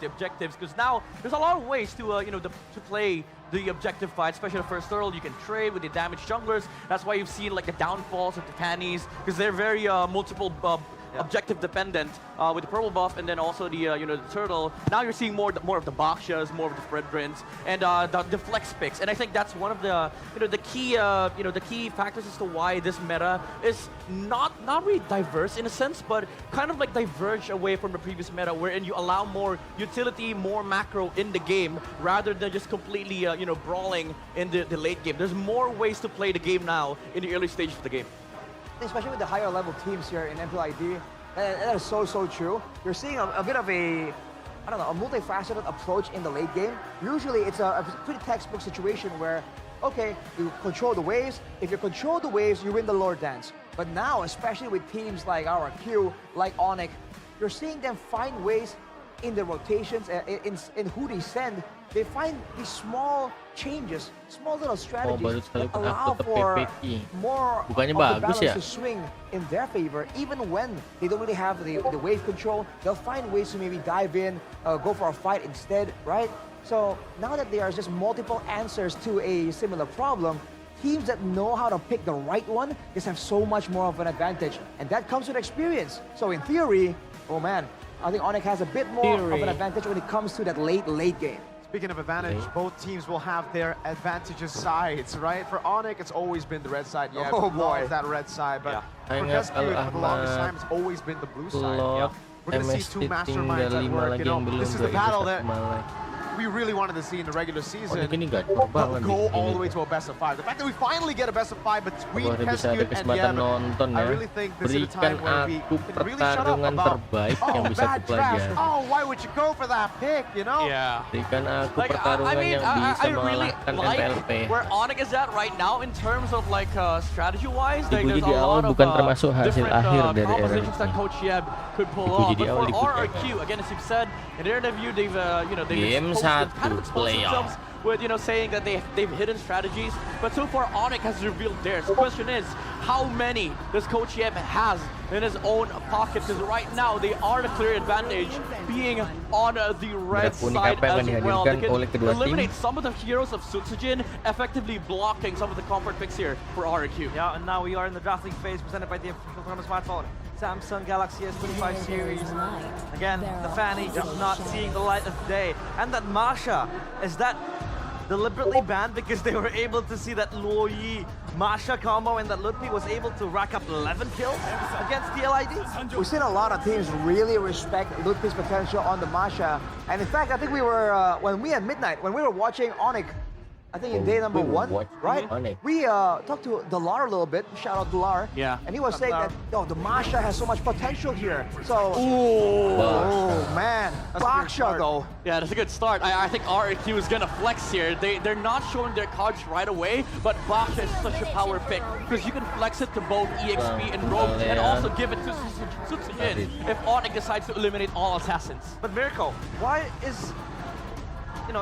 the objectives, because now there's a lot of ways to to play the objective fight, especially the first turtle. You can trade with the damaged junglers. That's why you've seen like the downfalls of the Fannies, because they're very multiple objective dependent with the purple buff, and then also the the turtle. Now you're seeing more of the Bakshas, more of the Fredrins, and the flex picks. And I think that's one of the the key factors as to why this meta is not really diverse in a sense, but kind of like diverge away from the previous meta, wherein you allow more utility, more macro in the game rather than just completely brawling in the late game. There's more ways to play the game now in the early stages of the game. Especially with the higher level teams here in mlbb, and that is so true. You're seeing a bit of a multifaceted approach in the late game. Usually it's a pretty textbook situation where, okay, you control the waves. If you control the waves, you win the lore dance. But now, especially with teams like RRQ, like Onic, you're seeing them find ways in the rotations, in who they send. They find these small changes, small little strategies that allow for more of the balance to swing in their favor. Even when they don't really have the wave control, they'll find ways to maybe dive in, go for a fight instead, right? So now that there are just multiple answers to a similar problem, teams that know how to pick the right one just have so much more of an advantage, and that comes with experience. So in theory, oh man, I think Onic has a bit more of an advantage when it comes to that late game. Speaking of advantage, both teams will have their advantageous sides, right? For Onic, it's always been the red side. Yeah, oh boy, that red side. But for SQ, for the longest time, it's always been the blue side. Yeah. We're gonna see two masterminds at work. This is the battle that we really wanted to see in the regular season, but go all the way to a best of 5. The fact that we finally get a best of 5 between SQ and Yeb, I really think this is the time where we can really shut up about, oh, bad draft, oh, why would you go for that pick, you know? Yeah. Like, I mean, I really like where Onic is at right now in terms of like strategy-wise. Like, there's a lot of different propositions that Coach Yeb could pull off. But for RRQ, again, as you've said, in their interview, they've exposed themselves with saying that they've hidden strategies, but so far Onic has revealed theirs. The question is, how many does Coach Yeb has in his own pocket? Because right now they are the clear advantage, being on the red side as well. They can eliminate some of the heroes of Sutsujin, effectively blocking some of the comfort picks here for RRQ. Yeah, and now we are in the drafting phase presented by the official tournament smartphone, Samsung Galaxy S25 series. Again, the Fanny just not seeing the light of day. And that Masha, is that deliberately banned because they were able to see that Luoyi Masha combo, and that Ludwig was able to rack up 11 kills against the LID? We've seen a lot of teams really respect Ludwig's potential on the Masha. And in fact, I think we were, when we were watching Onic, I think in day number 1, right? We talked to Dalar a little bit. Shout out Dalar. Yeah. And he was saying that, the Masha has so much potential here. So, oh man, Baksha though. Yeah, that's a good start. I think RRQ is gonna flex here. They're not showing their cards right away, but Baksha is such a power pick because you can flex it to both EXP and Rogue, and also give it to Sutsujin if Onic decides to eliminate all assassins. But Mirko, why is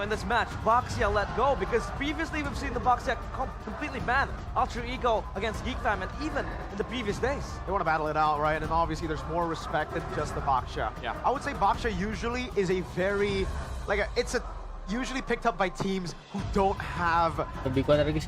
in this match, Baksha let go? Because previously we've seen the Baksha completely banned Alter Ego against Geek Fam, and even in the previous days. They want to battle it out, right? And obviously there's more respect than just the Baksha. Yeah. I would say Baksha usually is a very, it's usually picked up by teams who don't have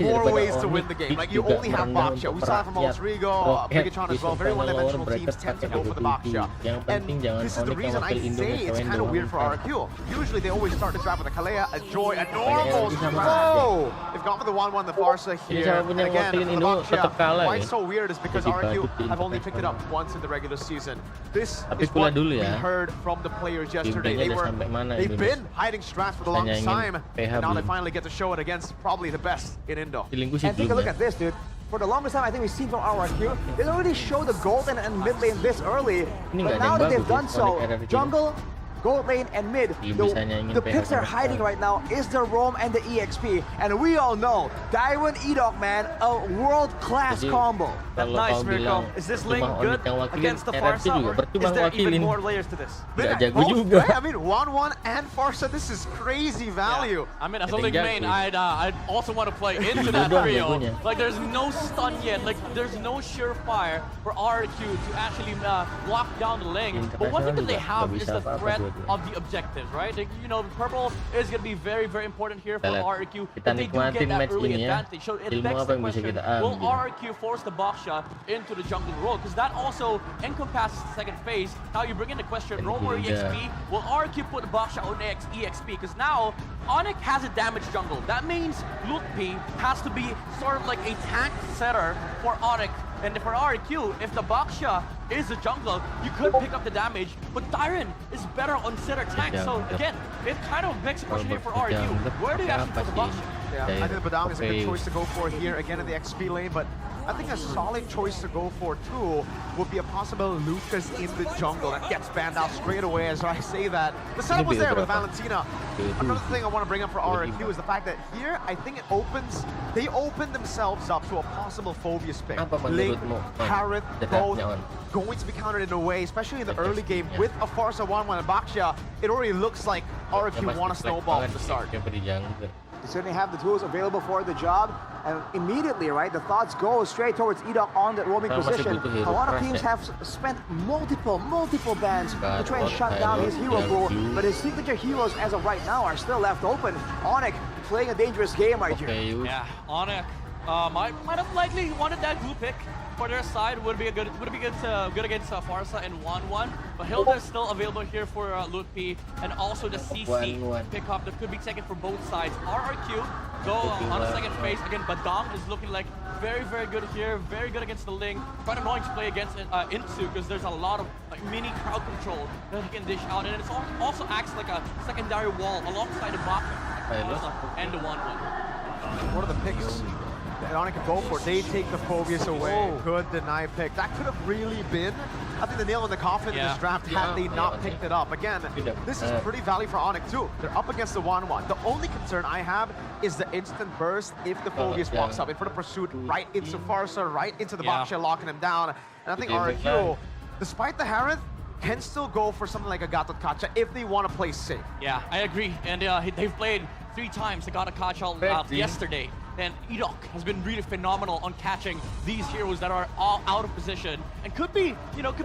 more ways to win the game. Like, you only have Baksha. We saw it from Rigo, Bigatron as well. Very one-dimensional teams tend to go for the Baksha. And this is the reason I say it's kind of weird for RRQ. Usually they always start the draft with a Kalea, a Joy, a normal. Whoa! They've gone for the 1-1, the Farsa here. And again, for the Baksha, why it's so weird is because RRQ have only picked it up once in the regular season. This is what we heard from the players yesterday. They've been hiding strats for the long time, and now they finally get to show it against probably the best in Indo. And take a look at this, dude. For the longest time, I think we've seen from RRQ, they don't really show the gold and mid lane this early, but now that they've done so, jungle, gold lane, and mid, the picks they're hiding right now is the Roam and the EXP, and we all know, Daiwan Edok, man, a world-class combo. That's nice, Mirko. Is this link good against the Farsa, or is there even more layers to this? Both, right? I mean, 1-1 and Farsa, this is crazy value. Yeah. I mean, as a link main, I'd also want to play into that trio. Like, there's no stun yet. Like, there's no surefire for RRQ to actually lock down the link. But one thing that they have is the threat of the objectives, right? Like, you know, purple is going to be very, very important here for RRQ. If they do get that early advantage, so it begs the question, will RRQ force the Baksha into the jungle role? Because that also encompasses the second phase. Now you bring in the question, Romer EXP, will RRQ put Baksha on EXP? Because now, Onic has a damaged jungle. That means Lutpi has to be sort of like a tank setter for Onic. And for RRQ, if the Baksha is a jungle, you could pick up the damage, but Tyron is better on setter tank. So again, it kind of begs the question here for RRQ. Where do you actually put the Baksha? Yeah, I think Badam is a good choice to go for here, again in the XP lane, but I think a solid choice to go for too would be a possible Lucas in the jungle that gets banned out straight away as I say that. The setup was there with Valentina. Another thing I want to bring up for RRQ is the fact that here, I think they open themselves up to a possible Phobius pick. Link, Harith, both going to be countered in a way, especially in the early game with a Farsa 1-1 and Baksha. It already looks like RRQ want to snowball from the start. They certainly have the tools available for the job, and immediately, right, the thoughts go straight towards Edok on the roaming position. A lot of teams have spent multiple bans to try and shut down his hero pool, but his signature heroes as of right now are still left open. Onic playing a dangerous game right here. Yeah, Onic might have likely wanted that glue pick. For their side would be good against Farsa and 1-1, but Hilda is still available here for Lutpi, and also the CC pickup that could be taken for both sides. RRQ though on the second phase again, Badam is looking like very good here, very good against the Ling. Quite annoying to play against Insu because there's a lot of mini crowd control that he can dish out, and it also acts like a secondary wall alongside the Baka and the 1-1. What are the picks that Onic can go for? They take the Phobius away. Good deny pick. That could have really been, I think, the nail in the coffin in this draft had they not picked it up. Again, this is pretty value for Onic too. They're up against the 1-1. The only concern I have is the instant burst if the Phobius walks up in front of pursuit, right into Farsa, right into the Baksha, locking him down. And I think RRQ, despite the Harith, can still go for something like a Gatot Kacha if they want to play safe. Yeah, I agree. And they've played 3 times the Gatot Kacha yesterday. And Edok has been really phenomenal on catching these heroes that are all out of position and could be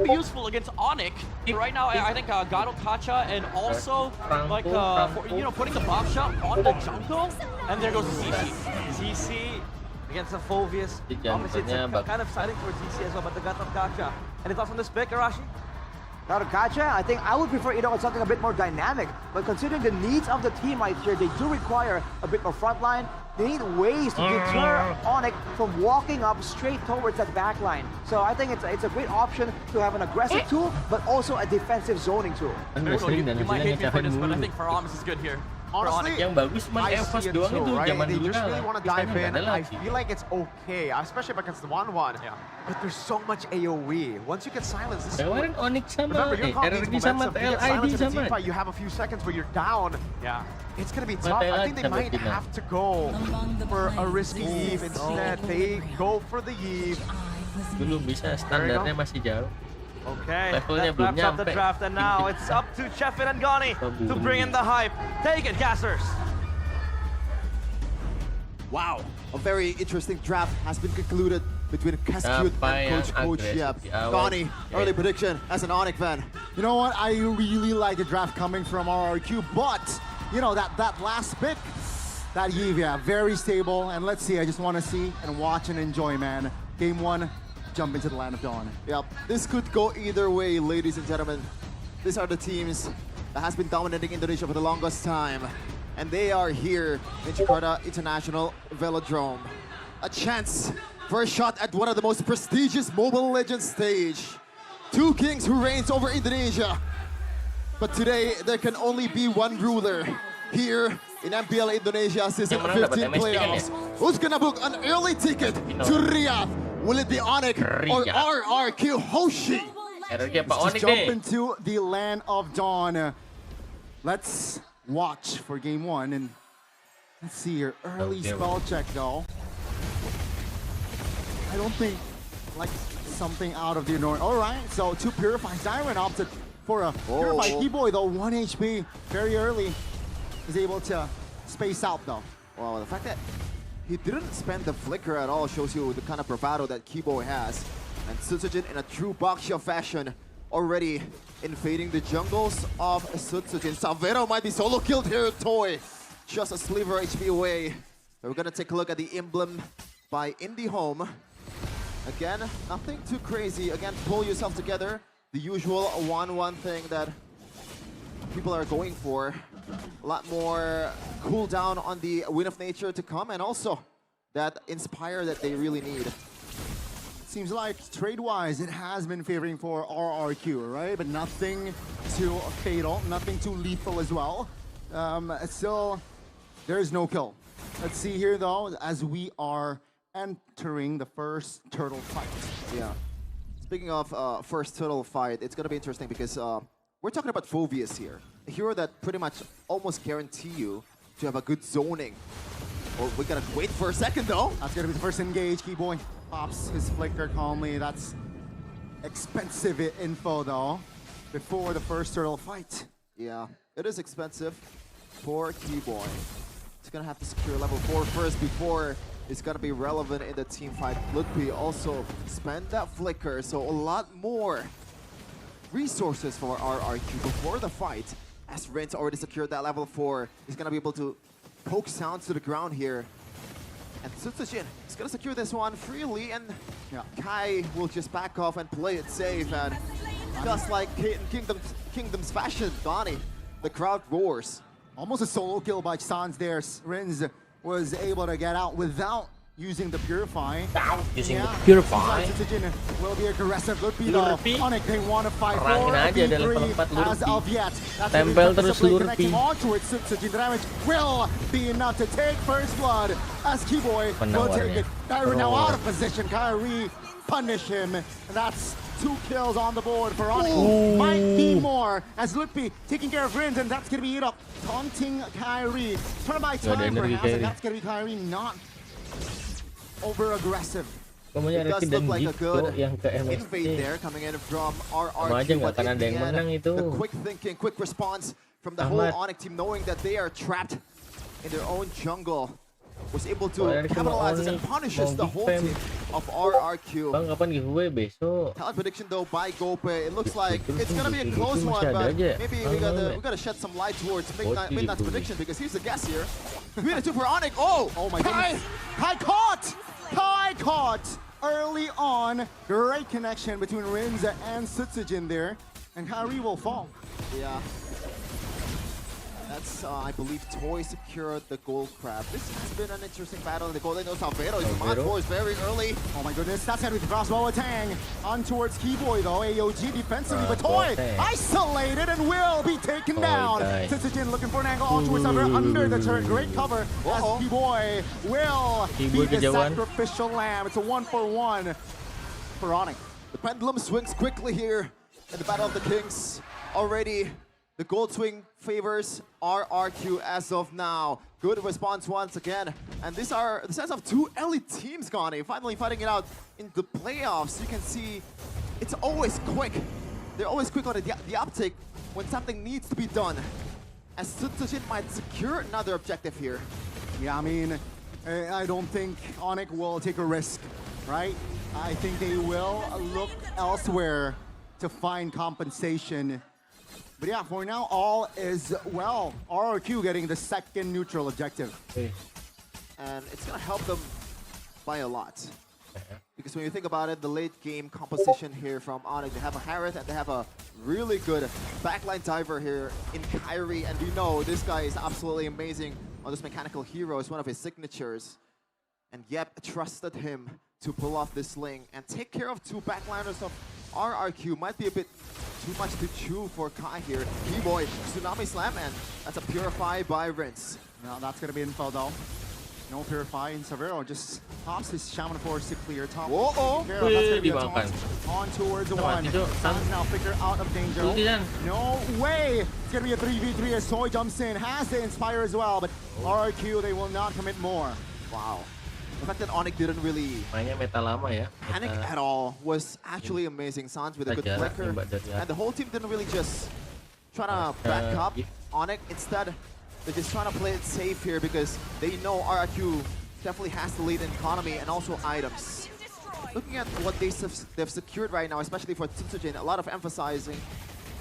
useful against Onic. Right now, I think Gatot Kacha and also like putting the Baksha on the jungle, and there goes the CC. CC against the Phobius. Obviously, it's kind of siding towards CC as well, but the Gatot Kacha. Any thoughts on this pick, Arashi? Gatot Kacha, I think I would prefer Edok on something a bit more dynamic, but considering the needs of the team right here, they do require a bit more frontline. They need ways to deter Onic from walking up straight towards that backline. So I think it's a great option to have an aggressive tool, but also a defensive zoning tool. You might hate me for this, but I think Faramis is good here. Honestly, yang bagus I Evas see it doang too, itu right? zaman They dulu just really lah. want to dive in. Ada I lagi. feel like it's okay, especially against the 1-1. Yeah. But there's so much AoE. Once you get silenced, this is Kemarin Onic sama remember, your comp needs RRQ sama momentum. You get TLID silenced in a team sama. fight, you have a few seconds where you're down. Yeah. It's gonna be tough. I think they might have to go for a risky Eve instead. They go for the Eve. Dulu bisa standarnya masih jauh. Okay, Levelnya that belum wraps up the nyampe. draft, and now it's up to Chefin and Gani to bring in the hype. Take it, Casters. Wow, a very interesting draft has been concluded between Cascute and Coach Yep. Gani, early prediction as an Onic fan. You know what? I really like the draft coming from RRQ, but you know that last pick, that Eve, yeah, very stable. And let's see, I just want to see and watch and enjoy, man. Game 1, jump into the land of dawn. Yep, this could go either way, ladies and gentlemen. These are the teams that has been dominating Indonesia for the longest time. And they are here in Jakarta International Velodrome. A chance for a shot at one of the most prestigious Mobile Legends stage. 2 kings who reigns over Indonesia. But today, there can only be one ruler here in MPL Indonesia Season 15 playoffs. Who's gonna book an early ticket to Riyadh? Will it be Onic or RRQ Hoshi? RRQ apa Onic Let's jump nih? into the land of dawn. Let's watch for game 1, and let's see your early spell check though. I don't think like something out of the ordinary. All right, so to purify, Zyron opted for a purify Keyboy though, 1 HP very early. Is able to space out though. Wow, the fact that he didn't spend the flicker at all shows you the kind of bravado that Keyboy has. And Sutsujin in a true Baksha fashion already invading the jungles of Sutsujin. Salvero might be solo killed here, Toy. Just a sliver HP away. We're gonna take a look at the emblem by IndieHome. Again, nothing too crazy. Again, pull yourself together. The usual 1-1 thing that people are going for. A lot more cooldown on the Wind of Nature to come, and also that Inspire that they really need. Seems like trade-wise, it has been favoring for RRQ, right? But nothing too fatal, nothing too lethal as well. Still, there is no kill. Let's see here, though, as we are entering the first turtle fight. Yeah. Speaking of first turtle fight, it's going to be interesting because we're talking about Phobius here. A hero that pretty much almost guarantee you to have a good zoning. Well, we gotta wait for a second, though. That's gonna be the first engage. Keyboy pops his flicker calmly. That's expensive info, though, before the first turtle fight. Yeah, it is expensive for Keyboy. He's gonna have to secure level 4 first before it's gonna be relevant in the team fight. Ludwig also spend that flicker, so a lot more resources for RRQ before the fight. As Rince already secured that level 4, he's gonna be able to poke sounds to the ground here. And Sutsujin is gonna secure this one freely, and Kai will just back off and play it safe. And just like Kingdom's fashion, Donnie, the crowd roars. Almost a solo kill by Sans there. Rins was able to get out without using the Purify. Using the Purify. Sutsujin will be aggressive. Ludwig though. Onic, they want to fight for aja ada level 4 V3 as of yet. Tempel terus Lurpi. Sutsujin damage will be enough to take first blood as Keyboy will take it. Kyrie now out of position. Kyrie punish him. And that's 2 kills on the board for Onic. Might be more as Ludwig taking care of Rins, and that's going to be it up. Taunting Kyrie. Trying to buy time perhaps, and that's going to be Kyrie not over-aggressive. It does look like a good invade there coming in from RRQ, but in the end, the quick thinking, quick response from the whole Onic team, knowing that they are trapped in their own jungle, was able to capitalize and punishes the whole team of RRQ. Bang, kapan giveaway besok? Talent prediction though by Gope, it looks like it's gonna be a close one, but maybe we gotta shed some light towards Midnight's prediction, because here's the guess here. We had a 2 for Onic. Oh my goodness. Kai caught early on. Great connection between Rinza and Sutsujin there, and Kyrie will fall. Yeah. That's, I believe, Toy secured the gold crab. This has been an interesting battle. The Golden Nose Salvero is mod force very early. Oh my goodness, that's gonna be the crossbow Tang on towards Keyboy though. AOG defensively, but Toy isolated and will be taken down. Sutsujin looking for an angle on towards Salvero under the turret. Great cover as Keyboy will be the sacrificial lamb. It's a 1-for-1 for Onic. The pendulum swings quickly here in the Battle of the Kings. Already, the gold swing favors RRQ as of now. Good response once again. And these are the sense of 2 elite teams, Gani, finally fighting it out in the playoffs. You can see it's always quick. They're always quick on the uptake when something needs to be done. As Sutsujin might secure another objective here. Yeah, I mean, I don't think Onic will take a risk, right? I think they will look elsewhere to find compensation. But yeah, for now, all is well. RRQ getting the second neutral objective. And it's going to help them by a lot. Because when you think about it, the late game composition here from Onic, they have a Harith and they have a really good backline diver here in Kyrie. And we know this guy is absolutely amazing on this mechanical hero. It's one of his signatures. And Yep trusted him to pull off this sling and take care of 2 backliners of RRQ. Might be a bit too much to chew for Kai here. Keyboy, Tsunami Slam, and that's a Purify by Rince. Now that's going to be info though. No Purify, and Savero just pops his Shaman Force to clear top. Whoa! That's going to be a taunt on towards the 1. Sans now figure out of danger. No way! It's going to be a 3v3 as Toy jumps in. Has the Inspire as well, but RRQ, they will not commit more. Wow. The fact that Onic didn't really panic at all was actually amazing. Sans with a good flicker. And the whole team didn't really just try to back up Onic. Instead, they're just trying to play it safe here because they know RRQ definitely has the lead in economy and also items. looking at what they've secured right now, especially for Tsujin, a lot of emphasis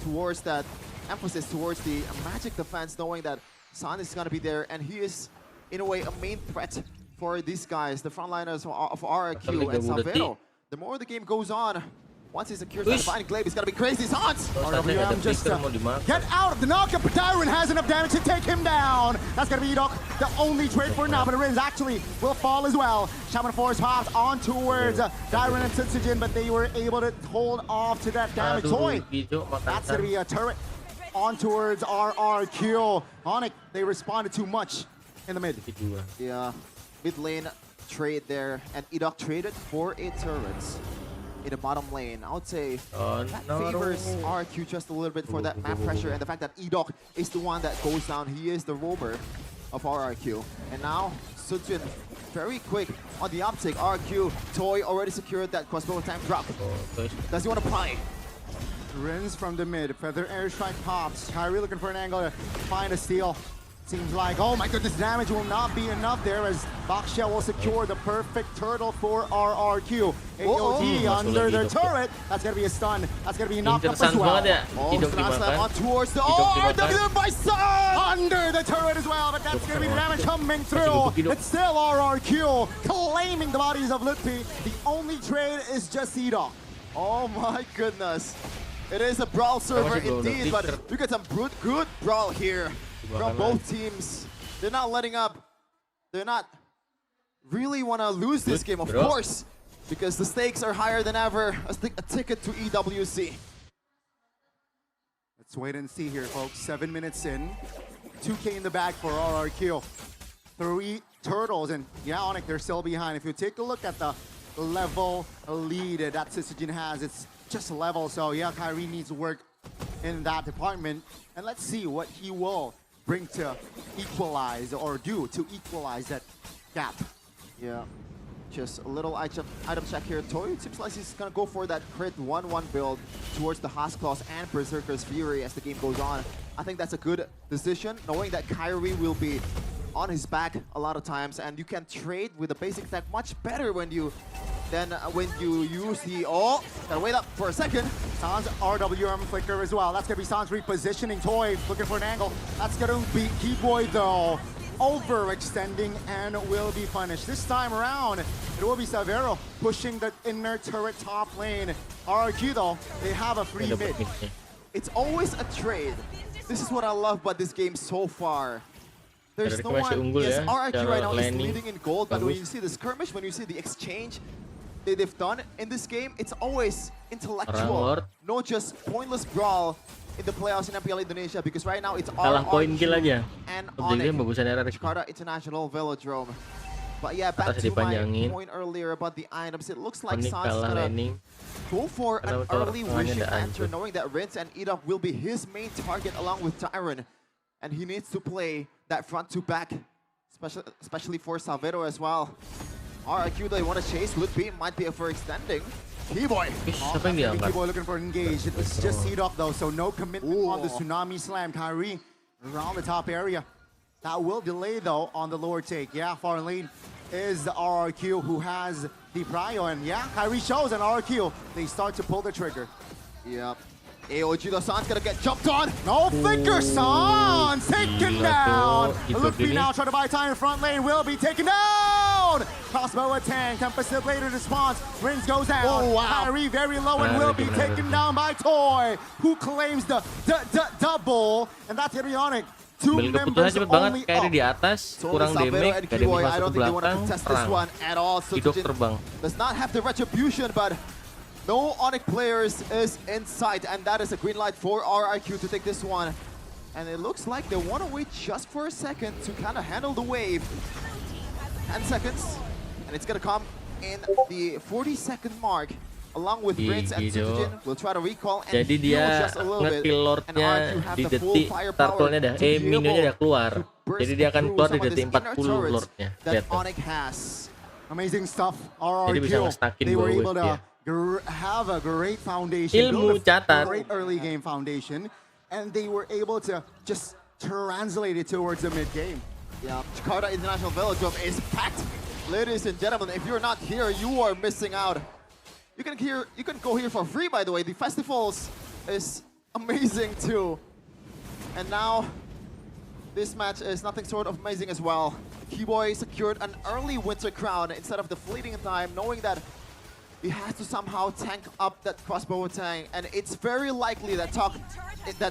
towards the magic defense, knowing that San is going to be there, and he is, in a way, a main threat for these guys, the frontliners of RRQ and Savero. The more the game goes on, once he secures the Divine Glaive, it's going to be crazy. Sans! RWM just get out of the knockup, but Tyron has enough damage to take him down. That's going to be Edok, the only trade for now, but Rins actually will fall as well. Shaman Force hops on towards Tyron and Tsujin, but they were able to hold off to that damage. Toy, that's going to be a turret on towards RRQ. Onic, they responded too much in the mid. Yeah, mid lane trade there, and Edok traded for a turret in the bottom lane. I would say that favors RRQ just a little bit for that map pressure, and the fact that Edok is the one that goes down. He is the rover of RRQ. And now Sujin very quick on the uptick. RRQ, Toy already secured that crossbow time drop. Does he want to pry? Rins from the mid, Feather Airstrike pops. Kyrie looking for an angle to find a steal. Seems like, oh my goodness, damage will not be enough there as Baksha will secure the perfect turtle for RRQ. AOD under their turret. That's going to be a stun. That's going to be knocked up as well. On towards the RW by Sun! Under the turret as well, but that's going to be damage coming through. It's still RRQ claiming the bodies of Lutpi. The only trade is just Edok. Oh my goodness. It is a brawl server indeed, but we got some good brawl here from both teams. They're not letting up. They're not really want to lose this game, of course, because the stakes are higher than ever. A ticket to EWC. Let's wait and see here, folks. 7 minutes in. 2K in the bag for RRQ. 3 turtles, and yeah, Onic, they're still behind. If you take a look at the level lead that Tsujin has, it's just a level, so yeah, Kyrie needs work in that department, and let's see what he will bring to equalize or do to equalize that gap. Yeah, just a little item check here. Toy seems like he's gonna go for that crit 1-1 build towards the Hospitals and Berserker's Fury as the game goes on. I think that's a good decision, knowing that Kyrie will be on his back a lot of times, and you can trade with the basic attack much better when you use the gotta wait up for a second. Sans RWM flicker as well. That's gonna be Sans repositioning. Toy looking for an angle. That's gonna be Keyboy though, overextending and will be punished. This time around, it will be Savero pushing the inner turret top lane. RRQ though, they have a free mid. It's always a trade. This is what I love about this game so far. There's no one. Yes, RRQ right now is leading in gold, but when you see the skirmish, when you see the exchange they've done in this game, it's always intellectual, not just pointless brawl in the playoffs in MPL Indonesia, because right now it's RRQ and Onic, Jakarta International Velodrome. But yeah, back to my point earlier about the items, it looks like Sans is gonna go for an early wishing lantern, knowing that Rins and Edok will be his main target along with Tyron, and he needs to play that front to back, especially for Savero as well. RRQ, they want to chase. Lutpi might be for extending. Keyboy. Keyboy looking for engage. It's just Edok though, so no commitment on the Tsunami Slam. Kyrie around the top area. That will delay though on the lower take. Yeah, far lane is the RRQ who has the prio, and yeah, Kyrie shows and RRQ, they start to pull the trigger. Yep. AOG, the San's gonna get jumped on. No flicker, Sans taken down. Lutpi now trying to buy time in front lane, will be taken down. Crossbow a tank, Tempest later response. Rins goes down. Oh, wow. Kyrie very low and will be taken down by Toy, who claims the double, and that's gonna be Onic. Beli keputusan cepet banget, Kyrie di atas, kurang damage, Kyrie masuk ke belakang, perang. Edok terbang. Does not have the retribution, but no Onic players is in sight, and that is a green light for RRQ to take this one. And it looks like they want to wait just for a second to kind of handle the wave. 10 seconds, and it's going to come in the 40-second mark. Along with Rins and Tsujin, we'll try to recall and jadi dia nge-kill Lordnya di detik turtle-nya dah, minionnya dah keluar. Jadi dia akan keluar di detik 40 Lordnya. Lihat tuh. Amazing stuff. RRQ, they were able to have a great foundation, ilmu catat, great early game foundation, and they were able to just translate it towards the mid game. Yeah, Jakarta International Velodrome is packed. Ladies and gentlemen, if you're not here, you are missing out You can go here for free, by the way. The festivals is amazing too. And now this match is nothing short of amazing as well. Keyboy secured an early winter crown instead of the fleeting time, knowing that he has to somehow tank up that crossbow tank, and it's very likely that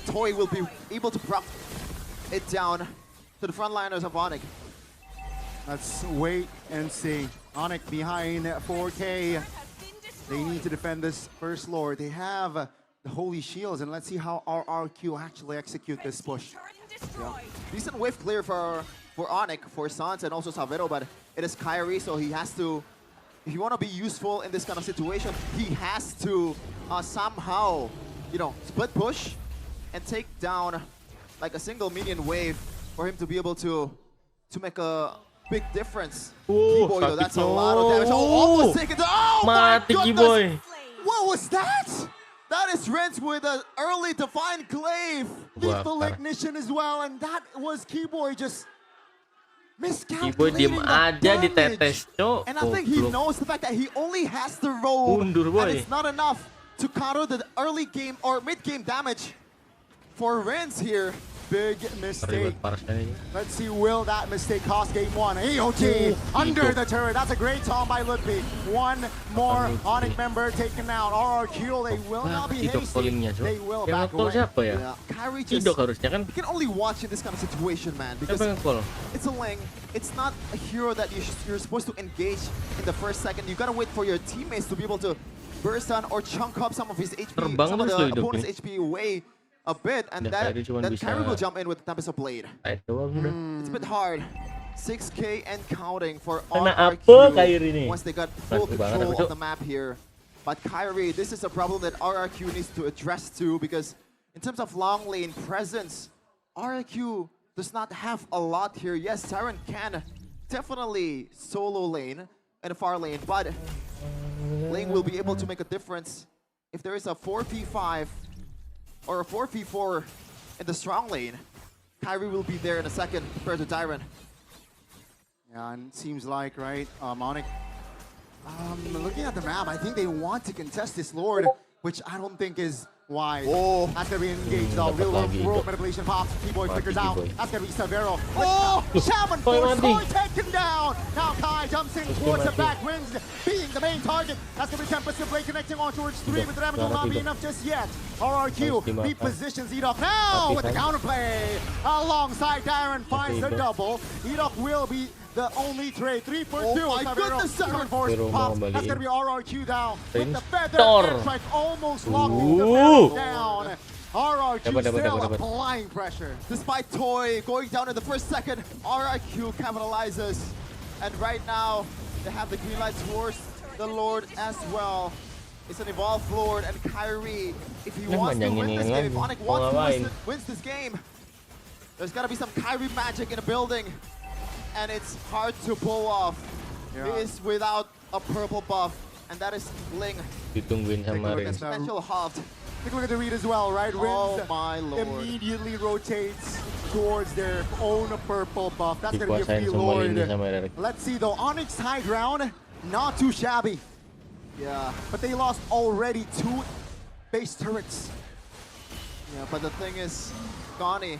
Toy will be able to proc it down to the frontliners of Onic. Let's wait and see. Onic behind 4K. They need to defend this first lord. They have the holy shields, and let's see how RRQ actually execute this push. Yeah. Decent wave clear for Onic, for Sans, and also Savero, but it is Kyrie, so he has to, if you want to be useful in this kind of situation, he has to somehow, you know, split push and take down like a single minion wave for him to be able to make a big difference. Keyboy, though, that's a lot of damage. Almost taken down. Oh my goodness! What was that? That is Renz with an early Divine Glaive. Lethal ignition as well, and that was Keyboy just Keyboy diem aja di tetes, cok. And I think he knows the fact that he only has the roll, and it's not enough to counter the early game or mid-game damage for Renz here. Big mistake. Let's see, will that mistake cost game one? AOT under the turret. That's a great taunt by Ludwig. One more Onic member taken out. RRQ, they will not be hasty. They will back away. Yeah. Kyrie just, you can only watch in this kind of situation, man, because it's a Ling. It's not a hero that you're supposed to engage in the first second. You gotta wait for your teammates to be able to burst on or chunk up some of his HP, some of the opponent's HP away a bit, and that Kyrie will jump in with Tempest of Blade. It's a bit hard. 6K and counting for RRQ once they got full control of the map here. But Kyrie, this is a problem that RRQ needs to address too, because in terms of long lane presence, RRQ does not have a lot here. Yes, Tyrant can definitely solo lane and a far lane, but Ling will be able to make a difference if there is a 4v5 or a 4v4 in the strong lane. Kyrie will be there in a second compared to Tyron. Yeah, and it seems like, right, Onic, looking at the map, I think they want to contest this Lord, which I don't think is wise. Oh, that's gonna be engaged though. Real world manipulation pops. Keyboy figures out. That's gonna be Savero. Oh, Shaman force Toy taken down. Now Kai jumps in towards the back, wins being the main target. That's gonna be Tempest of Blade connecting on towards 3, but the damage will not be enough just yet. RRQ repositions Edok now with the counterplay. Alongside Darren finds the double. Edok will be the only trade. 3 for 2. Oh my goodness, force pops. That's gonna be RRQ down with the feather airstrike almost locking the barrel down. RRQ still applying pressure. Despite Toy going down in the first second, RRQ capitalizes. And right now, they have the green light towards the Lord as well. It's an evolved Lord, and Kyrie, if he wants to win this game, if Onic wants to win this game, there's gotta be some Kyrie magic in the building. And it's hard to pull off. He is without a purple buff, and that is Ling. Potential halved. Take a look at the read as well, right? Oh my lord. Immediately rotates towards their own purple buff. That's going to be a free Lord. Let's see though, Onyx high ground, not too shabby. Yeah. But they lost already 2 base turrets. Yeah, but the thing is, Gani,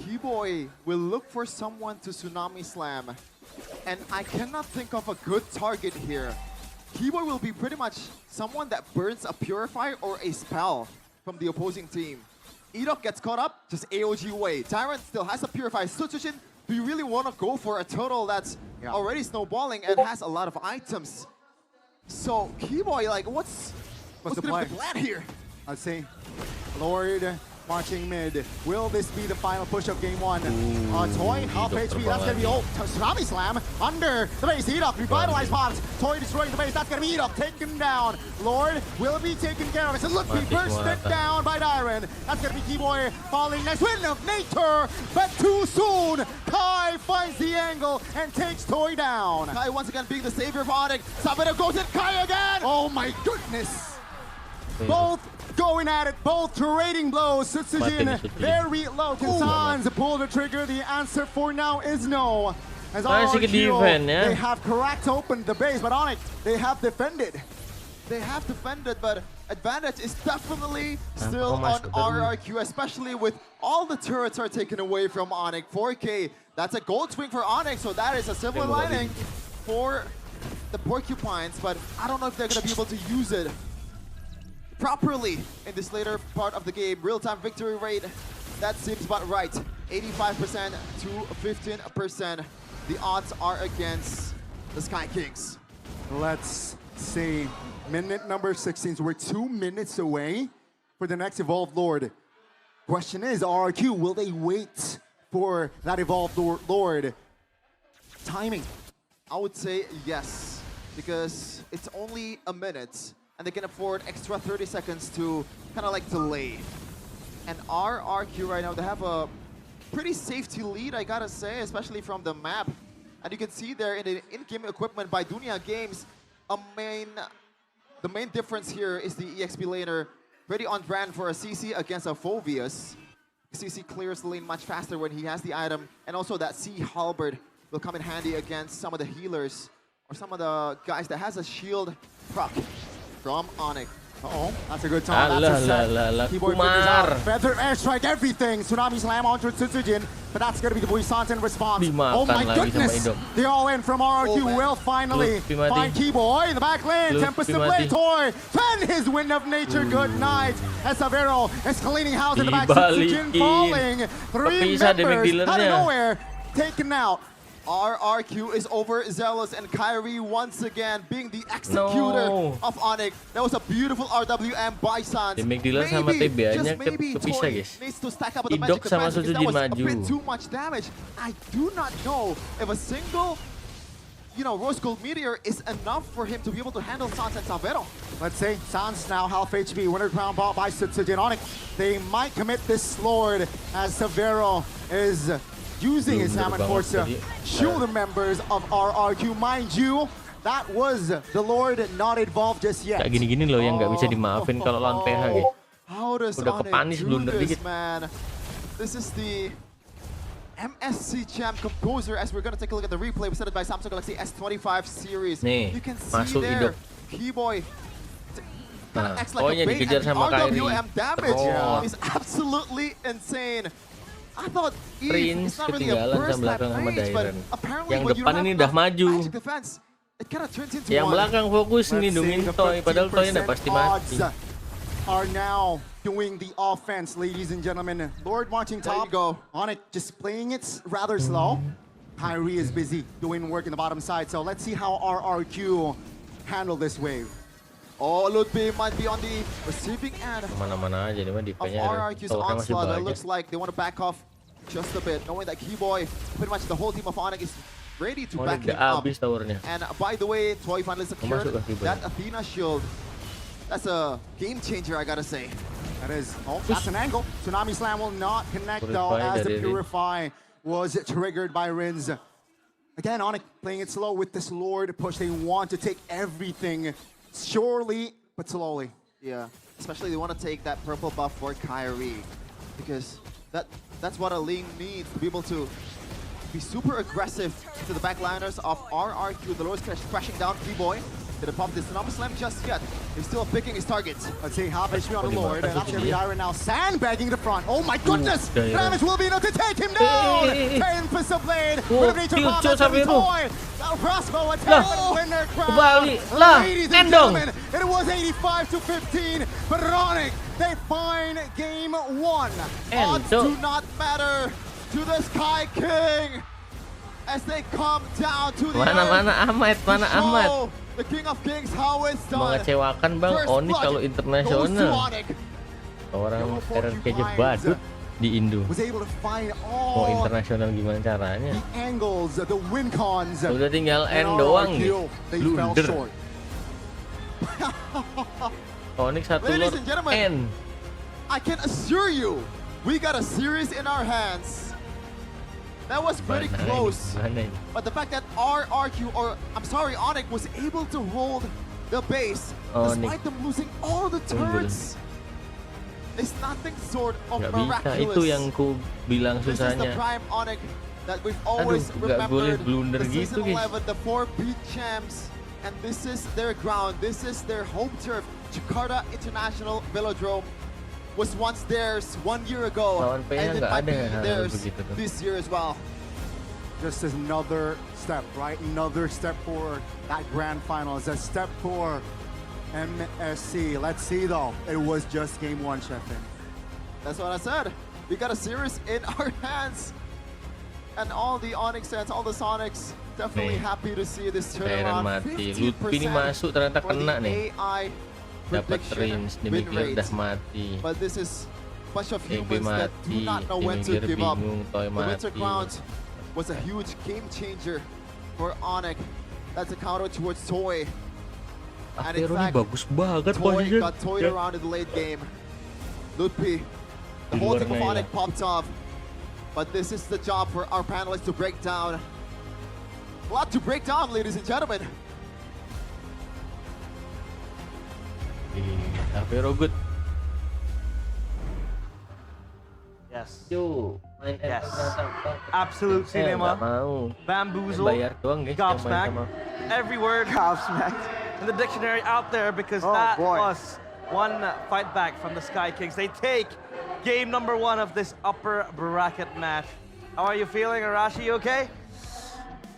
Keyboy will look for someone to Tsunami Slam. And I cannot think of a good target here. Keyboy will be pretty much someone that burns a Purifier or a spell from the opposing team. Edok gets caught up, just AOG away. Tyrant still has a Purifier. Suchushin, do you really want to go for a turtle that's already snowballing and has a lot of items? So, Keyboy, like, what's gonna be the plan here? I'd say Lord marching mid. Will this be the final push of game 1? Toy, half HP, that's gonna be Tsunami Slam under the base. Edok, revitalized pods. Toy destroying the base, that's gonna be Edok taken down. Lord will be taken care of. It's a look, be bursted down by Dyron. That's gonna be Keyboy falling next. Wind of Nature, but too soon. Kai finds the angle and takes Toy down. Kai once again being the savior of Onic. Sabado goes in, Kai again! Oh my goodness! Both going at it, both trading blows. Sutsujin very low. Can Sans pull the trigger? The answer for now is no. As RRQ, they have cracked open the base, but Onic, they have defended. they have defended, but advantage is definitely still on RRQ, especially with all the turrets are taken away from Onic. 4K, that's a gold swing for Onic, so that is a silver lining for the Porcupines, but I don't know if they're going to be able to use it properly in this later part of the game. Real-time victory rate, that seems about right. 85% to 15%. The odds are against the Sky Kings. Let's see. Minute number 16. So we're 2 minutes away for the next Evolved Lord. Question is, RRQ, will they wait for that Evolved Lord timing? I would say yes, because it's only a minute, and they can afford extra 30 seconds to kind of like delay. And RRQ right now, they have a pretty safety lead, I gotta say, especially from the map. And you can see there in the in-game equipment by Dunia Games, the main difference here is the EXP laner pretty on brand for a CC against a Phoveus. CC clears the lane much faster when he has the item, and also that Sea Halberd will come in handy against some of the healers or some of the guys that has a shield proc from Onic. Uh-oh, that's a good time. That's a set. Keyboard fingers out. Feather airstrike, everything. Tsunami slam onto Tsujin, but that's going to be the Buisanten response. Oh my goodness. They're all in from RRQ. Will finally find Keyboy in the back lane. Tempest to play Toy. Fend his Wind of Nature. Good night. As Savero is cleaning house in the back. Tsujin falling. 3 members out of nowhere. Taken out. RRQ is overzealous, and Kyrie once again being the executor of Onic. That was a beautiful RWM by Sans. Maybe, just maybe Toy needs to stack up with the magic defense because that was a bit too much damage. I do not know if a single, Rose Gold Meteor is enough for him to be able to handle Sans and Savero. Let's say Sans now half HP, winner crown bought by Tsujin Onic. They might commit this Lord as Savero is using his Salmon Force to shield the members of RRQ. Mind you, that was the Lord not involved just yet. Kayak gini-gini loh yang nggak bisa dimaafin kalau lawan PH gitu. How does Udah kepanis blunder dikit. Man? This is the MSC champ composer as we're going to take a look at the replay presented by Samsung Galaxy S25 series. Nih, you can see masuk there, hidup. Keyboy Nah, acts like a bait, dikejar and the sama Kyrie. RWM damage is absolutely insane. I thought Prince ketinggalan sama belakang sama Dairen. Yang depan ini udah maju. Yang belakang fokus nindungin Toy, padahal Toy udah pasti mati. Are now doing the offense, ladies and gentlemen. Lord marching top. Onic just playing it rather slow. Kyrie is busy doing work in the bottom side. So let's see how RRQ handle this wave. Oh, Ludwig might be on the receiving end Mana-mana aja nih mah of RRQ's onslaught. It looks like they want to back off just a bit, knowing that Keyboy, pretty much the whole team of Onic is ready to back him up. And by the way, Toy finally secured that Athena shield. That's a game changer, I gotta say. That is. Oh, that's an angle. Tsunami Slam will not connect though, as the Purify was triggered by Rins. Again, Onic playing it slow with this Lord push. They want to take everything surely, but slowly. Yeah, especially they want to take that purple buff for Kyrie, because that's what a lane needs to be able to be super aggressive to the backliners of RRQ. The Lord's crashing down Keyboy. Didn't pop this Tsunami Slam just yet. He's still picking his targets. Let's see, half HP on the Lord, and that's going to be Iron now sandbagging the front. Oh my goodness! Damage will be enough to take him down! Tempest of Blade, with a nature pop, that's going to be Toy! Now Crossbow attack, winner crown! Ladies and gentlemen, it was 85 to 15, but Onic, they find game 1. Odds do not matter to the Sky King as they come down to the earth. The King of Kings, how it's done. Mengecewakan Bang Onic kalau internasional. Orang RRQ aja badut di Indo. Mau internasional gimana caranya? Udah tinggal N doang nih. Blunder. Onic satu Lord N. I can assure you, we got a series in our hands. That was pretty close, but the fact that RRQ, or I'm sorry, Onic was able to hold the base despite them losing all the turrets is nothing sort of miraculous. Itu yang ku bilang susahnya. This is the prime Onic that we've always remembered. Blunder the gitu, season 11, the 4 beat champs. and this is their ground. This is their home turf. Jakarta International Velodrome was once theirs 1 year ago, Lawan PA and it nggak might be ada hal theirs begitu tuh. this year as well. Just another step, right? Another step for that grand final. It's a step for MSC. Let's see though. It was just game 1, Sheffin. That's what I said. We got a series in our hands. And all the Onyx fans, all the Sonics, definitely Nih, happy to see this Bayaran turnaround. mati. Lupi ini masuk ternyata for the kena nih. AI Dapat prediction range, di win mikir udah rate. mati. But this is a bunch of EB humans that do mati, not know di when to mikir give up. bingung, Toy The Winter mati. Crown was a huge game changer for Onyx. That's a counter towards Toy. And in Akhirnya fact, bagus banget Toy posisi. got toyed around in the late game. Lupi, the Di whole luar team of nih Onyx lah. popped off. But this is the job for our panelists to break down. A lot to break down, ladies and gentlemen. Very good. Yes. Yo, main Yes. ternyata. Absolute Saya cinema. nggak mau. Bamboozle. Bayar doang guys yang main Gobsmack. sama. Every word Gobsmacked. in the dictionary out there because Oh, that boy. was one fight back from the Sky Kings. They take game number 1 of this upper bracket match. How are you feeling, Arashi? You okay?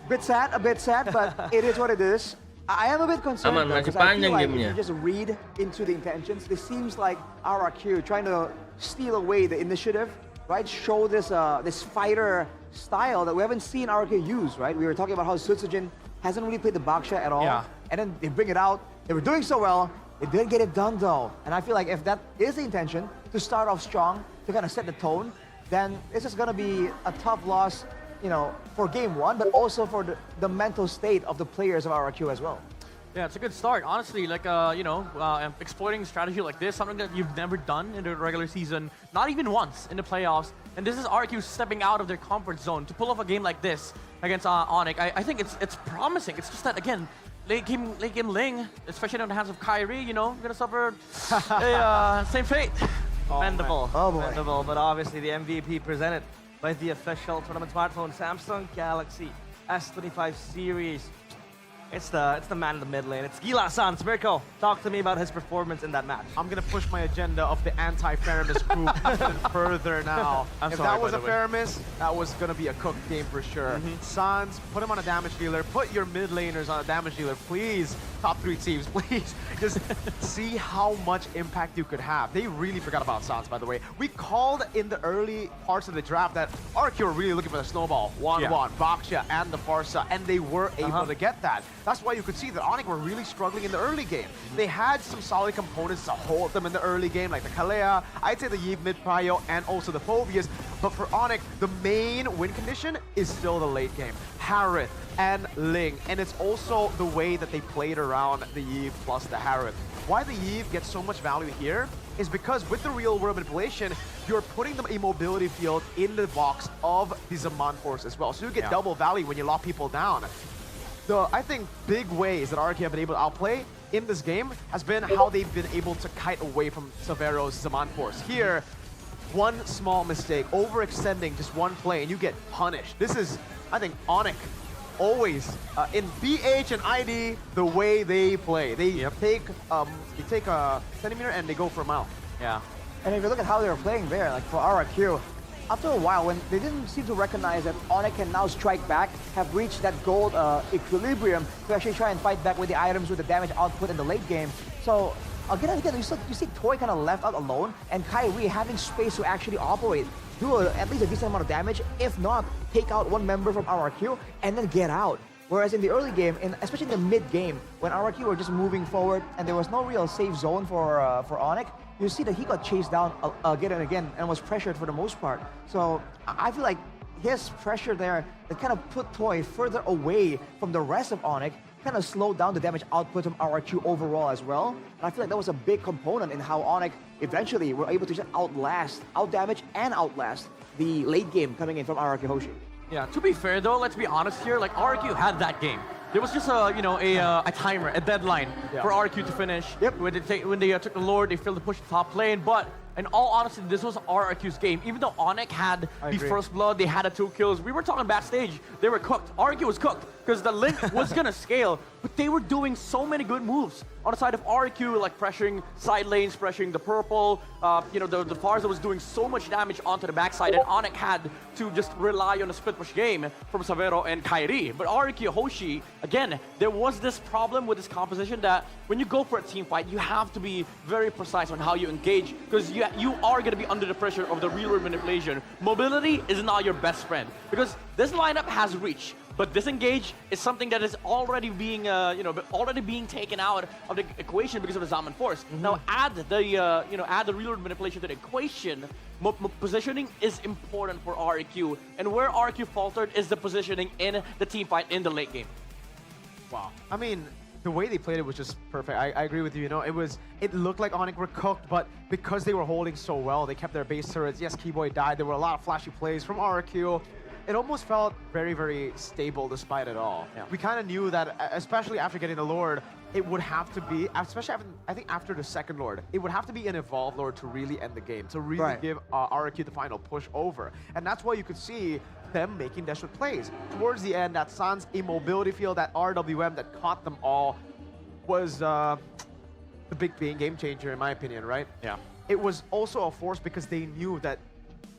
A bit sad, but it is what it is. I am a bit concerned Aman, though, masih 'cause I feel panjang like if gamenya. you just read into the intentions, it seems like RRQ trying to steal away the initiative, right? Show this this fighter style that we haven't seen RRQ use, right? We were talking about how Sutsujin hasn't really played the Baksha at all, Yeah. and then they bring it out. They were doing so well. They didn't get it done though, and I feel like if that is the intention to start off strong, to kind of set the tone, then this is gonna be a tough loss, you know, for game 1, but also for the mental state of the players of RRQ as well. Yeah, it's a good start. Honestly, like, exploiting strategy like this, something that you've never done in the regular season, not even once in the playoffs. And this is RQ stepping out of their comfort zone to pull off a game like this against Onic. I think it's promising. It's just that, again, late game Ling, especially in the hands of Kyrie, you know, gonna suffer same fate. Commendable. Oh, boy. Commendable, but obviously the MVP presented by the official tournament smartphone, Samsung Galaxy S25 series. It's the man in the mid lane. It's Gila-san. Mirko, talk to me about his performance in that match. I'm gonna push my agenda of the anti-Faramis group even further now. I'm if sorry, that was by a the way. Faramis, that was gonna be a cooked game for sure. Sans, put him on a damage dealer. Put your mid laners on a damage dealer, please. Top 3 teams, please. Just see how much impact you could have. They really forgot about Sans, by the way. We called in the early parts of the draft that RQ were really looking for the snowball. 1-1, Baksha, and the Farsa, and they were able to get that. That's why you could see that Onic were really struggling in the early game. They had some solid components to hold them in the early game, like the Kalea, I'd say the Yves mid prio, and also the Phobias. But for Onic, the main win condition is still the late game. Harith and Ling, and it's also the way that they played around the Yves plus the Harith. Why the Yves gets so much value here is because with the real world manipulation, you're putting the immobility field in the box of the Zaman Force as well. So you get double value when you lock people down. I think big ways that RRQ have been able to outplay in this game has been how they've been able to kite away from Severo's Zaman Force. Here, one small mistake, overextending just one play, and you get punished. This is, I think, Onic always in BH and ID the way they play. They take a centimeter and they go for a mile. Yeah. And if you look at how they were playing there, like for RRQ, after a while, when they didn't seem to recognize that Onic can now strike back, have reached that gold equilibrium to actually try and fight back with the items with the damage output in the late game. So again and again, you see Toy kind of left out alone, and Kyrie having space to actually operate, do at least a decent amount of damage, if not take out one member from RRQ and then get out. Whereas in the early game, especially in the mid game, when RRQ were just moving forward and there was no real safe zone for Onic, you see that he got chased down again and again and was pressured for the most part. So I feel like his pressure there that kind of put Toy further away from the rest of Onic, kind of slowed down the damage output from RRQ overall as well. And I feel like that was a big component in how Onic eventually were able to just out-damage and outlast the late game coming in from RRQ Hoshi. Yeah, to be fair though, let's be honest here, like RQ had that game. There was just a timer, a deadline for RQ to finish. Yep. When they took the Lord, they failed to push the top lane, but in all honesty, this was RRQ's game. Even though Onic had the first blood, they had the 2 kills. We were talking backstage, they were cooked. RRQ was cooked because the Link was gonna scale, but they were doing so many good moves on the side of RRQ, like pressuring side lanes, pressuring the purple. You know, the Farza was doing so much damage onto the backside, and Onic had to just rely on a split push game from Savero and Kairi. But RRQ Hoshi, again, there was this problem with this composition that when you go for a team fight, you have to be very precise on how you engage, because you are going to be under the pressure of the real-world manipulation. Mobility is not your best friend, because this lineup has reach, but disengage is something that is already being, already being taken out of the equation because of the Zaman Force. Now add the, add the real-world manipulation to the equation. Positioning is important for RRQ, and where RRQ faltered is the positioning in the team fight in the late game. Wow. I mean, the way they played it was just perfect. I agree with you. You know, it looked like Onic were cooked, but because they were holding so well, they kept their base turrets. Yes, Keyboy died. There were a lot of flashy plays from RRQ. It almost felt very, very stable despite it all. Yeah. We kind of knew that, especially after getting the Lord, it would have to be, especially after, I think after the second Lord, it would have to be an evolved Lord to really end the game, to really give RRQ the final push over. And that's why you could see them making desperate plays. Towards the end, that Sans immobility field, that RWM that caught them all was the big game changer in my opinion, right? Yeah. It was also a force because they knew that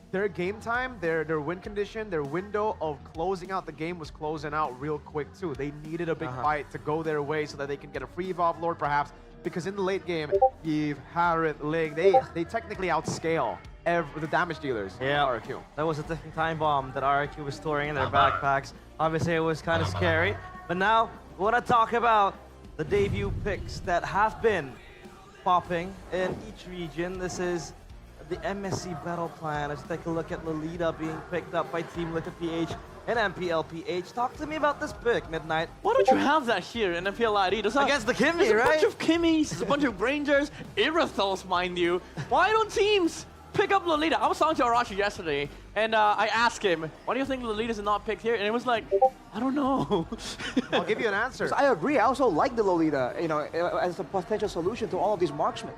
their game time, their win condition, their window of closing out the game was closing out real quick too. They needed a big fight to go their way so that they can get a free evolve Lord perhaps, because in the late game, Eve, Harith, Ling, they technically outscale the damage dealers in RRQ. That was a ticking time bomb that RRQ was storing in their backpacks. Obviously it was kind of scary, but now we want to talk about the debut picks that have been popping in each region. This is the MSC Battle Plan. Let's take a look at Lolita being picked up by Team Liquid PH and MPLPH. Talk to me about this pick, Midnight. Why don't you have that here in MPLID? Against the Kimmy, there's right? a bunch of Kimmys, there's a bunch of Rangers, Irathos, mind you. Why don't teams pick up Lolita? I was talking to Arashi yesterday, and I asked him, why do you think Lolita's not picked here? And it was like, I don't know. I'll give you an answer. I agree. I also like the Lolita, as a potential solution to all of these marksmen.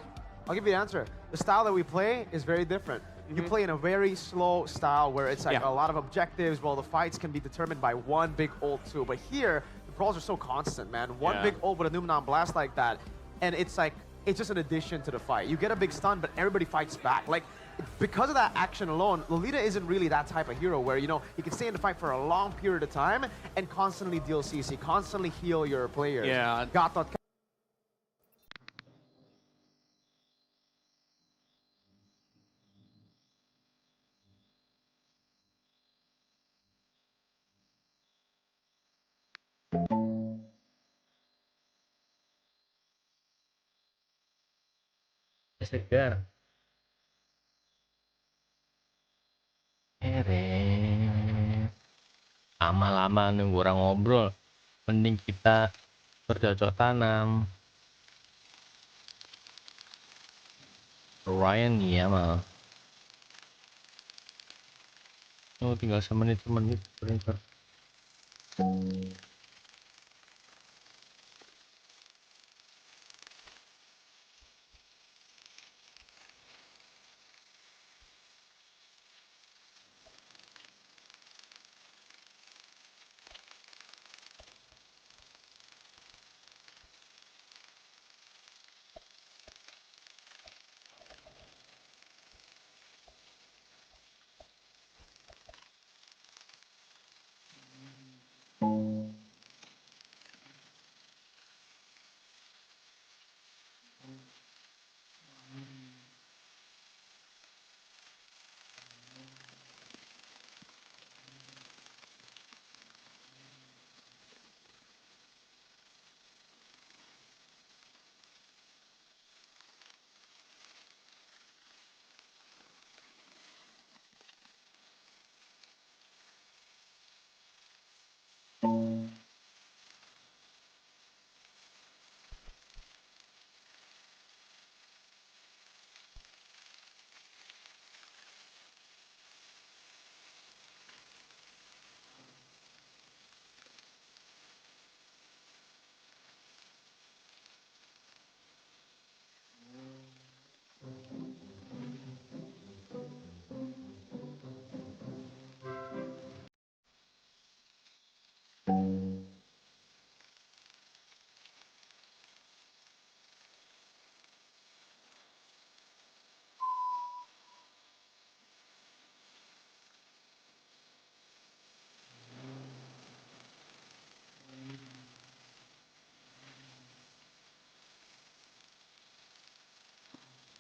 I'll give you an answer. The style that we play is very different. You play in a very slow style where it's like a lot of objectives, while the fights can be determined by one big ult too. But here, the brawls are so constant, man. One big ult with a Numenon blast like that, and it's like, it's just an addition to the fight. You get a big stun, but everybody fights back. Like, because of that action alone, Lolita isn't really that type of hero where, you can stay in the fight for a long period of time and constantly deal CC, constantly heal your players. Yeah. Gatot. Segar. Lama-lama nunggu orang ngobrol, mending kita bercocok tanam. Ryan ya mal. Oh, tinggal semenit printer.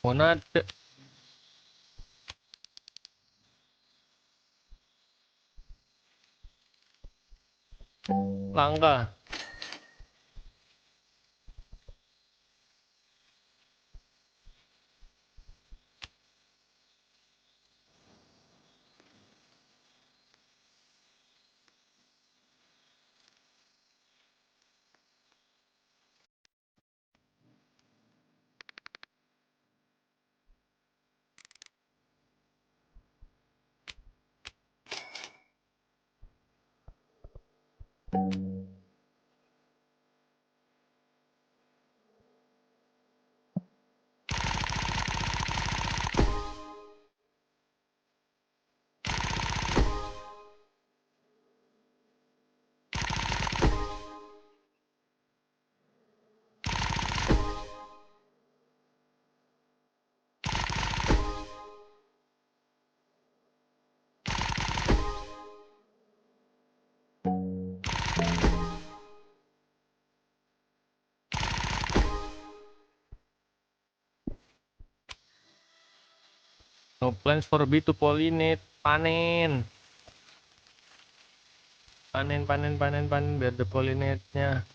Monate. Langka. No plans for B to pollinate. Panen. Panen biar ada pollinate-nya.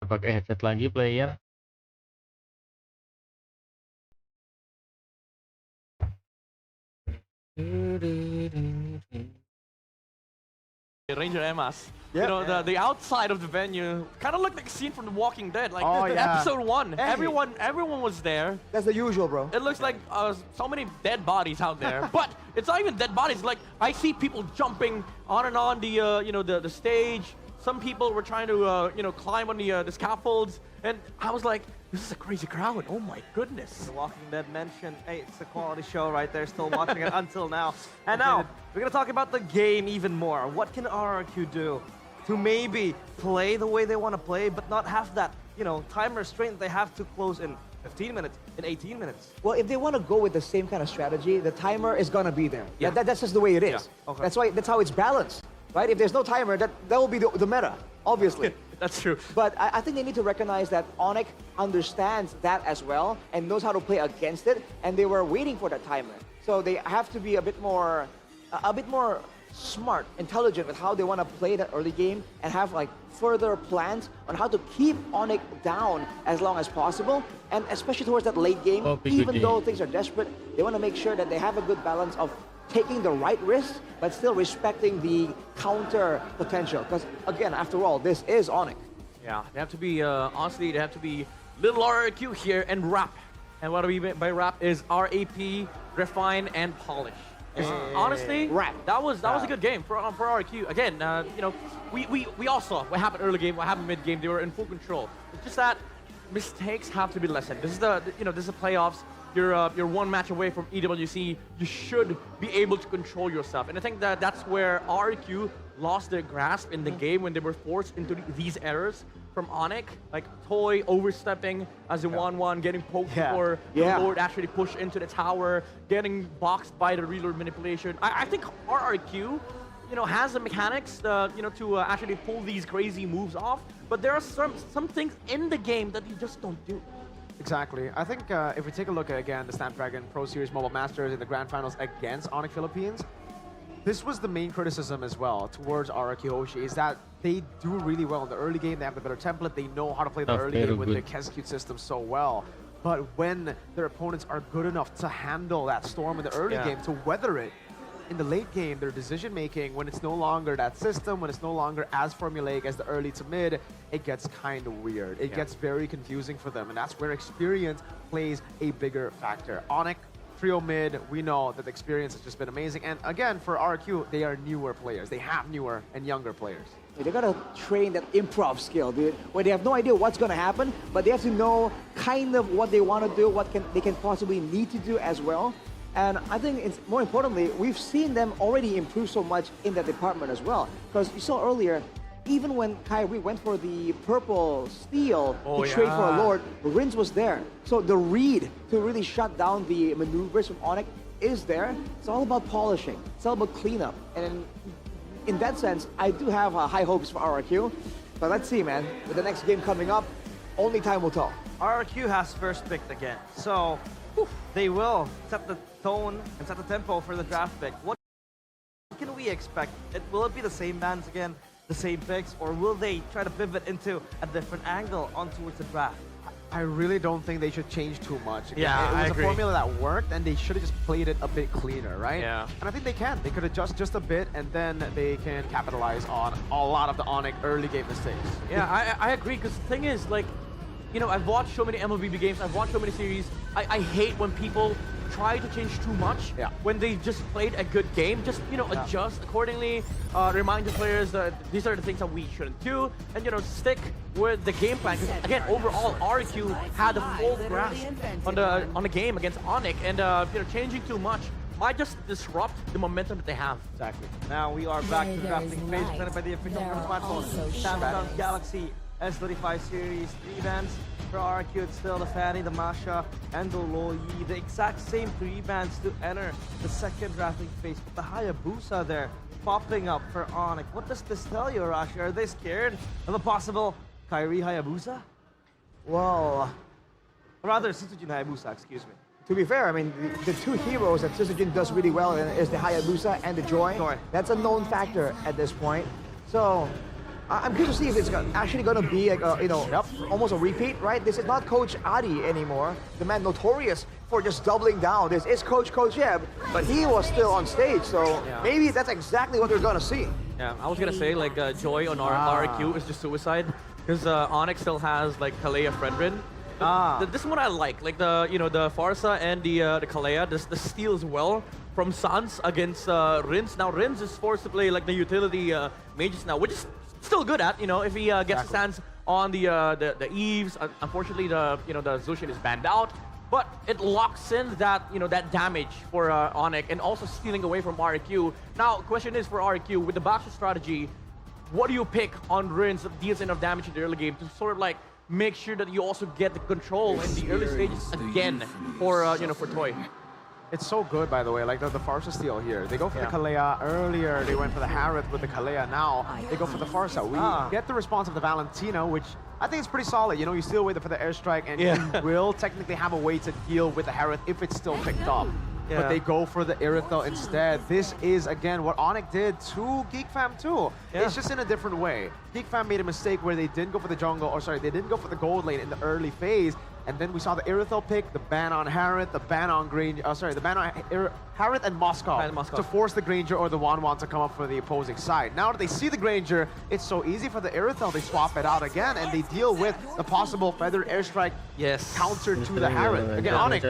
Pakai headset lagi player. Ranger Emas. Yeah. You know, the outside of the venue kind of looked like a scene from The Walking Dead. Like Oh, yeah. episode 1, Hey. everyone was there. That's the usual, bro. It looks like so many dead bodies out there, but it's not even dead bodies. Like I see people jumping on and on the you know the stage. Some people were trying to you know climb on the scaffolds, and I was like, this is a crazy crowd. Oh my goodness. The Walking Dead mentioned, hey, it's a quality show right there, still watching it until now. And now, we're gonna talk about the game even more. What can RRQ do to maybe play the way they want to play, but not have that, you know, time restraint they have to close in 15 minutes, in 18 minutes? Well, if they want to go with the same kind of strategy, the timer is gonna be there. Yeah. That's just the way it is. Yeah, okay. That's how it's balanced, right? If there's no timer, that will be the meta, obviously. That's true. But I think they need to recognize that Onic understands that as well and knows how to play against it, and they were waiting for that timer. So they have to be a bit more smart, intelligent with how they want to play that early game and have like further plans on how to keep Onic down as long as possible, and especially towards that late game, even though things are desperate, they want to make sure that they have a good balance of taking the right risks, but still respecting the counter potential. Because again, after all, this is Onic. Yeah, they have to be, honestly, they have to be little RRQ here and rap. And what we mean by rap is RAP, refine, and polish. Honestly, rap. That was a good game for RRQ. Again, you know, we all saw what happened early game, what happened mid game. They were in full control. It's just that mistakes have to be lessened. This is this is the playoffs. You're one match away from EWC. You should be able to control yourself. And I think that that's where RRQ lost their grasp in the game when they were forced into these errors from Onic, like Toy overstepping as a 1-1, getting poked before the Lord actually pushed into the tower, getting boxed by the reload manipulation. I think RRQ, you has the mechanics, to actually pull these crazy moves off. But there are some things in the game that you just don't do. Exactly. I think if we take a look at, again, the Snapdragon Pro Series Mobile Masters in the Grand Finals against Onic Philippines, this was the main criticism as well towards Rrq Hoshi, is that they do really well in the early game. They have the better template. They know how to play the early game with the execute system so well. But when their opponents are good enough to handle that storm in the early game, to weather it, in the late game, their decision making, when it's no longer that system, when it's no longer as formulaic as the early to mid, it gets kind of weird. It gets very confusing for them, and that's where experience plays a bigger factor. Onic, trio mid, we know that the experience has just been amazing. And again, for Rrq, they are newer players. They have newer and younger players. They gotta train that improv skill, dude, where they have no idea what's gonna happen, but they have to know kind of what they want to do, what they can possibly need to do as well. And I think it's more importantly, we've seen them already improve so much in that department as well. Because you saw earlier, even when Kyrie went for the purple steal to trade for a Lord, Rins was there. So the read to really shut down the maneuvers from Onic is there. It's all about polishing. It's all about cleanup. And in that sense, I do have high hopes for Rrq. But let's see, man. With the next game coming up, only time will tell. Rrq has first picked again. So they will set the tone and set the tempo for the draft pick. What can we expect? Will it be the same bands again, the same picks, or will they try to pivot into a different angle on towards the draft? I really don't think they should change too much. Again, Yeah, it was a formula that worked, and they should have just played it a bit cleaner, right? Yeah. And I think they can. They could adjust just a bit, and then they can capitalize on a lot of the Onic early game mistakes. Yeah, I agree, because the thing is, like, I've watched so many MLB games, I've watched so many series. I hate when people try to change too much when they just played a good game. Just, adjust accordingly, remind the players that these are the things that we shouldn't do, and, stick with the game plan. Because, again, overall, Rrq had a full grasp on the game against Onic, and, changing too much might just disrupt the momentum that they have. Exactly. Now we are back to the drafting phase presented by the official smartphone Samsung Galaxy S25 series. 3 bands for Rrq. It's still the Fanny, the Masha, and the Loyi. The exact same 3 bands to enter the second drafting phase. But the Hayabusa there popping up for Onic. What does this tell you, Rashi? Are they scared of a possible Kyrie Hayabusa? Well, Rather, Sitsujin Hayabusa, excuse me. to be fair, I mean, the 2 heroes that Sitsujin does really well is the Hayabusa and the Joy. That's a known factor at this point. So I'm curious to see if it's actually going to be like almost a repeat, right? This is not Coach Adi anymore, the man notorious for just doubling down. This is Coach Jeb, but he was still on stage, so maybe that's exactly what we're going to see. Yeah, I was going to say, like, Joy on Rrq is just suicide, because Onic still has, like, Kalea Friendrin. This one I like the the Farsa and the Kalea, the steal as well from Sans against Rins. Now Rins is forced to play like the utility mages now, which is still good at, if he gets his hands on the Eves. Unfortunately, the Zushin is banned out, but it locks in that that damage for Onic, and also stealing away from Rrq. Now, question is for Rrq with the Basha strategy, what do you pick on Rins that deals enough damage in the early game to sort of like make sure that you also get the control in the early stages again for for Toy? It's so good, by the way, like the Farsa steal here. They go for the Kalea earlier, they went for the Harith with the Kalea. Now they go for the Farsa. We get the response of the Valentina, which I think is pretty solid. You steal away for the airstrike, and you will technically have a way to deal with the Harith if it's still picked up. But they go for the Irithel instead. This is, again, what Onic did to GeekFam too. It's just in a different way. GeekFam made a mistake where they didn't go for the jungle, or sorry, they didn't go for the gold lane in the early phase. And then we saw the Irithel pick, the ban on Harith, the ban on Granger, the ban on Harith and Moskov to force the Granger or the Wanwan to come up for the opposing side. Now that they see the Granger, it's so easy for the Irithel, they swap it out again, and they deal with the possible feather airstrike counter to the Harith. Again, Onic,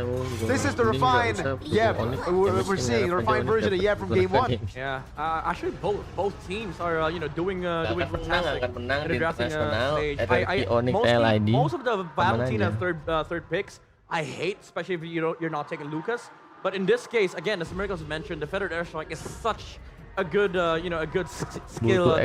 this is the refined Yeb. We're seeing the refined version of Yeb from game 1. Yeah, actually both teams are doing fantastic in the drafting stage. Most of the Valentina third picks I hate, especially if you're not taking Lucas. But in this case, again, as Miracles mentioned, the feathered airstrike is such a good skill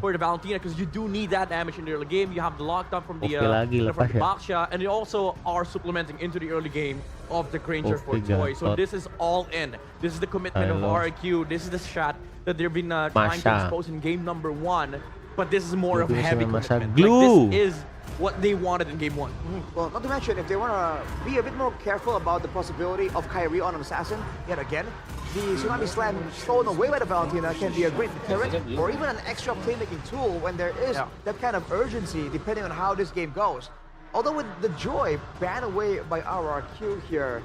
for the Valentina, because you do need that damage in the early game. You have the lockdown from the Baksha, and you also are supplementing into the early game of the Granger for Toy. So this is all in. This is the commitment of Rrq. This is the shot that they've been trying to expose in game number 1, but this is more of a heavy commitment. Glue. Like, this is what they wanted in game 1. Well, not to mention, if they want to be a bit more careful about the possibility of Kyrie on an assassin, yet again, the Tsunami Slam stolen away by the Valentina can be a great deterrent or even an extra playmaking tool when there is that kind of urgency depending on how this game goes. Although with the Joy banned away by RRQ here,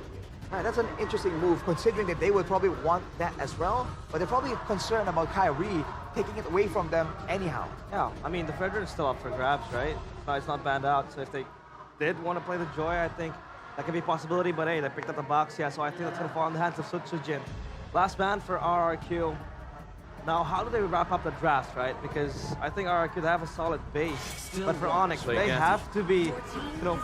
that's an interesting move considering that they would probably want that as well, but they're probably concerned about Kyrie taking it away from them anyhow. Yeah, I mean, the Fredrin's still up for grabs, right? No, it's not banned out, so if they did want to play the Joy, I think that could be a possibility, but hey, they picked up the box, yeah, so I think that's going to fall in the hands of Sutsujin. Last ban for RRQ. Now, how do they wrap up the draft, right? Because I think RRQ, they have a solid base, but for Onic, they have to be,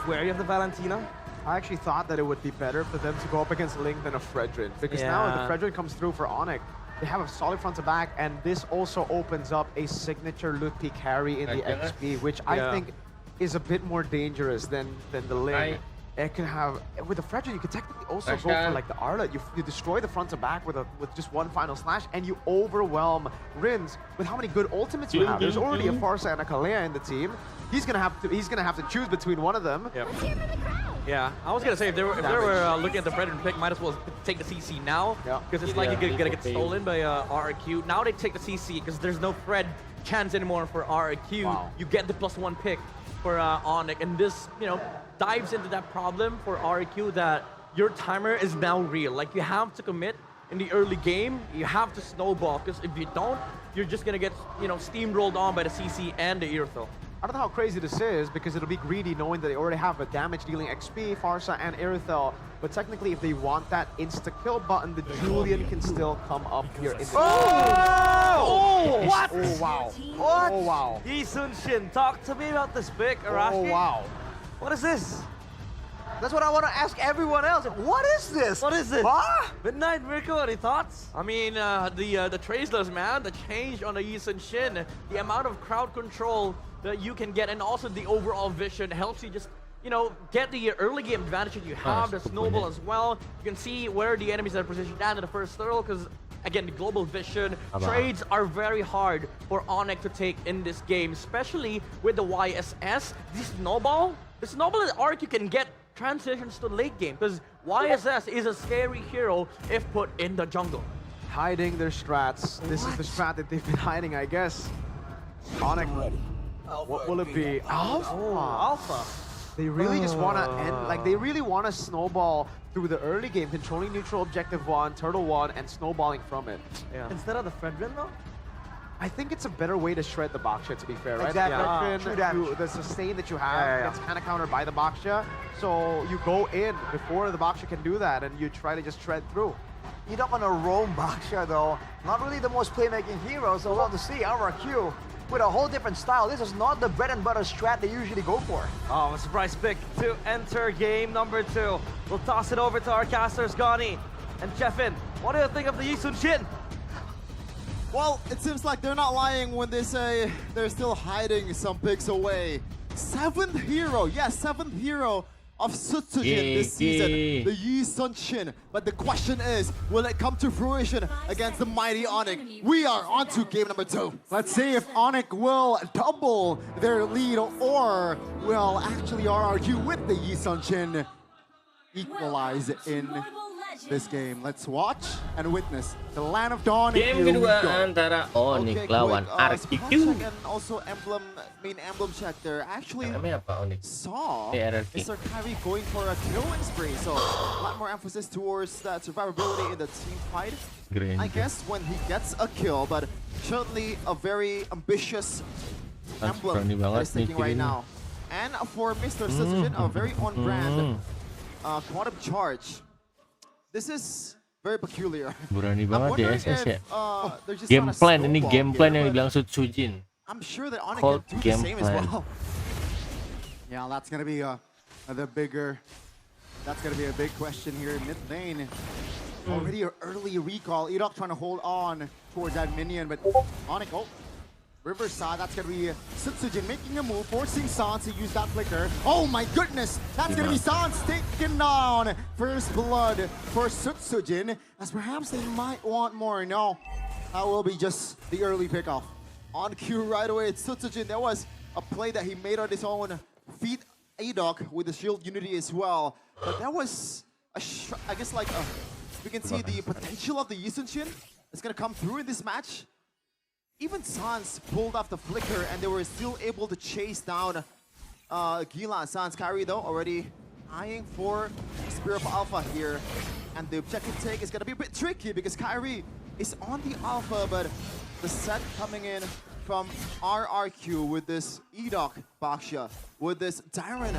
wary of the Valentina. I actually thought that it would be better for them to go up against Link than a Fredrin, because now if the Fredrin comes through for Onic, they have a solid front to back, and this also opens up a signature Lupi carry in the XP, which I think is a bit more dangerous than the Link. It can have, with the Fredrin, you could technically also go for like the Arlet. You destroy the front to back with just one final slash, and you overwhelm Rins with how many good ultimates you have. There's already a Farsa and a Kalea in the team. He's gonna have to choose between one of them. Yeah, I was gonna say if they were looking at the Fredrin pick, might as well take the CC now, because it's like you're gonna get stolen by RRQ. Now they take the CC because there's no Fred chance anymore for RRQ. You get the +1 pick for Onic, and this dives into that problem for RRQ that your timer is now real. Like, you have to commit in the early game. You have to snowball, because if you don't, you're just gonna get steamrolled on by the CC and the Earthel. I don't know how crazy this is, because it'll be greedy knowing that they already have a damage-dealing XP, Farsa, and Irithel. But technically, if they want that insta-kill button, the Julian can still come up here in the... What? Oh, wow. What? Oh, wow. Yi Sun Shin, talk to me about this pick, Arashi. Oh, wow. What is this? That's what I want to ask everyone else. What is this? What is it? Huh? Midnight Rrq, any thoughts? I mean, the traceless, man, the change on the Yi Sun Shin, the amount of crowd control that you can get, and also the overall vision helps you just, get the early game advantage that you have, the snowball as well. You can see where the enemies are positioned at in the first throw, because again, the global vision, trades are very hard for Onic to take in this game, especially with the YSS. The snowball that RRQ can get transitions to late game, because YSS is a scary hero if put in the jungle. Hiding their strats. This is the strat that they've been hiding, I guess. Onic, what will it be? Alpha. Alpha. They really just want to end, like, they really want to snowball through the early game, controlling neutral objective 1, turtle 1, and snowballing from it. Instead of the Fredrin, though? I think it's a better way to shred the Baksha, to be fair, right? Exactly. The sustain that you have gets kind of countered by the Baksha, so you go in before the Baksha can do that, and you try to just shred through. You're not gonna roam Baksha though. Not really the most playmaking hero, so we'll have to see RRQ with a whole different style. This is not the bread and butter strat they usually go for. Oh, a surprise pick to enter game number 2. We'll toss it over to our casters, Gani and Jeffin. What do you think of the Yi Sun Shin? Well, it seems like they're not lying when they say they're still hiding some picks away. 7th hero, yes, 7th hero of Sutsujin this season, the Yi Sun Shin. But the question is, will it come to fruition against the mighty Onic? We are on to game number 2. Let's see if Onic will double their lead, or will actually RRQ with the Yi Sun Shin equalize in this game. Let's watch and witness the land of dawn. Game kedua antara Onic lawan RRQ. And also main emblem check there. Actually Namanya apa Onic? saw RRQ. Mr. Kyrie going for a killing spree. So a lot more emphasis towards that survivability in the team fight. I guess when he gets a kill, but certainly a very ambitious emblem that is taking right now. And for Mr. Sutsujin, a very on-brand quantum charge. This is very peculiar. Berani banget ya SS ya. Game plan ini, game plan yang dibilang Sutsujin. I'm sure that Onic can do the same as well. Yeah, that's gonna be that's gonna be a big question here in mid lane. Already an early recall. Iraq trying to hold on towards that minion, but Onic, Riverside, that's gonna be Sutsujin making a move, forcing Sans to use that flicker. Oh my goodness, that's gonna be Sans taken down. First blood for Sutsujin, as perhaps they might want more. No, That will be just the early pickoff. On cue right away, it's Sutsujin. There was a play that he made on his own feet, A-Dog with the shield unity as well. But that was, I guess, like, we can see the potential of the Yisunshin is going to come through in this match. Even Sans pulled off the flicker and they were still able to chase down Gila. Sans Kyrie, though, already eyeing for Spear of Alpha here. And the objective take is going to be a bit tricky because Kyrie is on the Alpha, but the set coming in from Rrq with this E-Dog Baksha, with this Darren,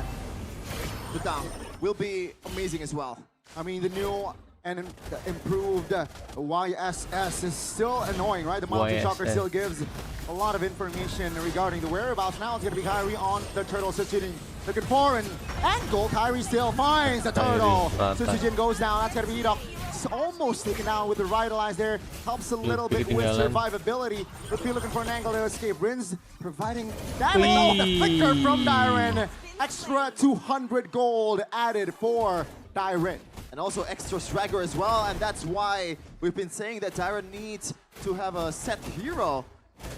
the down, will be amazing as well. I mean, the new and improved YSS is still annoying, right? The Mountain Shocker still gives a lot of information regarding the whereabouts. Now it's going to be Kyrie on the turtle. Sutsujin looking for an angle. Kyrie still finds the turtle. Sutsujin goes down. That's going to be E-Dog. It's almost taken down with the Revitalize there. Helps a little bit with survivability. Lutfi looking for an angle to escape. Rins providing damage. Oh, the flicker from Darren. Extra 200 gold added for Darren. And also extra Stragger as well, and that's why we've been saying that Darren needs to have a set hero.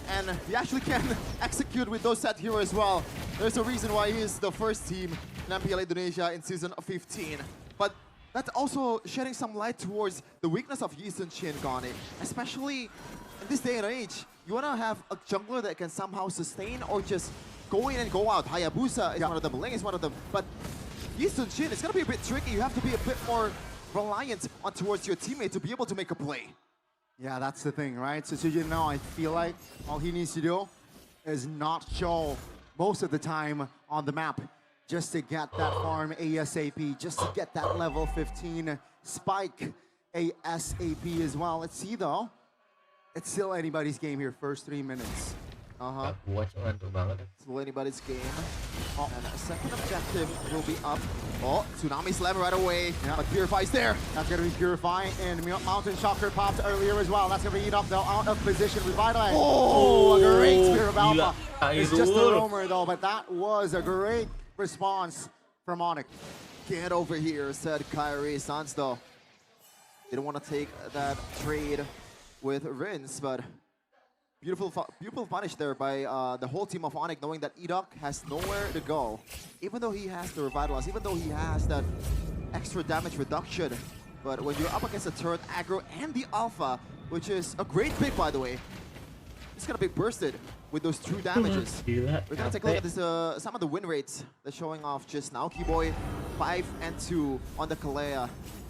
And he actually can execute with those set hero as well. There's a reason why he is the first team in MPL Indonesia in Season 15. But that's also shedding some light towards the weakness of Yisunshin, Gani. Especially in this day and age, you want to have a jungler that can somehow sustain or just go in and go out. Hayabusa is one of them, Ling is one of them. But Yisunshin, it's going to be a bit tricky. You have to be a bit more reliant on towards your teammate to be able to make a play. Yeah, that's the thing, right? Sutsujin now, I feel like all he needs to do is not show most of the time on the map just to get that farm ASAP, just to get that level 15 spike ASAP as well. Let's see though. It's still anybody's game here, first 3 minutes. Still anybody's game. And a second objective will be up. Oh, Tsunami Slam right away. Yeah. But Purify's there. That's going to be Purify, and Mountain Shocker popped earlier as well. That's going to be E-Dog though, out of position. Revitalize. Oh, a great Spear of Alpha. It's just a rumor though, but that was a great response from Onic. Get over here, said Kyrie. Sans though didn't want to take that trade with Rins, but beautiful punish there by the whole team of Onic, knowing that E-Dog has nowhere to go. Even though he has the Revitalize, even though he has that extra damage reduction. But when you're up against the turret, aggro, and the Alpha, which is a great pick, by the way, it's going to be bursted with those 2 damages. We're going to take a look at this, some of the win rates that's showing off just now. Keyboy 5 and 2 on the Kalea.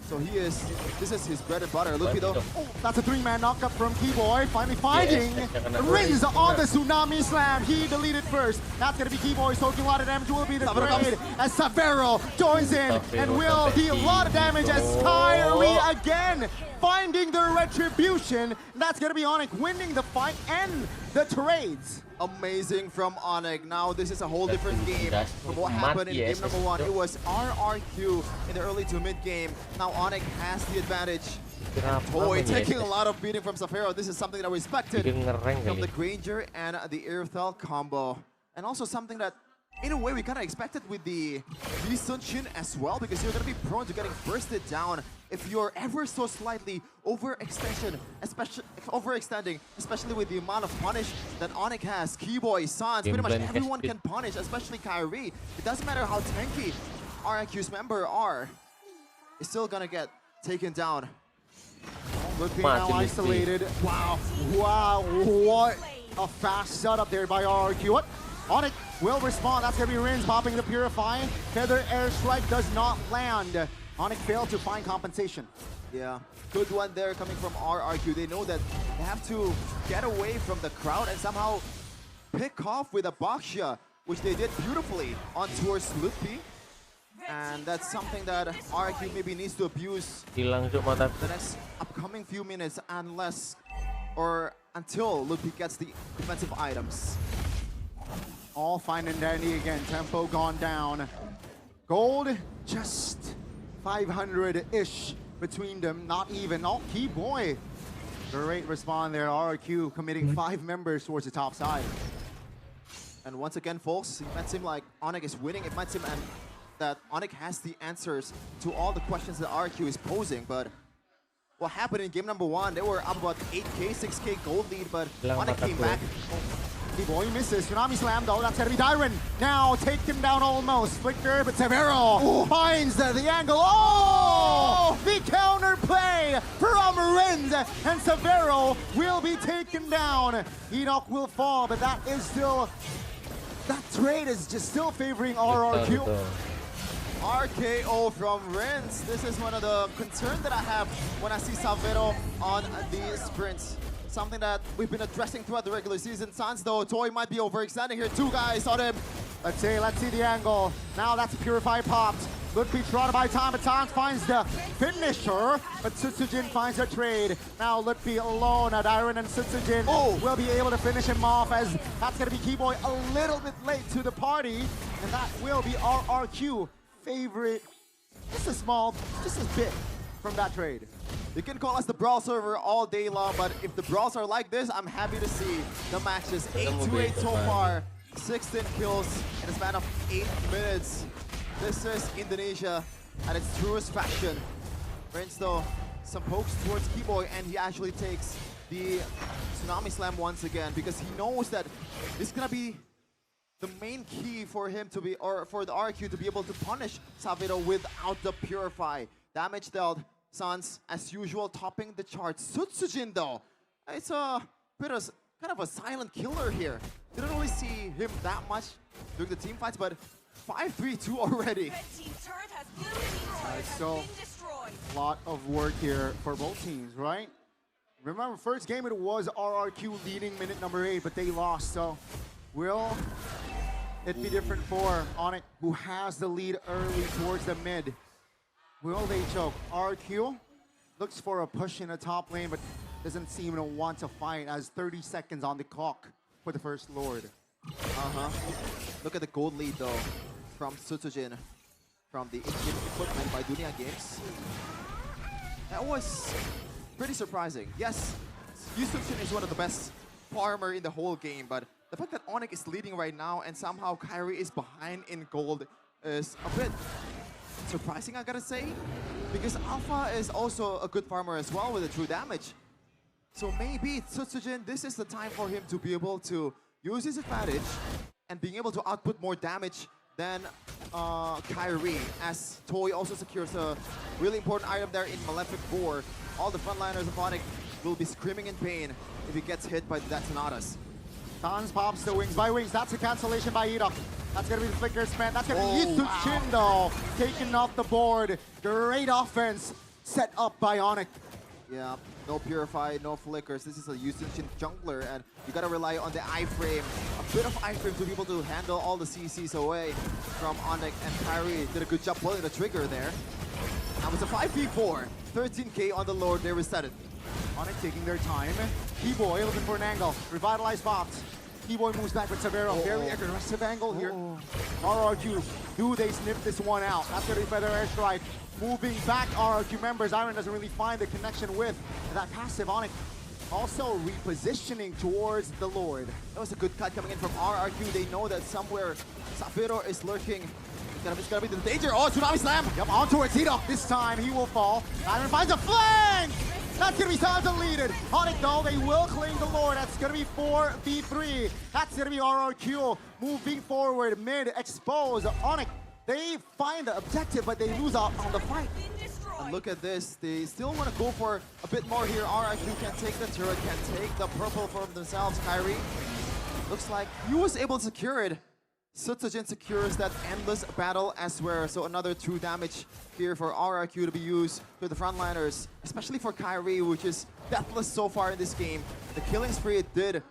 So this is his bread and butter. Lupi though. Oh, that's a 3-man knockup from Keyboy. Finally finding Rins on the Tsunami Slam. He deleted first. That's going to be Keyboy soaking a lot of damage. Will be the trade as Savero joins in and will deal a lot of damage as Kyrie again finding the retribution. That's going to be Onic winning the fight and the trades. Amazing from Onic. Now this is a whole different game from what happened in game number 1. It was Rrq in the early to mid game. Now Onic has the advantage. Toy taking a lot of beating from Safero. This is something that we expected from the Granger and the Airthel combo. And also something that, in a way, we kind of expected with the Yisunshin as well, because you're going to be prone to getting bursted down if you're ever so slightly overextending, especially with the amount of punish that Onic has. Keyboy, Sans, pretty much everyone can punish, especially Kyrie. It doesn't matter how tanky Rrq's member are, he's still going to get taken down. Looking now isolated. Wow, what a fast setup there by Rrq. What? Onic will respond. That's going to be Rins popping the Purify. Feather Airstrike does not land. Onic failed to find compensation. Yeah, good one there coming from Rrq. They know that they have to get away from the crowd and somehow pick off with a Baksha, which they did beautifully on towards Lutfi. And that's something that Rrq maybe needs to abuse the next upcoming few minutes unless or until Lutfi gets the defensive items. All fine and dandy again. Tempo gone down. Gold just 500-ish between them. Not even. Oh, Keyboy. Great respawn there. Rrq committing 5 members towards the top side. And once again, folks, it might seem like Onic is winning. It might seem that Onic has the answers to all the questions that Rrq is posing. But what happened in game number 1. They were up about 8k, 6k gold lead, but Onic came back. T-Boy misses. Tsunami Slam though. That's gonna be Dyron. Now take him down almost. Flicker, but Severo finds the angle. Oh! The counter play from Renz, and Severo will be taken down. Enoch will fall, but that is still, that trade is just still favoring RRQ. RKO from Renz. This is one of the concerns that I have when I see Severo on the sprints. Something that we've been addressing throughout the regular season. Sans though, Toy might be overextending here. 2 guys on him. Let's see the angle. Now that's Purify popped. Ludwig trodden by time, but Sans finds the finisher, but Sutsujin finds a trade. Now Ludwig alone, Dyron and Sutsujin will be able to finish him off, as that's gonna be Keyboy a little bit late to the party, and that will be RRQ favorite. Just a bit from that trade. You can call us the Brawl server all day long, but if the Brawls are like this, I'm happy to see the matches. 8-8 so far, 16 kills in a span of 8 minutes. This is Indonesia at its truest fashion. Renz though, some pokes towards Keyboy, and he actually takes the Tsunami Slam once again, because he knows that this is gonna be the main key for him to be, or for the RQ to be able to punish Severo without the Purify. Damage dealt. Sans, as usual, topping the charts. Sutsujin, though, it's a bit of kind of a silent killer here. Didn't really see him that much during the team fights, but 5-3-2 already. So, a lot of work here for both teams, right? Remember, first game it was RRQ leading minute number 8, but they lost. So, will it be different for Onic, who has the lead early towards the mid? Will they choke? RQ looks for a push in the top lane, but doesn't seem to want to fight, as 30 seconds on the clock for the first Lord. Look at the gold lead, though, from Sutsujin, from the equipment by Dunia Games. That was pretty surprising. Yes, Sutsujin is one of the best farmer in the whole game, but the fact that Onic is leading right now and somehow Kyrie is behind in gold is a bit surprising, I gotta say, because Alpha is also a good farmer as well with the true damage. So maybe Sutsujin, this is the time for him to be able to use his advantage and being able to output more damage than Kyrie, as Toy also secures a really important item there in Malefic 4. All the frontliners of Onic will be screaming in pain if he gets hit by that Sonatas. Sans pops the wings by wings. That's a cancellation by Enoch. That's going to be the flicker spam. That's going to be Sutsujin, though, taken off the board. Great offense set up by Onic. Yeah, no Purify, no flickers. This is a Sutsujin jungler, and you gotta rely on the iframe. A bit of iframe to be able to handle all the CCs away from Onic, and Kyrie did a good job pulling the trigger there. That was a 5v4. 13k on the Lord, they reset it. Onic taking their time. Keyboy looking for an angle. Revitalized bots. Keyboy moves back with Severo. Very aggressive angle here. RRQ, do they snip this one out? That's going to be Feather Airstrike. Moving back, RRQ members. Iron doesn't really find the connection with that passive. Onic also repositioning towards the Lord. That was a good cut coming in from RRQ. They know that somewhere Severo is lurking. It's gonna be the danger. Oh, Tsunami Slam! Yep, on towards Enoch. This time he will fall. Iron finds a flank! That's gonna be time deleted. Onic though, they will claim the Lord. That's gonna be 4v3. That's gonna be RRQ moving forward. Mid exposed. Onic, they find the objective, but they lose out on the fight. And look at this. They still want to go for a bit more here. RRQ can take the turret, can take the purple for themselves. Kyrie looks like he was able to secure it. Sutsujin secures that endless battle as well. So another true damage here for RRQ to be used to the frontliners, especially for Kyrie, which is deathless so far in this game. The killing spree did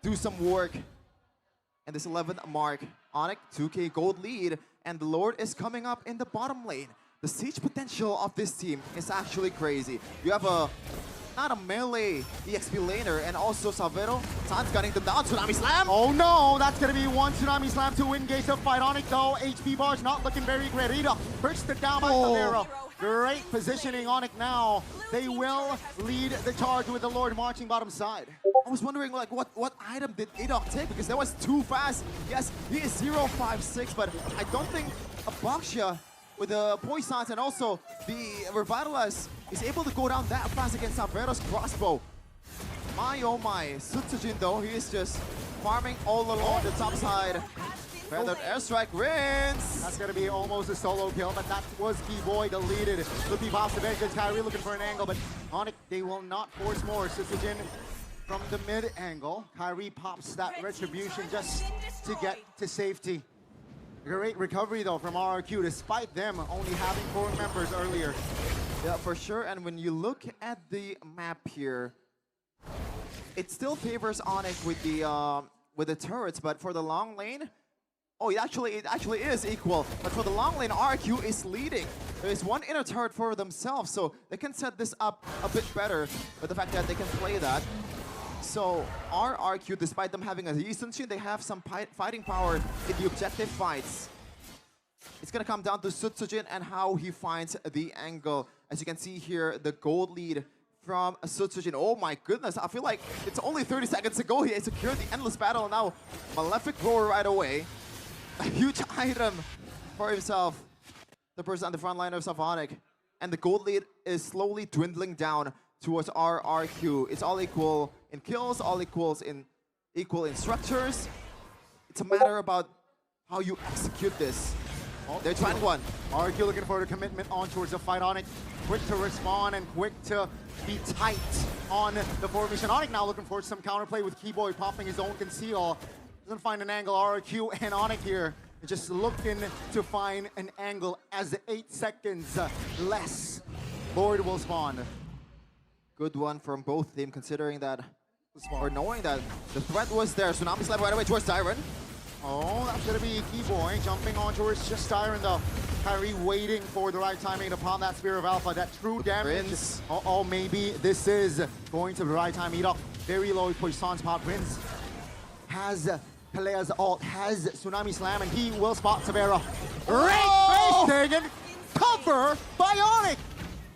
do some work. And this 11th mark, Onic 2k gold lead, and the Lord is coming up in the bottom lane. The siege potential of this team is actually crazy. You have not a melee EXP laner, and also Severo. Sans gunning them down. Tsunami Slam! Oh no, that's gonna be one Tsunami Slam to engage the fight. Onic though, HP bars not looking very great. Rita perched it down by Severo. Great positioning. Onic now. They will lead the charge with the Lord marching bottom side. I was wondering, like, what item did Enoch take? Because that was too fast. Yes, he is 056, but I don't think a Boxia with the Poisons, and also the Revitalize is able to go down that fast against Savero's crossbow. My oh my, Sutsujin though, he is just farming all along the top side. Feathered airstrike, Rinse! That's gonna be almost a solo kill, but that was Keyboy deleted. Lupi pops the vengeance, Kyrie looking for an angle, but Onic, they will not force more. Sutsujin from the mid angle. Kyrie pops that retribution just to get to safety. Great recovery though from RRQ, despite them only having 4 members earlier. Yeah, for sure, and when you look at the map here, it still favors Onic with the turrets, but for the long lane, oh, it actually is equal. But for the long lane, RRQ is leading. There is one inner turret for themselves, so they can set this up a bit better with the fact that they can play that. So RRQ, despite them having a decent team, they have some fighting power in the objective fights. It's gonna come down to Sutsujin and how he finds the angle. As you can see here, the gold lead from Sutsujin. Oh my goodness, I feel like it's only 30 seconds ago he secured the endless battle. Now, Malefic Roar right away. A huge item for himself. The person on the front line of Onic. And the gold lead is slowly dwindling down towards RRQ. It's all equal in kills, all equal in structures. It's a matter about how you execute this. They're trying one. RRQ looking for a commitment on towards the fight. Onic quick to respond and quick to be tight on the formation. Onic now looking for some counterplay with Keyboy popping his own conceal. Doesn't find an angle. RRQ and Onic here just looking to find an angle as the 8 seconds less. Lord will spawn. Good one from both teams, considering that, or knowing that the threat was there. Tsunami slap right away towards Tyron. Oh, that's gonna be Keyboy jumping on towards just Tyron though. Kyrie waiting for the right timing upon that Spear of Alpha, that true damage. Prince. Oh, maybe this is going to the right time. Eat up very low Poison spot. Prince has Pelea's ult, has Tsunami Slam, and he will spot Severo. Great face taken, cover by Onic.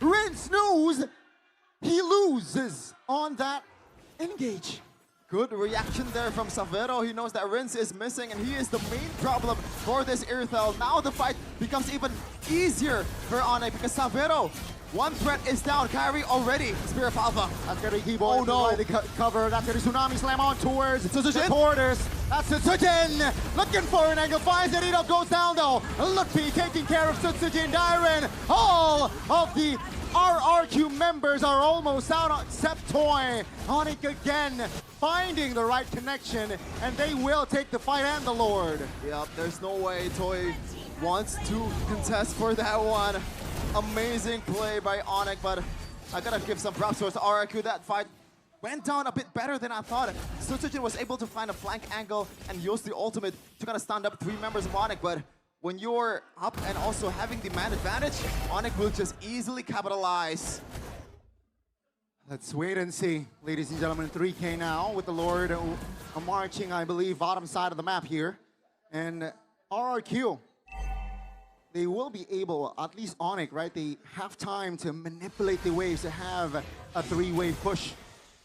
Rinse knows he loses on that engage. Good reaction there from Severo. He knows that Rinse is missing and he is the main problem for this Irthel. Now the fight becomes even easier for Onic because Severo, one threat is down. Kyrie already. Spear of Alpha. That's gonna be Keyboy. Oh no. The cover. That's gonna be Tsunami Slam on towards Sutsujin. supporters. That's Sutsujin. Looking for an angle. Finds it. Edo goes down though. Lupi taking care of Sutsujin. Dyron. All of the RRQ members are almost out except Toy. Onic again finding the right connection, and they will take the fight and the Lord. Yep, there's no way Toy wants to contest for that one. Amazing play by Onic, but I gotta give some props towards RRQ. That fight went down a bit better than I thought. Sutsujin was able to find a flank angle and use the ultimate to kind of stand up 3 members of Onic, but when you're up and also having the man advantage, Onic will just easily capitalize. Let's wait and see, ladies and gentlemen. 3K now with the Lord marching, I believe, bottom side of the map here. And RRQ, they will be able, at least Onic, right? They have time to manipulate the waves to have a 3-wave push.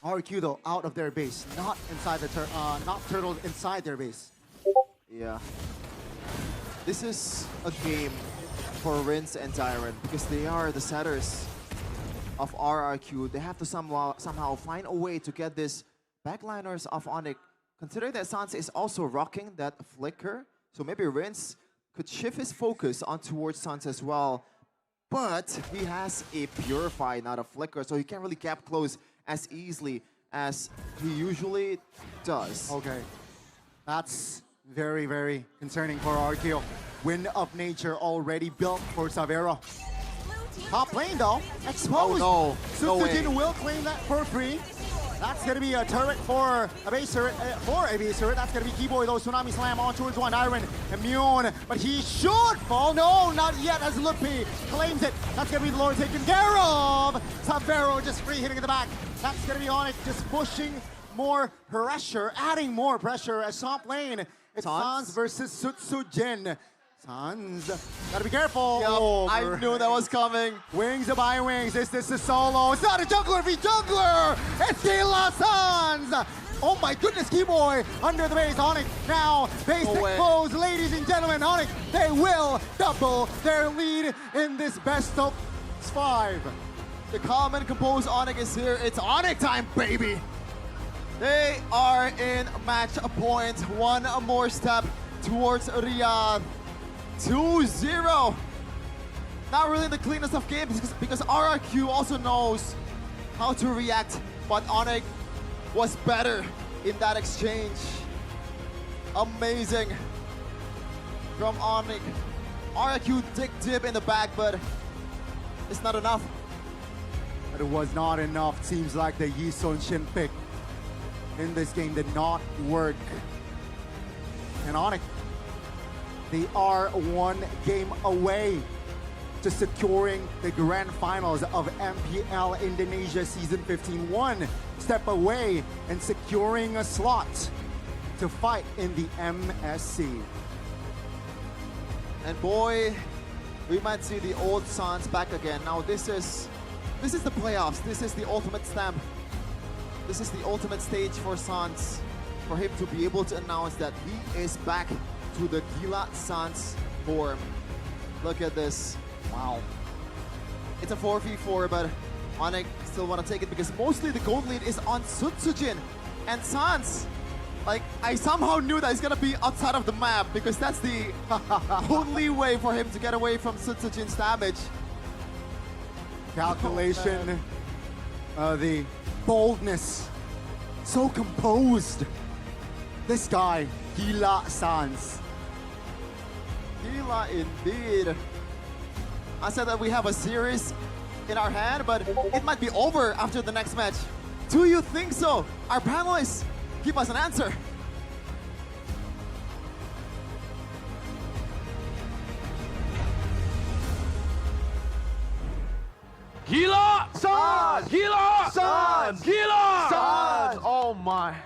RRQ though, out of their base, not inside the not turtled inside their base. Yeah. This is a game for Rinse and Tyron because they are the setters of RRQ. They have to somehow find a way to get this backliners of Onic. Considering that Sans is also rocking that flicker, so maybe Rinse could shift his focus on towards Sans as well. But he has a Purify, not a flicker, so he can't really cap close as easily as he usually does. Okay, that's very, very concerning for RRQ. Wind of Nature already built for Severo. Top lane though, exposed. Oh no, no way. Sutsujin will claim that for free. That's gonna be a turret for a base turret, That's gonna be Keyboy though. Tsunami Slam on towards one. Iron immune, but he should fall. No, not yet as Lupi claims it. That's gonna be the Lord taken care of. Severo just free hitting in the back. That's gonna be Onic just pushing more pressure, adding more pressure as top lane. It's Sans versus Sutsujin. Sans, gotta be careful. Yep, I knew that was coming. Wings by wings. Is this a solo? It's not a jungler v jungler. It's Kila Sans Oh my goodness, Keyboy under the base. Onic now base exposed. Ladies and gentlemen, Onic, they will double their lead in this best of 5. The calm and composed Onic is here. It's Onic time, baby. They are in match point. One more step towards Riyadh. 2-0. Not really the cleanest of games because RRQ also knows how to react, but Onic was better in that exchange. Amazing from Onic. RRQ dig deep in the back, but it's not enough. But it was not enough. Seems like the Yi Sun-shin pick in this game did not work. And Onic, they are 1 game away to securing the grand finals of MPL Indonesia Season 15. 1 step away and securing a slot to fight in the MSC. And boy, we might see the old Suns back again. Now this is the playoffs. This is the ultimate stamp. This is the ultimate stage for Suns, for him to be able to announce that he is back to the Gila Suns form. Look at this. Wow. It's a 4v4, but Onic still want to take it because mostly the gold lead is on Sutsujin. And Suns, like, I somehow knew that he's going to be outside of the map because that's the only way for him to get away from Sutsujin's damage. Calculation, the boldness, so composed. This guy, Gila Sans. Gila indeed. I said that we have a series in our hand, but it might be over after the next match. Do you think so? Our panelists, give us an answer. Gila! Suns! Gila! Suns! Gila! Suns! Oh my.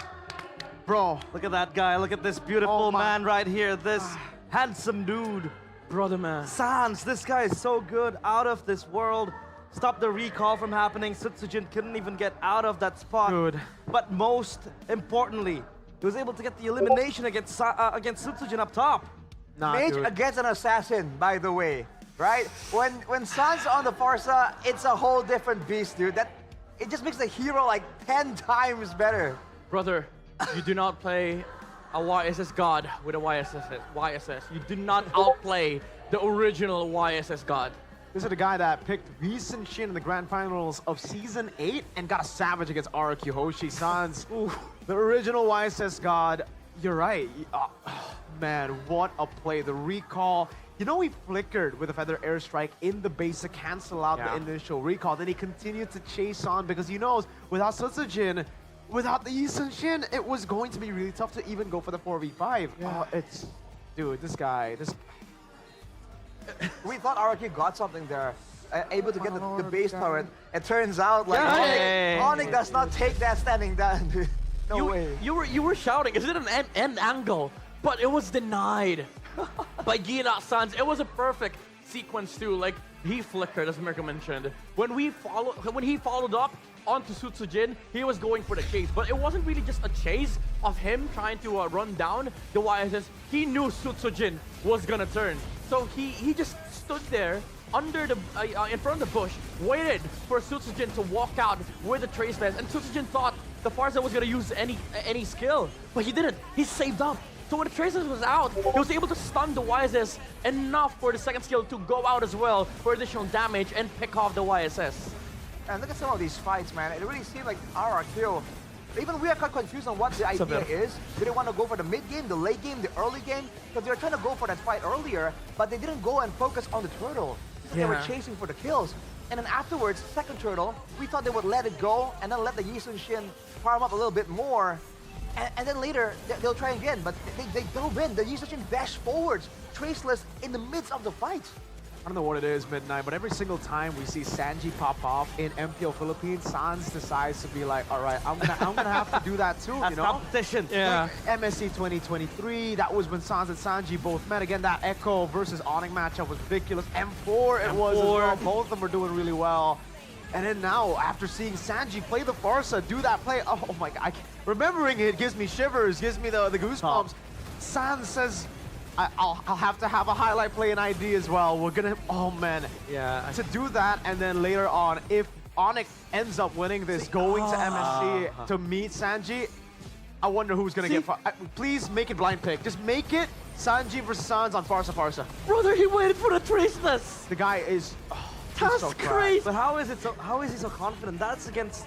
Bro. Look at that guy. Look at this beautiful man right here. This handsome dude. Brother man. Sans, this guy is so good, out of this world. Stop the recall from happening. Sutsujin couldn't even get out of that spot. Good. But most importantly, he was able to get the elimination against Sutsujin up top. Mage against an assassin, by the way, right? When Sans on the Farsa, it's a whole different beast, dude. It just makes the hero like 10 times better. Brother, you do not play a YSS god with a YSS. You do not outplay the original YSS god. This is the guy that picked Wi Shin in the grand finals of Season 8 and got a savage against Rrq Hoshi Sans. The original YSS god. You're right. Man, what a play. The recall. You know, he flickered with a feather airstrike in the base to cancel out the initial recall. Then he continued to chase on because he knows without Sutsujin, without the Yi Sun-shin, it was going to be really tough to even go for the 4v5. Yeah. Dude, this guy. We thought RRQ got something there, able to get the base turret. It turns out like Onic does not take that standing down, dude. No way. You were shouting, is it an end angle? But it was denied by Gila Sans. It was a perfect sequence too. Like he flickered, as Mirko mentioned. When he followed up onto Sutsujin, he was going for the chase. But it wasn't really just a chase of him trying to run down the YSS. He knew Sutsujin was gonna turn. So he just stood there under the in front of the bush, waited for Sutsujin to walk out with the trace vest, and Sutsujin thought the Farsa was gonna use any skill, but he didn't. He saved up. So when the trace vest was out, he was able to stun the YSS enough for the second skill to go out as well for additional damage and pick off the YSS. And look at some of these fights, man. It really seemed like RRQ. Even we are quite confused on what the idea is. Do they want to go for the mid game, the late game, the early game? Because they were trying to go for that fight earlier, but they didn't go and focus on the turtle. They were chasing for the kills. And then afterwards, second turtle, we thought they would let it go and then let the Yi Sun-shin farm up a little bit more. And then later, they'll try again, but they dove in. The Yi Sun-shin dashed forwards, traceless, in the midst of the fight. I don't know what it is, Midnight, but every single time we see Sanji pop off in MPL Philippines, Sans decides to be like, all right, I'm gonna have to do that too, That's you know? competition. Yeah. Like MSC 2023, that was when Sans and Sanji both met. Again, that Echo versus Onic matchup was ridiculous. M4 it was as well. Both of them were doing really well. And then now, after seeing Sanji play the Farsa, do that play, oh my god, remembering it gives me shivers, gives me the goosebumps. San says, I'll have to have a highlight play in ID as well. We're gonna, oh man. Yeah. To do that, and then later on, if Onic ends up winning this, going to MSC to meet Sanji, I wonder who's gonna get. Please make it blind pick. Just make it Sanji versus Sans on Farsa. Brother, he waited for the traceless. The guy is. That's so crazy. But how is he so confident? That's against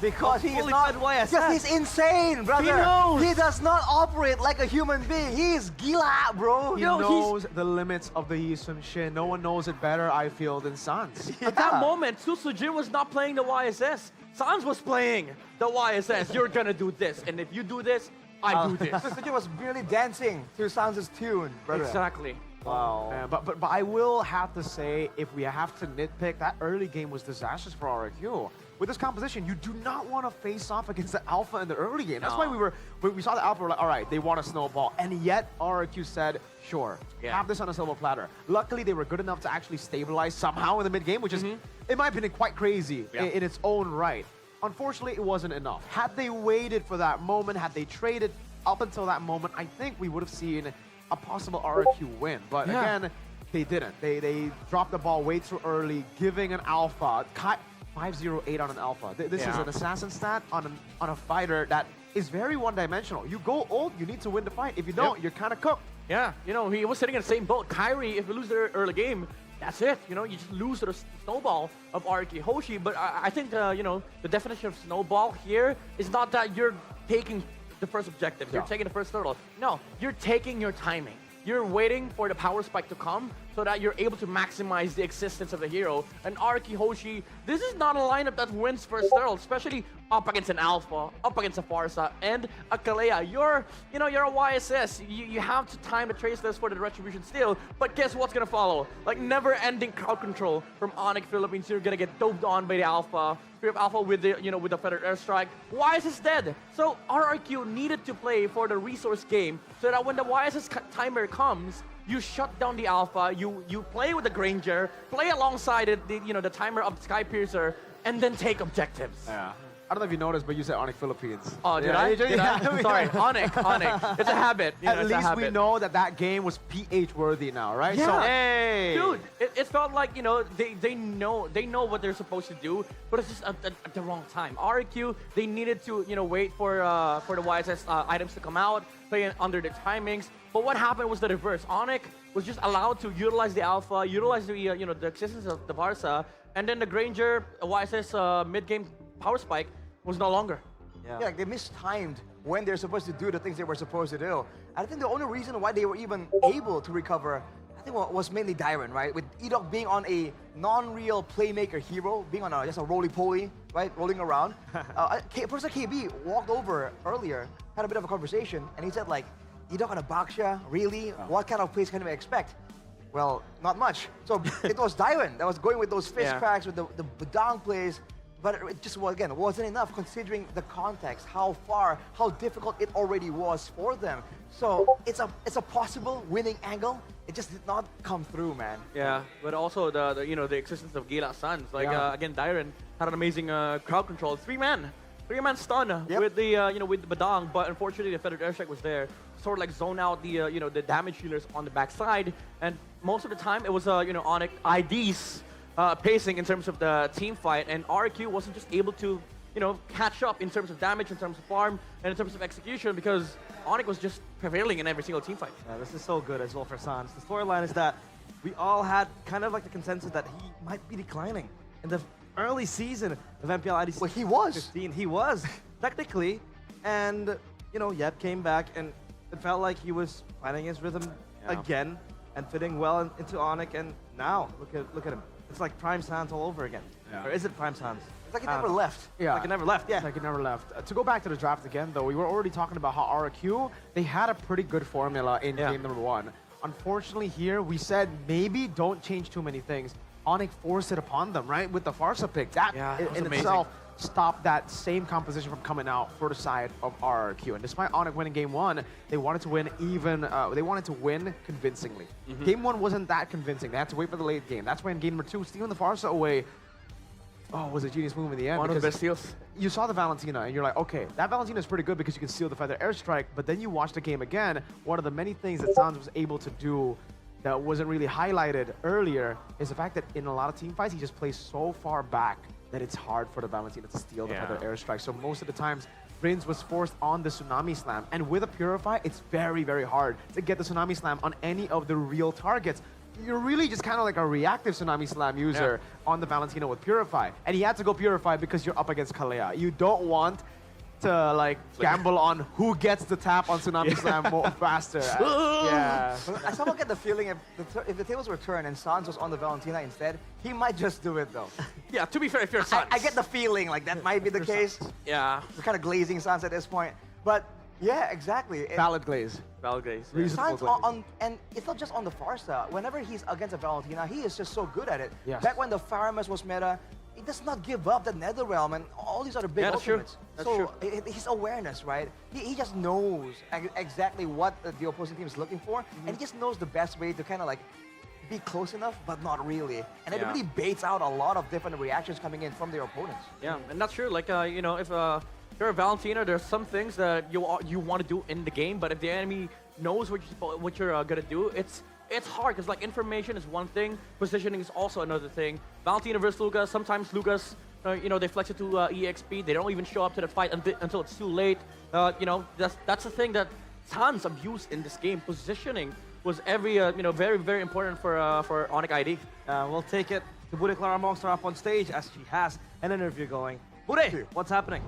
Because he's fully not, fed YSS. because he's insane, brother. He knows. He does not operate like a human being. He's gila, bro. He knows the limits of the Yisun Shin. No one knows it better, I feel, than Sans. At that moment, Su Sujin was not playing the YSS. Sans was playing the YSS. You're gonna do this, and if you do this, I do this. Sujin was merely dancing to Sans' tune, brother. Exactly. Wow. But I will have to say, if we have to nitpick, that early game was disastrous for RRQ. With this composition, you do not want to face off against the Alpha in the early game. That's why we saw the Alpha, we're like, all right, they want a snowball. And yet, RRQ said, sure, have this on a silver platter. Luckily, they were good enough to actually stabilize somehow in the mid-game, which is, in my opinion, quite crazy in its own right. Unfortunately, it wasn't enough. Had they waited for that moment, had they traded up until that moment, I think we would have seen a possible RRQ win. But again, they didn't. They dropped the ball way too early, giving an Alpha. 508 on an Alpha. This is an assassin stat on a fighter that is very one-dimensional. You go old, you need to win the fight. If you don't, you're kind of cooked. Yeah, you know, he was sitting in the same boat. Kyrie, if you lose the early game, that's it. You know, you just lose to the snowball of Rrq Hoshi. But I think, you know, the definition of snowball here is not that you're taking the first objective. You're taking the first turtle. No, you're taking your timing. You're waiting for the power spike to come so that you're able to maximize the existence of the hero. And Rrq Hoshi, this is not a lineup that wins first turtle, especially up against an Alpha, up against a Farsa, and a Kalea. You're a YSS. You have to time the traceless for the retribution still, but guess what's gonna follow? Like never-ending crowd control from Onic Philippines. You're gonna get doped on by the Alpha. We have Alpha with the with the feathered airstrike. YSS dead. So RRQ needed to play for the resource game so that when the YSS timer comes, you shut down the Alpha. You play with the Granger, play alongside it, the timer of Sky Piercer, and then take objectives. Yeah. I don't know if you noticed, but you said Onic Philippines. Oh, did I? Sorry, Onic. It's a habit. At least we know that game was PH worthy now, right? Yeah. So, hey. Dude, it felt like, they know what they're supposed to do, but it's just at the wrong time. RRQ, they needed to, wait for the YSS items to come out, play under the timings. But what happened was the reverse. Onic was just allowed to utilize the Alpha, utilize the the existence of the Barca, and then the Granger YSS mid-game power spike was no longer. Yeah, they mistimed when they're supposed to do the things they were supposed to do. I think the only reason why they were even able to recover, I think, was mainly Dairon, right? With Edok being on a non-real playmaker hero, being on just a roly-poly, right, rolling around. Professor KB walked over earlier, had a bit of a conversation, and he said, like, Edok on a Baksha, really? What kind of plays can we expect? Well, not much. So it was Dairon that was going with those fist cracks, with the Badang plays. But it just, again, wasn't enough considering the context, how difficult it already was for them. So it's a possible winning angle. It just did not come through, man. Yeah, but also the existence of Gila Suns. Like again, Dairon had an amazing crowd control. Three-man stun with the with the Badang, but unfortunately the feathered airstrike was there, sort of like zone out the damage healers on the backside, and most of the time it was Onic IDs. Pacing in terms of the team fight, and RRQ wasn't just able to, catch up in terms of damage, in terms of farm, and in terms of execution because Onic was just prevailing in every single team fight. Yeah, this is so good as well for Sans. The storyline is that we all had kind of like the consensus that he might be declining. In the early season of MPL IDC, well, he was. 15, he was, technically, and, Yep came back, and it felt like he was finding his rhythm again, and fitting well into Onic, and now, look at him. It's like Prime Sans all over again. Yeah. Or is it Prime Sans? It's like it never left. Yeah. Like it never left, It's like it never left. To go back to the draft again, though, we were already talking about how RRQ, they had a pretty good formula in game number 1. Unfortunately here, we said maybe don't change too many things. Onic forced it upon them, right? With the Farsa pick. That in itself stopped that same composition from coming out for the side of RRQ. And despite Onic winning game 1, they wanted to win they wanted to win convincingly. Game 1 wasn't that convincing. They had to wait for the late game. That's when game number 2, stealing the Farsa away, was a genius move in the end. One of the because best steals. You saw the Valentina, and you're like, okay, that Valentina is pretty good because you can steal the feather airstrike, but then you watch the game again, one of the many things that Sans was able to do that wasn't really highlighted earlier is the fact that in a lot of team fights, he just plays so far back that it's hard for the Valentina to steal the feather airstrike. So most of the times, Brins was forced on the Tsunami Slam, and with a Purify, it's very, very hard to get the Tsunami Slam on any of the real targets. You're really just kind of like a reactive Tsunami Slam user on the Valentina with Purify. And he had to go Purify because you're up against Kalea. You don't want to like gamble on who gets the tap on Tsunami Slam more faster. I somehow get the feeling if the tables were turned and Sans was on the Valentina instead, he might just do it though. Yeah, to be fair, if you're Sans. I get the feeling like that might be the case. Yeah. We're kind of glazing Sans at this point. But yeah, exactly. Valid glaze. Valid glaze. Sans and it's not just on the Farsa. Whenever he's against a Valentina, he is just so good at it. Yes. Back when the Faramus was meta, he does not give up the Nether Realm and all these other big ultimates. That's so his awareness, right? He just knows exactly what the opposing team is looking for, and he just knows the best way to kind of like be close enough, but not really. And it really baits out a lot of different reactions coming in from their opponents. Yeah, and that's true. Like, you know, if you're a Valentina, there's some things that you want to do in the game, but if the enemy knows what you're gonna do, it's hard, because like information is one thing, positioning is also another thing. Valentina versus Lucas, sometimes Lucas, you know, they flex it to EXP, they don't even show up to the fight until it's too late. You know, that's the thing that Sans abused in this game. Positioning was you know, very, very important for Onic ID. We'll take it to Bude Clara Monster up on stage as she has an interview going. Bude, what's happening?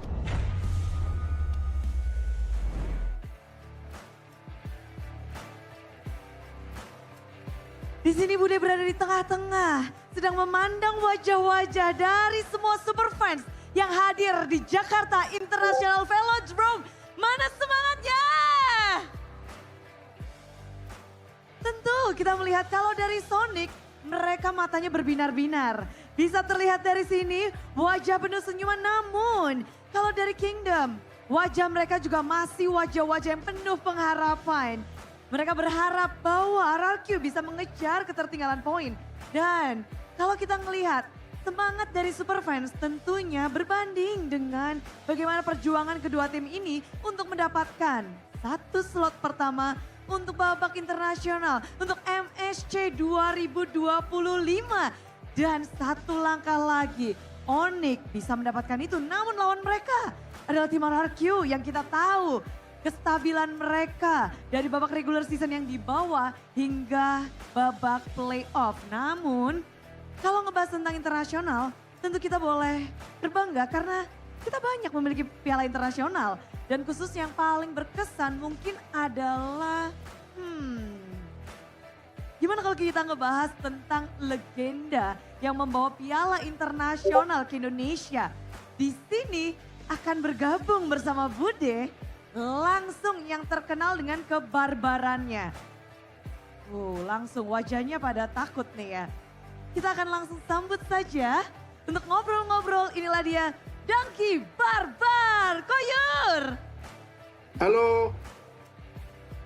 Di sini Bude berada di tengah-tengah, sedang memandang wajah-wajah dari semua super fans yang hadir di Jakarta International Velodrome. Mana semangatnya? Tentu kita melihat kalau dari Sonic, mereka matanya berbinar-binar. Bisa terlihat dari sini wajah penuh senyuman, namun kalau dari Kingdom, wajah mereka juga masih wajah-wajah yang penuh pengharapan. Mereka berharap bahwa Rrq bisa mengejar ketertinggalan poin. Dan kalau kita melihat semangat dari super fans tentunya berbanding dengan bagaimana perjuangan kedua tim ini untuk mendapatkan satu slot pertama untuk babak internasional untuk MSC 2025. Dan satu langkah lagi Onic bisa mendapatkan itu, namun lawan mereka adalah tim Rrq yang kita tahu kestabilan mereka dari babak regular season yang dibawa hingga babak playoff. Namun kalau ngebahas tentang internasional, tentu kita boleh berbangga karena kita banyak memiliki piala internasional. Dan khusus yang paling berkesan mungkin adalah, gimana kalau kita ngebahas tentang legenda yang membawa piala internasional ke Indonesia. Di sini akan bergabung bersama Bude, langsung yang terkenal dengan kebarbarannya. Langsung wajahnya pada takut nih ya. Kita akan langsung sambut saja untuk ngobrol-ngobrol. Inilah dia Rrq Barbar Koyur. Halo.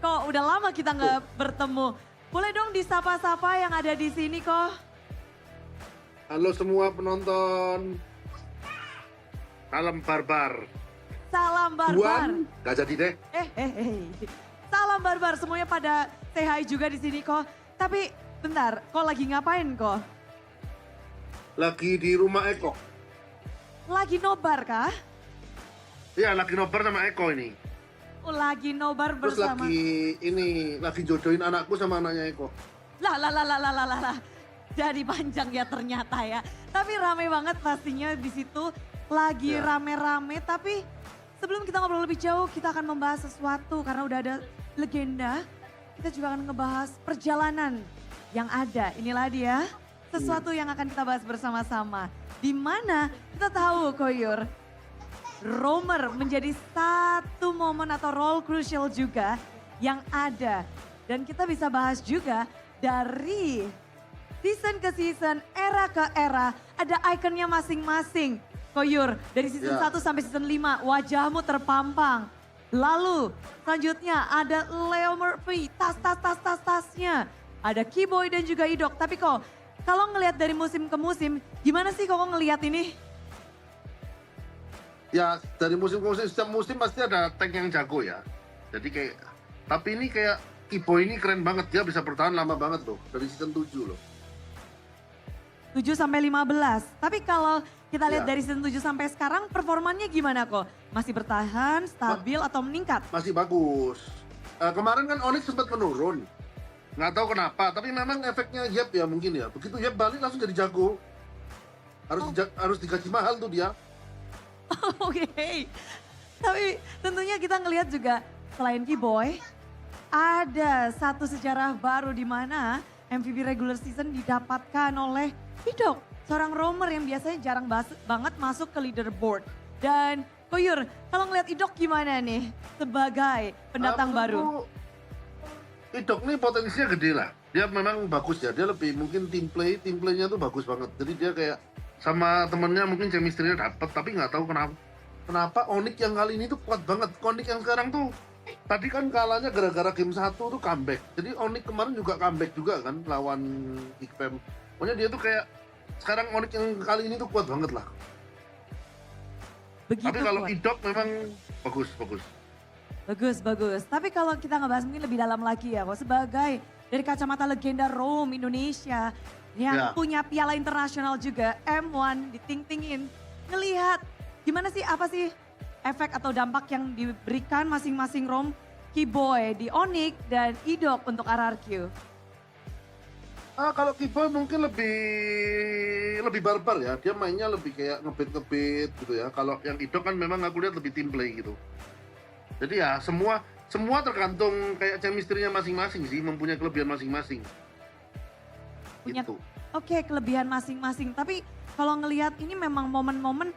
Kok udah lama kita nggak bertemu. Boleh dong disapa-sapa yang ada di sini kok. Halo semua penonton. Salam barbar. Salam barbar. Gak jadi deh. Salam barbar, semuanya pada say hi juga di sini kok. Tapi bentar, kok lagi ngapain kok? Lagi di rumah Eko. Lagi nobar kah? Iya, lagi nobar sama Eko ini. Lagi nobar Terus bersama. lagi jodohin anakku sama anaknya Eko. Lah. Jadi panjang ya ternyata ya. Tapi rame banget pastinya di situ. Lagi rame-rame, tapi sebelum kita ngobrol lebih jauh, kita akan membahas sesuatu karena udah ada legenda. Kita juga akan ngebahas perjalanan yang ada. Inilah dia, sesuatu yang akan kita bahas bersama-sama. Di mana kita tahu Koyur, Roamer menjadi satu momen atau role crucial juga yang ada. Dan kita bisa bahas juga dari season ke season, era ke era, ada ikonnya masing-masing. Koyur, dari season 1 sampai season 5, wajahmu terpampang. Lalu selanjutnya ada Leo Murphy, tasnya. Ada Keyboy dan juga Idok. Tapi kok, kalau ngelihat dari musim ke musim, gimana sih kok ngelihat ini? Ya dari musim ke musim, setiap musim pasti ada tank yang jago ya. Jadi kayak, tapi ini kayak Kibo ini keren banget, dia bisa bertahan lama banget loh, dari season 7 loh. 7 sampai 15. Tapi kalau kita lihat Ya. dari season 7 sampai sekarang performanya gimana kok? Masih bertahan, stabil atau meningkat? Masih bagus. Kemarin kan Onyx sempat menurun. Nggak tahu kenapa, tapi memang efeknya Yap ya mungkin ya. Begitu Yap balik langsung jadi jago. Harus digaji mahal tuh dia. Oke. Tapi tentunya kita ngelihat juga selain Kiboy, ada satu sejarah baru di mana MVP regular season didapatkan oleh Idok, seorang roamer yang biasanya jarang banget masuk ke leaderboard. Dan Koyur, kalau ngelihat Idok gimana nih sebagai pendatang baru? Idok nih potensinya gede lah. Dia memang bagus ya, dia lebih mungkin team playnya tuh bagus banget. Jadi dia kayak sama temennya mungkin chemistry-nya dapet, tapi nggak tahu kenapa Onyx yang kali ini tuh kuat banget. Onyx yang sekarang tuh tadi kan kalahnya gara-gara game 1 tuh comeback. Jadi Onyx kemarin juga comeback juga kan lawan Ikpem. Pokoknya dia tuh kayak sekarang Onyx yang kali ini tuh kuat banget lah. Begitu Tapi kalau kuat. Idok memang bagus. Bagus. Tapi kalau kita ngebahas mungkin lebih dalam lagi ya, kok sebagai dari kacamata legenda Roam Indonesia yang Ya. punya piala internasional juga, M1 diting-tingin, ngelihat gimana sih, apa sih efek atau dampak yang diberikan masing-masing Roam, Kiboy di Onyx dan Idok untuk RRQ? Kalau Kiboy mungkin lebih barbar ya. Dia mainnya lebih kayak ngebit gitu ya. Kalau yang Idok kan memang aku lihat lebih team play gitu. Jadi ya semua tergantung kayak chemistry-nya masing-masing sih, mempunyai kelebihan masing-masing. Punya, Gitu. Oke, kelebihan masing-masing. Tapi kalau ngelihat ini memang momen-momen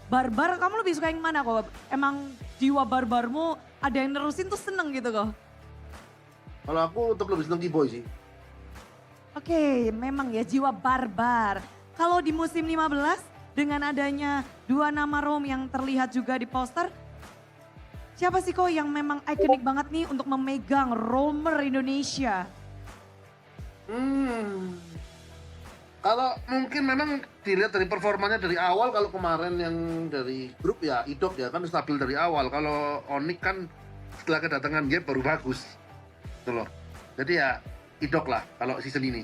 barbar, kamu lebih suka yang mana kok? Emang jiwa barbarmu ada yang nerusin tuh seneng gitu kok? Kalau aku tetap lebih senang Kiboy sih. Oke, memang ya jiwa barbar. Kalau di musim 15 dengan adanya 2 nama Roam yang terlihat juga di poster, siapa sih kok yang memang ikonik banget nih untuk memegang roamer Indonesia? Kalau mungkin memang dilihat dari performanya dari awal, kalau kemarin yang dari grup ya Idok ya kan stabil dari awal. Kalau Onyx kan setelah kedatangan Gap baru bagus. Gitu loh. Jadi ya Idok lah kalau season ini.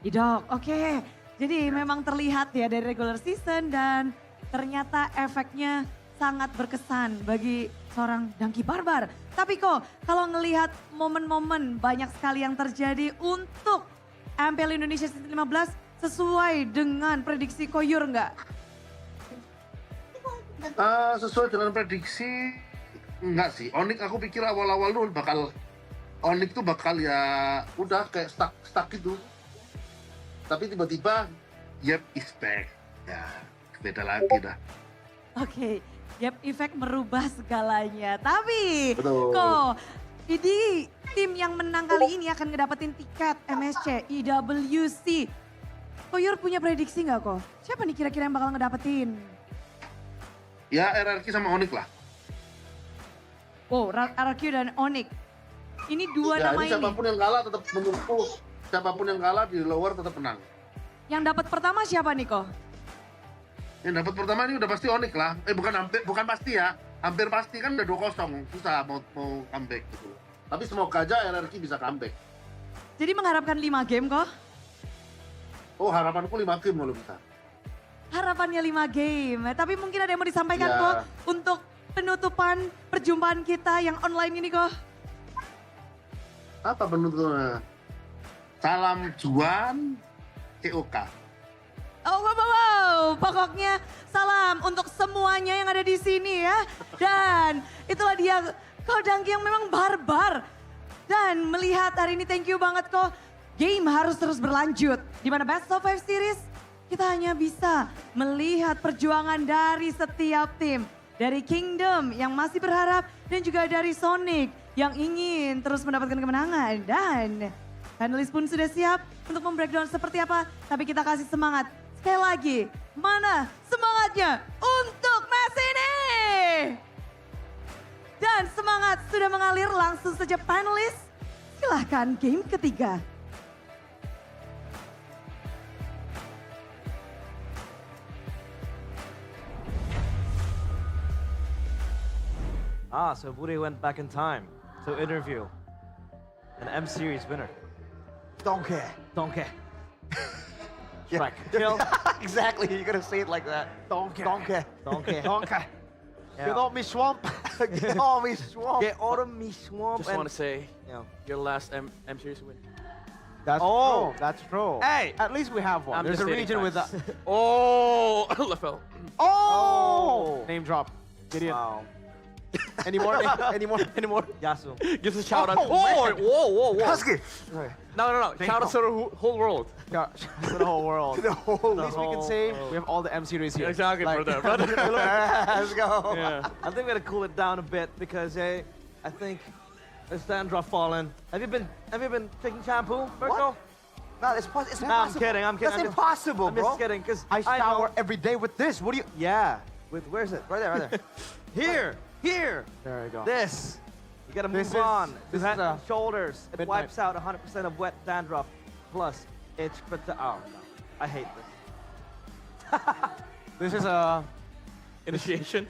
Idok, oke. Jadi memang terlihat ya dari regular season dan ternyata efeknya sangat berkesan bagi seorang Dangki Barbar. Tapi kok kalau ngelihat momen-momen banyak sekali yang terjadi untuk MPL Indonesia Season 15 sesuai dengan prediksi Koyur nggak? Sesuai dengan prediksi enggak sih. Onyx aku pikir awal-awal tuh Onyx tuh bakal ya udah kayak stuck gitu. Tapi tiba-tiba Yep is back. Ya beda lagi dah. Oke, Yep Effect merubah segalanya. Tapi Betul. kok ini tim yang menang kali ini akan ngedapetin tiket MSC IWC. Koyur punya prediksi nggak kok? Siapa nih kira-kira yang bakal ngedapetin? Ya Rrq sama Onyx lah. Oh, RRQ dan Onyx. Ini dua Ya nama ini ini. siapapun yang kalah tetap menunggu. Siapapun yang kalah di lower tetap menang. Yang dapat pertama siapa nih kok? Yang dapat pertama ini udah pasti Onyx lah. Bukan pasti ya. Hampir pasti kan udah 2-0. Susah mau comeback gitu. Tapi semoga aja Rrq bisa comeback. Jadi mengharapkan 5 game kok? Oh harapanku 5 game kalau bisa. Harapannya 5 game. Tapi mungkin ada yang mau disampaikan Ya. kok untuk penutupan perjumpaan kita yang online ini kok? Apa penutupnya? Salam Juan COK. Oh wow, pokoknya salam untuk semuanya yang ada di sini ya. Dan itulah dia kok Dangki yang memang barbar. Dan melihat hari ini thank you banget kok. Game harus terus berlanjut. Di mana Best of 5 Series kita hanya bisa melihat perjuangan dari setiap tim. Dari Kingdom yang masih berharap dan juga dari Sonic yang ingin terus mendapatkan kemenangan. Dan panelis pun sudah siap untuk membreakdown seperti apa. Tapi kita kasih semangat. Sekali lagi, mana semangatnya untuk match ini? Dan semangat sudah mengalir, langsung saja panelis. Silahkan game ketiga. Ah, so Bude went back in time to interview an M Series winner. Donkey. Donkey. Yeah. Kill. Exactly, you're gonna say it like that. Donkey. Donkey. Donkey. Donkey. Yeah. Get off me swamp. Get off me swamp. Get out of me swamp. Just want to say, Yeah. your last M Series win. That's Oh. true. That's true. Hey! At least we have one. I'm There's just a stating region with a... facts. Oh, LFL. Oh! Name drop. Gideon. Wow. Any more? Any more? Yasu. Gives a shout out. Oh, Oh, whoa. Husky. Right. No. Shout out to the whole world. Yeah, to the whole world. The whole At least we can say we have all the M series here. Exactly, Like- brother. Let's go. Yeah. I think we gotta cool it down a bit because I think there's Dandruff falling. Have you been taking shampoo, Virgo? No, it's possible. It's No, impossible. I'm kidding. That's I'm impossible, I'm bro. just kidding because I shower every day with this. What do you? Yeah. Where's it? Right there. Here. There you go. This. You gotta This move is- on. this Head is a and shoulders. It midnight. wipes out 100% of wet dandruff. Plus, it's oh no. I hate this. This is a Initiation.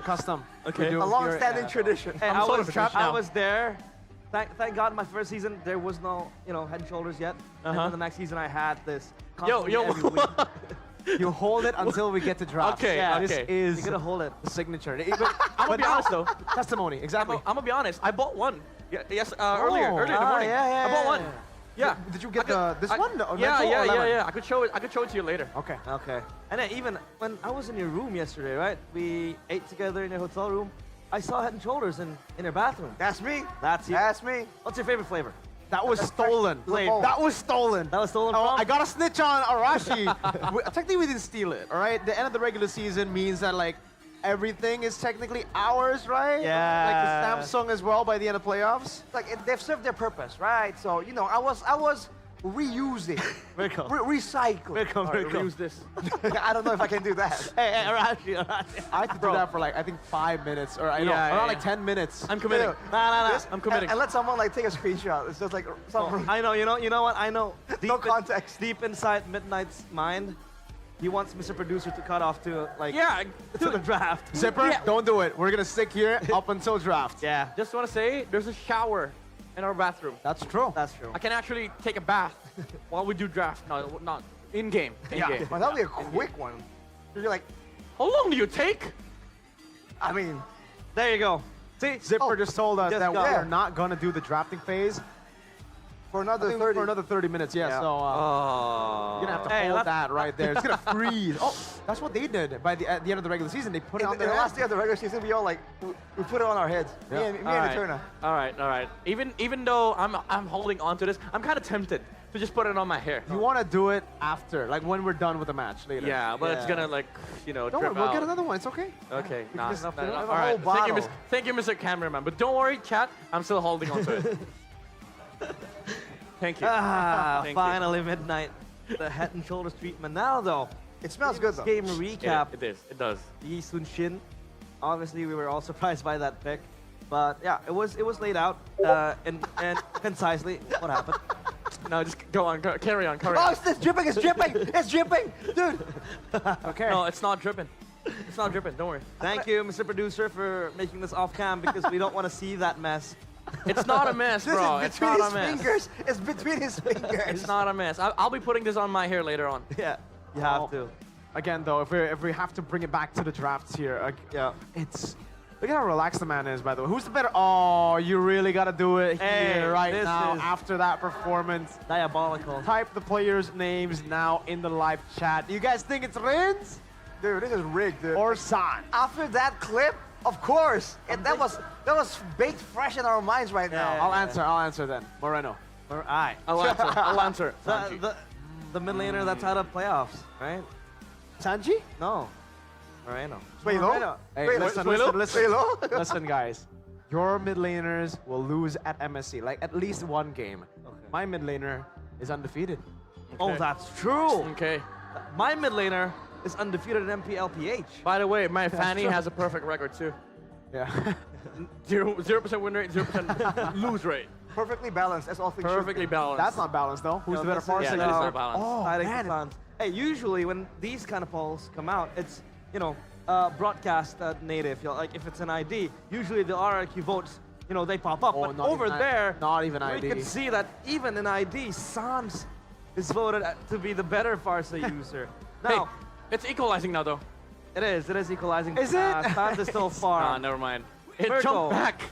custom. Okay. We do A here long-standing at- tradition. Hey, I'm sort of trapped I now. was there. Thank God, my first season there was no, Head and Shoulders yet. And then the next season I had this. constantly every week. You hold it until we get to draft. Okay, Yeah, This okay. is You gotta hold it. the signature. I'm gonna be honest though. Testimony, exactly. I'm gonna be honest. I bought one. Yes, earlier in the morning. yeah, I bought yeah, one. Yeah. Did you get this I- one? The Yeah, mental or lemon? yeah. I could show it to you later. Okay. Okay. And then even when I was in your room yesterday, right? We ate together in your hotel room. I saw Head and Shoulders in your bathroom. That's me. That's you. That's me. What's your favorite flavor? That was stolen. Flavor. That was stolen. That was stolen Oh, from? I got a snitch on Arashi. Technically, we didn't steal it, all right? The end of the regular season means that, like, everything is technically ours, right? Yeah. Like the Samsung as well by the end of playoffs. Like they've served their purpose, right? So I was reusing, Virgo. recycling. Virgo, Virgo. Use this. I don't know if I can do that. Hey, Arashi. I had to do that for like, I think 5 minutes, or I know, Yeah, around yeah, like 10 minutes. I'm committing. Nah. I'm committing. And let someone like take a screenshot. It's just like some I know, you know what? I know. no context. Deep inside Midnight's mind, he wants Mr. Producer to cut off to like Yeah. to the draft. Zipper, Yeah. don't do it. We're gonna stick here up until draft. Yeah, Just want to say, there's a shower in our bathroom. That's true. that's true. I can actually take a bath while we do draft. No, not in game. In game. Well, that'll be a quick one. You're like, How long do you take? I mean, There you go. See, Zipper just told us just that we go. are not gonna do the drafting phase for I another think 30. for another 30 minutes. Yeah, Yeah. so Oh. you're gonna have to Hey, hold let's- that right there. It's gonna freeze. Oh, that's what they did at the end of the regular season. They put it on in the their last head. day of the regular season, we all like we put it on our heads. Yeah. Me and All right. Eterna. All right. Even though I'm holding on to this, I'm kind of tempted to just put it on my hair. You want to do it after, like when we're done with the match later. Yeah, but it's Yeah. gonna like, Don't drip worry, we'll out. get another one. It's okay. Okay, nah, just nah, fill it nah. up. All A right. whole bottle. Thank you, Mr. Cameraman. But don't worry, chat. I'm still holding on to it. Thank you. Ah, Thank you. finally Midnight. The Head and Shoulders treatment. Now though, It smells good though. game recap. It is. It does. Yi Sun Shin. Obviously, we were all surprised by that pick, but yeah, it was laid out and concisely what happened. No, just go on. Carry on. Oh, it's dripping! It's dripping! It's dripping, dude. Okay. No, it's not dripping. It's not dripping. Don't worry. Thank you, Mr. Producer, for making this off cam because we don't want to see that mess. It's not a mess, This bro. is It's between not his a mess. fingers. It's between his fingers. It's not a mess. I'll be putting this on my hair later on. Yeah, you have Oh. to. Again, though, if we have to bring it back to the drafts here, Yeah. it's look at how relaxed the man is. By the way, who's the better? Oh, you really gotta do it Hey, here right this now is- after that performance. Diabolical. Type the players' names now in the live chat. You guys think it's Rins Dude, this is rigged, dude. or San? After that clip, of course. That was baked fresh in our minds right now. Yeah. I'll answer then. Moreno. All right. I'll answer. I'll answer. The mid laner that's out of playoffs, right? Sanji? No. Moreno. Suelo? Hey, Wait, listen, Suelo? listen. Suelo? Listen, guys. Your mid laners will lose at MSC, like at least one game. Okay. My mid laner is undefeated. Oh, that's true. Okay. My mid laner is undefeated in MPLPH. By the way, my Fanny has a perfect record too. Yeah. 0% win rate, 0% lose rate. Perfectly balanced, as all things should Perfectly be. balanced. That's not balanced though. Who's No, the better this is- force? Yeah, Parsley that is now. not balanced. Oh, I think man. the Suns. Hey, usually when these kind of polls come out, it's broadcast native. Like if it's an ID, usually the RRQ votes, they pop up. But over there, not even we ID. can see that even in ID, Sans is voted to be the better Farsa user. Now, Hey, it's equalizing now, though. it is equalizing. Is it? Sans is still far. Never mind. It Rrq. jumped back.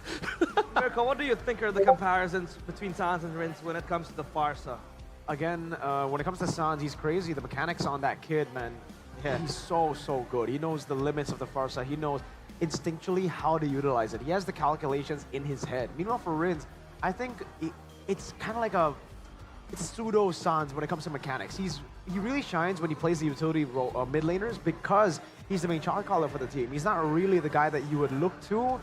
Mirko, what do you think are the comparisons between Sans and Rinse when it comes to the Farsa? Again, when it comes to Sans, he's crazy. The mechanics on that kid, man, he's so good. He knows the limits of the Farsa. He knows instinctually how to utilize it. He has the calculations in his head. Meanwhile, for Rinse, I think it's kind of like it's pseudo Sans when it comes to mechanics. He really shines when he plays the utility role, mid laners because he's the main shot caller for the team. He's not really the guy that you would look to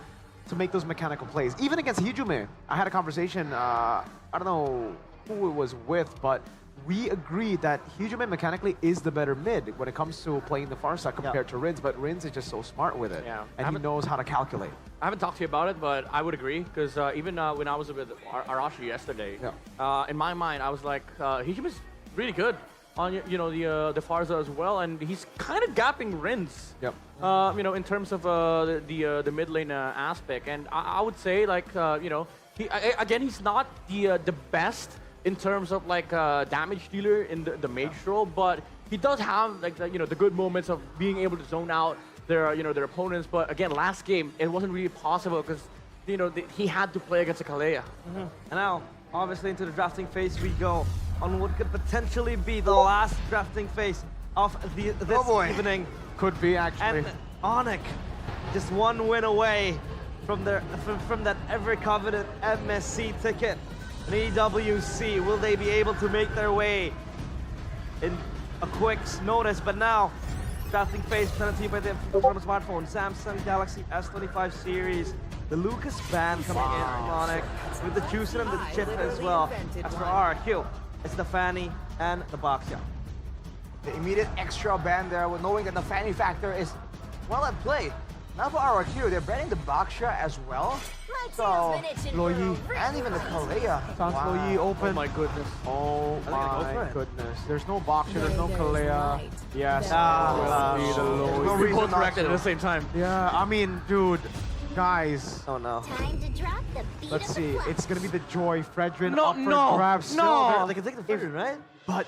make those mechanical plays. Even against Hijume, I had a conversation, I don't know who it was with, but we agreed that Hijume mechanically is the better mid when it comes to playing the Farsa compared to Rinse, but Rinse is just so smart with it. Yeah. And he knows how to calculate. I haven't talked to you about it, but I would agree, because even when I was with Arashi yesterday, in my mind, I was like, Hijume's really good on the Farsa as well, and he's kind of gapping Rinse. Yep. In terms of the mid lane aspect, and I would say like he's not the best in terms of like damage dealer in the mage role, but he does have like the good moments of being able to zone out their opponents. But again, last game it wasn't really possible because he had to play against a Kalea. And now, obviously, into the drafting phase we go on what could potentially be the last drafting phase of this evening. Could be, actually. And Onic, just one win away from that ever-coveted MSC ticket. An EWC, will they be able to make their way in a quick notice? But now, drafting phase presented to you by the from smartphone, Samsung Galaxy S25 series. The Lucas band coming in from Onic with the juicer and the chip as well. As for RRQ, it's the Fanny and the Baxia. The immediate extra ban there, with knowing that the Fanny factor is well at play. Now for RRQ, they're banning the Baxia as well. So, Loyi. and even the Kalea. Sans Loyi open. Oh my goodness. Oh my goodness. There's no Baxia, there's no Kalea. Yes, Ah, will be the Loyi. We both reacted at the same time. Yeah, I mean, dude, guys. Oh no. Time to drop the beat Let's of the see. clock. It's gonna be the Joy Fredrin No, up for no, grabs. no. They can take the Fredrin, right? But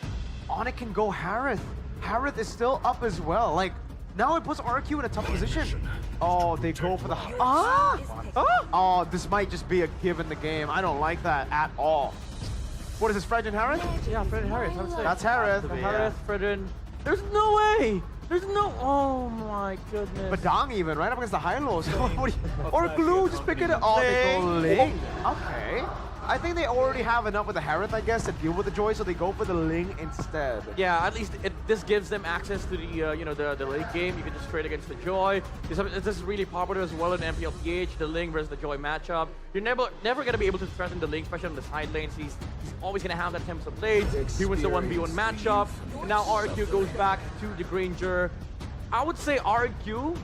Onic can go Harith. Harith is still up as well. Like, now it puts RQ in a tough position. Oh, they go for the... Oh, this might just be a give in the game. I don't like that at all. What is this, Fredrin Harith? Yeah, Fredrin Harith. I would say. That's Harith. Harith, Fredrin. There's no way. There's no. Oh my goodness. But Dang even, right up against the high-lows. Or Glue, just pick it up. Oh, they go Ling. Okay. I think they already have enough with the Harith, I guess, to deal with the Joy, so they go for the Ling instead. Yeah, at least this gives them access to the the late game. You can just trade against the Joy. This is really popular as well in MPLPH, the Ling versus the Joy matchup. You're never gonna be able to threaten the Ling, especially on the side lanes. He's always gonna have that Tempest of Blades. He wins the 1v1 matchup. And now RQ goes back to the Granger. I would say RQ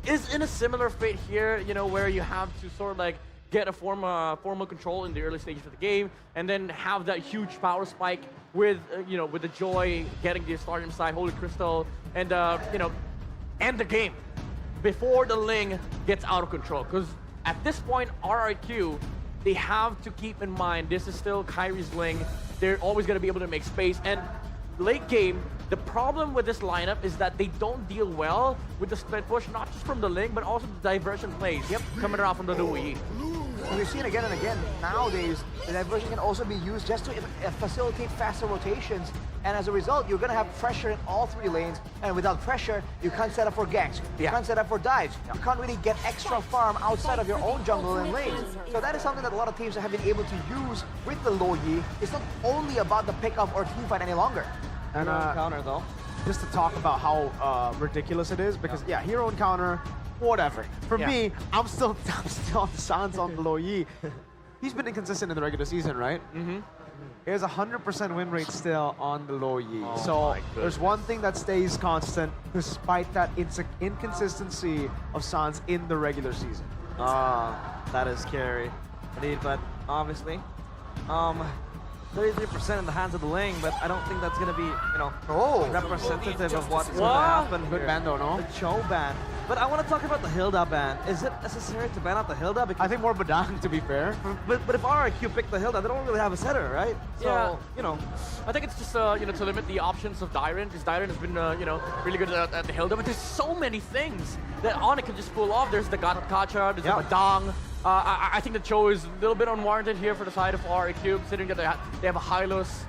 is in a similar fate here, where you have to sort of like get a formal control in the early stages of the game, and then have that huge power spike with with the Joy getting the Stardom side, Holy Crystal, and end the game before the Ling gets out of control. Because at this point, RRQ, they have to keep in mind this is still Kyrie's Ling. They're always going to be able to make space, and late game, the problem with this lineup is that they don't deal well with the split push, not just from the Ling, but also the diversion plays coming around from the Louis. We've seen again and again, nowadays, the diversion can also be used just to facilitate faster rotations. And as a result, you're going to have pressure in all three lanes. And without pressure, you can't set up for ganks. You can't set up for dives. You can't really get extra farm outside of your own jungle and lanes. So that is something that a lot of teams have been able to use with the Loyi. It's not only about the pickup or teamfight any longer. And Counter though. just to talk about how ridiculous it is, because yeah, hero encounter, whatever. For me, I'm still on Sans on the Loyi. He's been inconsistent in the regular season, right? Mm-hmm. There's a 100% win rate still on the Loyi. Oh so there's one thing that stays constant despite that inconsistency of Sans in the regular season. That is scary. Indeed, but obviously, 33% in the hands of the lane, but I don't think that's going to be, you know, representative of what's going to Wow. happen Good here. ban though, no? The Cho ban. But I want to talk about the Hilda ban. Is it necessary to ban out the Hilda? Because I think more Badang, to be fair. but if RRQ picked the Hilda, they don't really have a setter, right? So, Yeah. you know, I think it's just you know, to limit the options of Dyren, because Dyren has been you know, really good at the Hilda, but there's so many things that Onic can just pull off. There's the Kacha, there's the Badang. I think the Cho is a little bit unwarranted here for the side of RRQ, considering that they have a Hylos.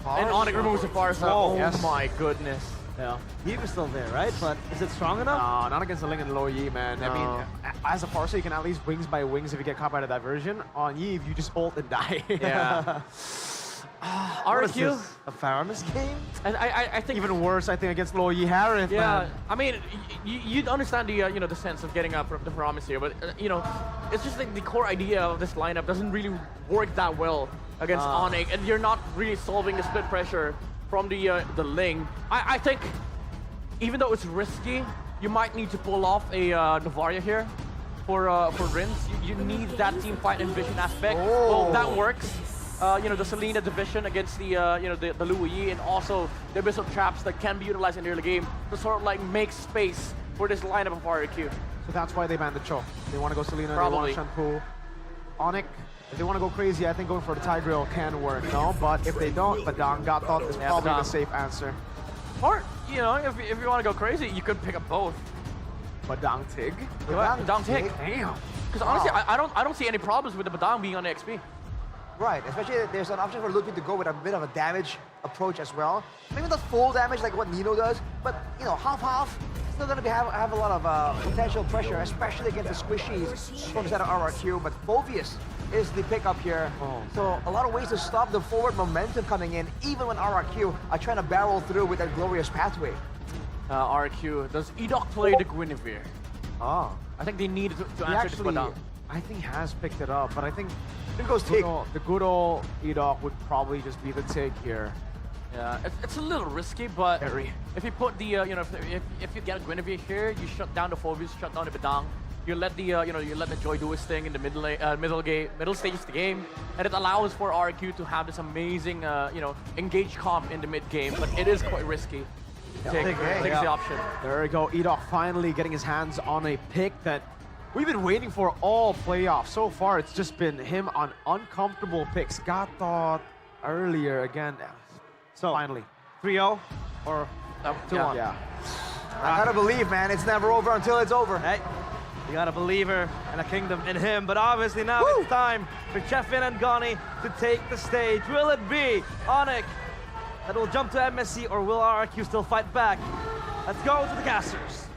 And Onic removes the Farsa. Oh, Oh yes. my goodness. Yeah. Eve is still there, right? But is it strong enough? Not against the Ling and Low Yi, man. I mean, as a parser, you can at least wings by wings if you get caught by the diversion. On Yi, you just ult and die. Yeah. What is RRQ? this, a Faramis game? And I think Even worse, I think, against Low Yi Harith, yeah, man. I mean, you'd understand the you know, the sense of getting up from the promise here, but you know, it's just like the core idea of this lineup doesn't really work that well against Onic, and you're not really solving the split pressure from the Ling. I think even though it's risky, you might need to pull off a Novaria here for Rins. You need that team fight and vision aspect. Well, that works. You know, the Selena division against the you know, the Lu Yi, and also the Abyssal traps that can be utilized in the early game to sort of like make space for this lineup of RRQ. So that's why they banned the Cho. They want to go Selena, Probably. they want Shampoo. Onic, if they want to go crazy, I think going for the Tigreal can work, no? But if they don't, Badang got thought is probably the Badang. safe answer. Or, you know, if you want to go crazy, you could pick up both. Badang Tig? Badang Tig. Damn. Because honestly, I don't see any problems with the Badang being on the XP. Right, especially there's an option for Ludwig to go with a bit of a damage approach as well. Maybe not full damage like what Nino does, but you know, half-half. Still gonna have a lot of potential pressure, especially against the squishies from the side of RRQ. But Phoveus is the pickup here. So a lot of ways to stop the forward momentum coming in, even when RRQ are trying to barrel through with that glorious pathway. RQ, does Edoc play the Guinevere? Oh. I think they need to He answer this actually, Badang. I think he has picked it up, but I think Here goes Tig. the good old Edoc would probably just be the Tig here. Yeah, it's a little risky, but Very. if you put the you know, if you get a Guinevere here, you shut down the Phoveus, shut down the Badang. You let the you know, you let the Joy do his thing in the middle stages of the game, and it allows for RQ to have this amazing you know, engaged comp in the mid game, but it is quite risky. Takes the option. There we go. Edoc finally getting his hands on a pick that we've been waiting for all playoffs. So far, it's just been him on uncomfortable picks. Got thought earlier again. So finally, 3-0 or 2-1. yeah. I gotta believe, man, it's never over until it's over. Hey, you got a believer and a kingdom in him, but obviously now it's time for Chefin and Goni to take the stage. Will it be Onic that will jump to MSC, or will RRQ still fight back? Let's go to the casters.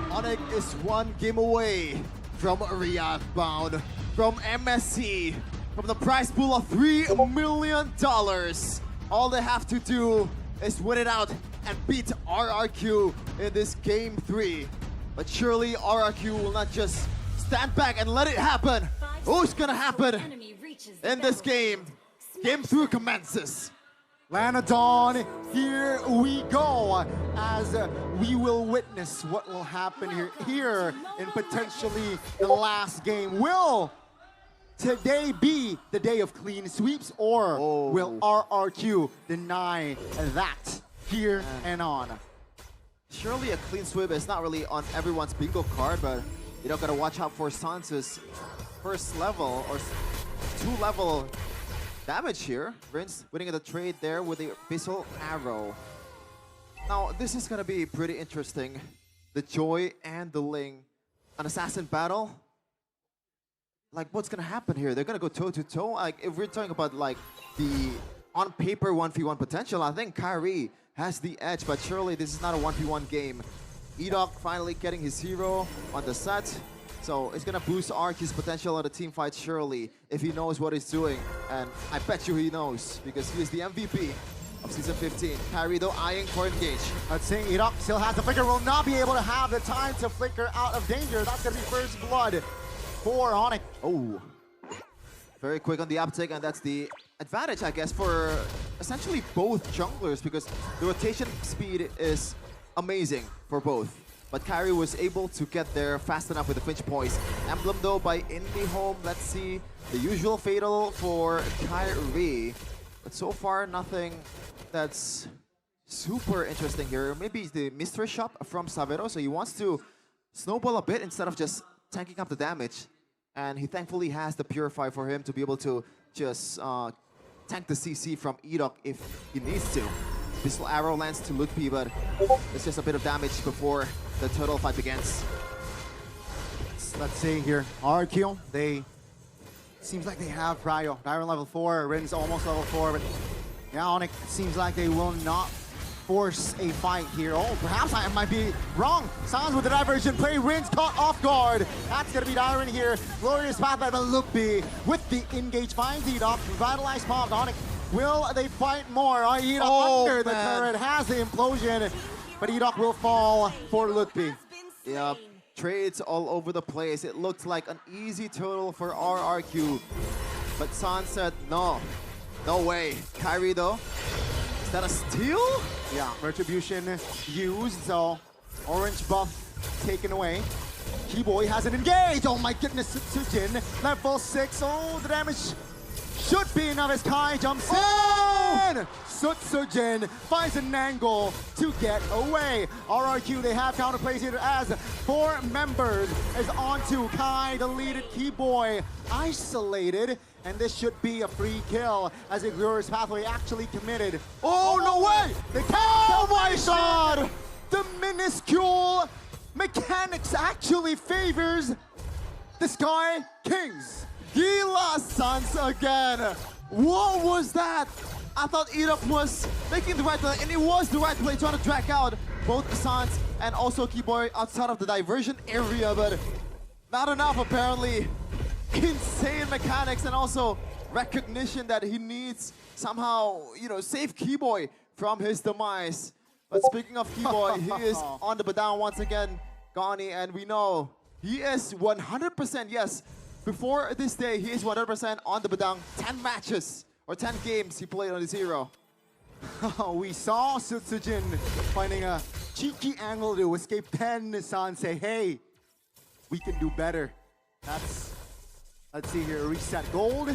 Onic is one game away from Riyadh bound, from MSC, from the prize pool of $3 million. All they have to do is win it out and beat RRQ in this game 3. But surely RRQ will not just stand back and let it happen. Who's gonna happen in this game? Game 3 commences. Lanadon, here we go, as we will witness what will happen here in potentially the last game. Will today be the day of clean sweeps, or will RRQ deny that here and on? Surely a clean sweep is not really on everyone's bingo card, but you don't gotta watch out for Sansa's first level or 2-level damage here. Rince winning the trade there with the Abyssal Arrow. Now, this is gonna be pretty interesting. The Joy and the Ling. An assassin battle. Like, what's gonna happen here? They're gonna go toe-to-toe? Like, if we're talking about, like, the on-paper 1v1 potential, I think Kyrie has the edge, but surely this is not a 1v1 game. Edoc finally getting his hero on the set. So it's gonna boost RRQ's potential on the team fight, surely, if he knows what he's doing. And I bet you he knows, because he is the MVP of Season 15. Kyrie, though, eyeing for engage. Let's see, Edoc still has the flicker, will not be able to have the time to flicker out of danger. That's gonna be first blood for Onic. Oh, very quick on the uptick, and that's the advantage, I guess, for essentially both junglers, because the rotation speed is amazing for both. but Kyrie was able to get there fast enough with the flinch poise. Emblem though by Indy Home. Let's see the usual fatal for Kyrie. But so far, nothing that's super interesting here. Maybe the mystery shop from Savero, so he wants to snowball a bit instead of just tanking up the damage. And he thankfully has the Purify for him to be able to just tank the CC from Edok if he needs to. Pistol arrow lands to Lutpi, but it's just a bit of damage before the turtle fight begins. Let's see here. RRQ, they seems like they have Ryo. Ryo level 4, Rin's almost level 4, but yeah, Onic seems like they will not force a fight here. Oh, perhaps I might be wrong. Sans with the diversion play. Rin's caught off guard. That's gonna be Dyron here. Glorious path by Luppi with the engage finds Edok. Revitalized pop. Onic, will they fight more? Edok under the turret has the implosion, but Edok will fall for Lutpi. Yeah, trades all over the place. It looked like an easy total for RRQ, but Sans said no, no way. Kyrie though, is that a steal? Yeah, retribution used, so orange buff taken away. Keyboy hasn't engaged. Oh my goodness, Sujin, level 6. Oh, the damage should be enough as Kai jumps in. Sujin finds an angle to get away. RRQ, they have counterplays here as 4 members is onto Kai, the leaded Keyboy, isolated. And this should be a free kill as a glorious pathway actually committed. Oh, no way! The cowboy shot! The minuscule mechanics actually favors the Sky Kings. Gila Sans again. What was that? I thought Edok was making the right play, and it was the right play, trying to drag out both Sans and also Keyboy outside of the diversion area, but not enough apparently. Insane mechanics and also recognition that he needs somehow, you know, save Keyboy from his demise. But speaking of Keyboy, he is on the Badang once again, Gani, and we know he is 100%, yes, before this day, he is 100% on the Badang. 10 matches or 10 games he played on his hero. We saw Sujin finding a cheeky angle to escape Pen. San say, hey, we can do better. That's, let's see here, reset gold.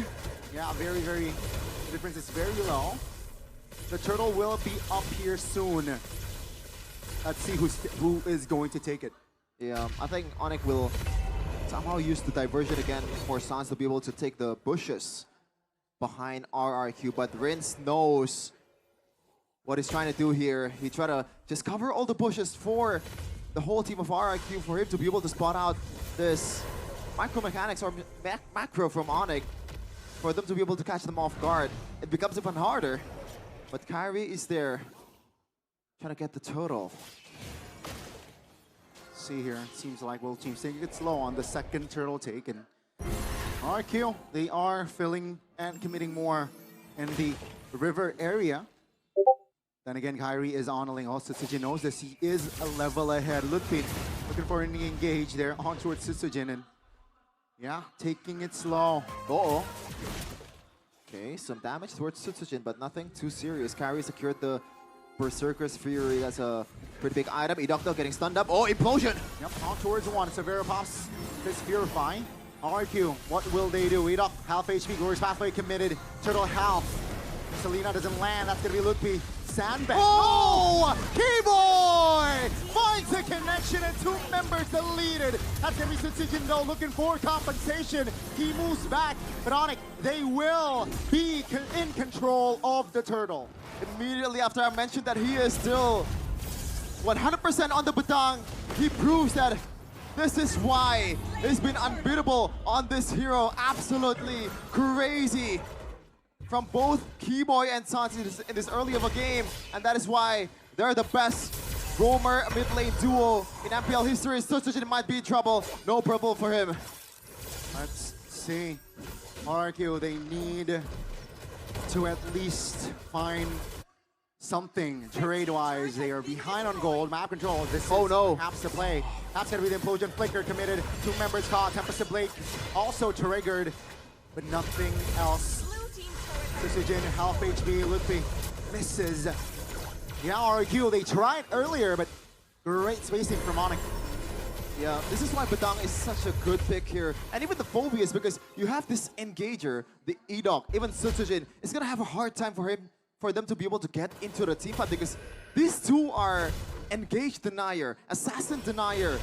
Yeah, very, the difference is very low. The turtle will be up here soon. Let's see who is going to take it. Yeah, I think Onic will somehow use the diversion again for Sans to be able to take the bushes behind RRQ, but Rins knows what he's trying to do here. He tried to just cover all the bushes for the whole team of RRQ for him to be able to spot out this micro mechanics or macro from Onic for them to be able to catch them off guard. It becomes even harder, but Kyrie is there trying to get the total. See here, it seems like World Team's taking it slow on the second turtle take, and RQ, they are filling and committing more in the river area. Then again, Kyrie is on a link. Also, Sujin knows this. He is a level ahead. Lutpi looking for an engage there on towards Sujin, and yeah, taking it slow. Uh-oh. Okay, some damage towards Sujin, but nothing too serious. Kyrie secured the Berserker's Fury. That's a pretty big item. Edok getting stunned up. Oh, implosion! Yep, on towards one. Severa pops this Purify. RQ, what will they do? Edok, half HP, Glorious Pathway committed. Turtle half. Selena doesn't land. That's gonna be Lutpi. Sandbag. Oh! Keyboy finds a connection and 2 members deleted. That's gonna be Sujin though, looking for compensation. He moves back, but Onic, they will be in control of the turtle. Immediately after I mentioned that he is still 100% on the Badang, he proves that this is why he's been unbeatable on this hero. Absolutely crazy from both Keyboy and Sans in this early of a game, and that is why they're the best roamer mid lane duo in MPL history. Sujin might be in trouble. No problem for him. Let's see. RQ, they need to at least find something trade-wise. They are behind on gold. Map control. This is perhaps to play. That's gonna be the implosion. Flicker committed. 2 members caught. Tempest Blake also triggered, but nothing else. Sujin, half HP. Lutpi misses. Yeah, RQ, they tried earlier, but Great spacing from Onic. Yeah, this is why Badang is such a good pick here. And even the Phobias, because you have this engager, the Edok, even Sutsujin, it's gonna have a hard time for them to be able to get into the team fight, because these two are engage denier, assassin denier.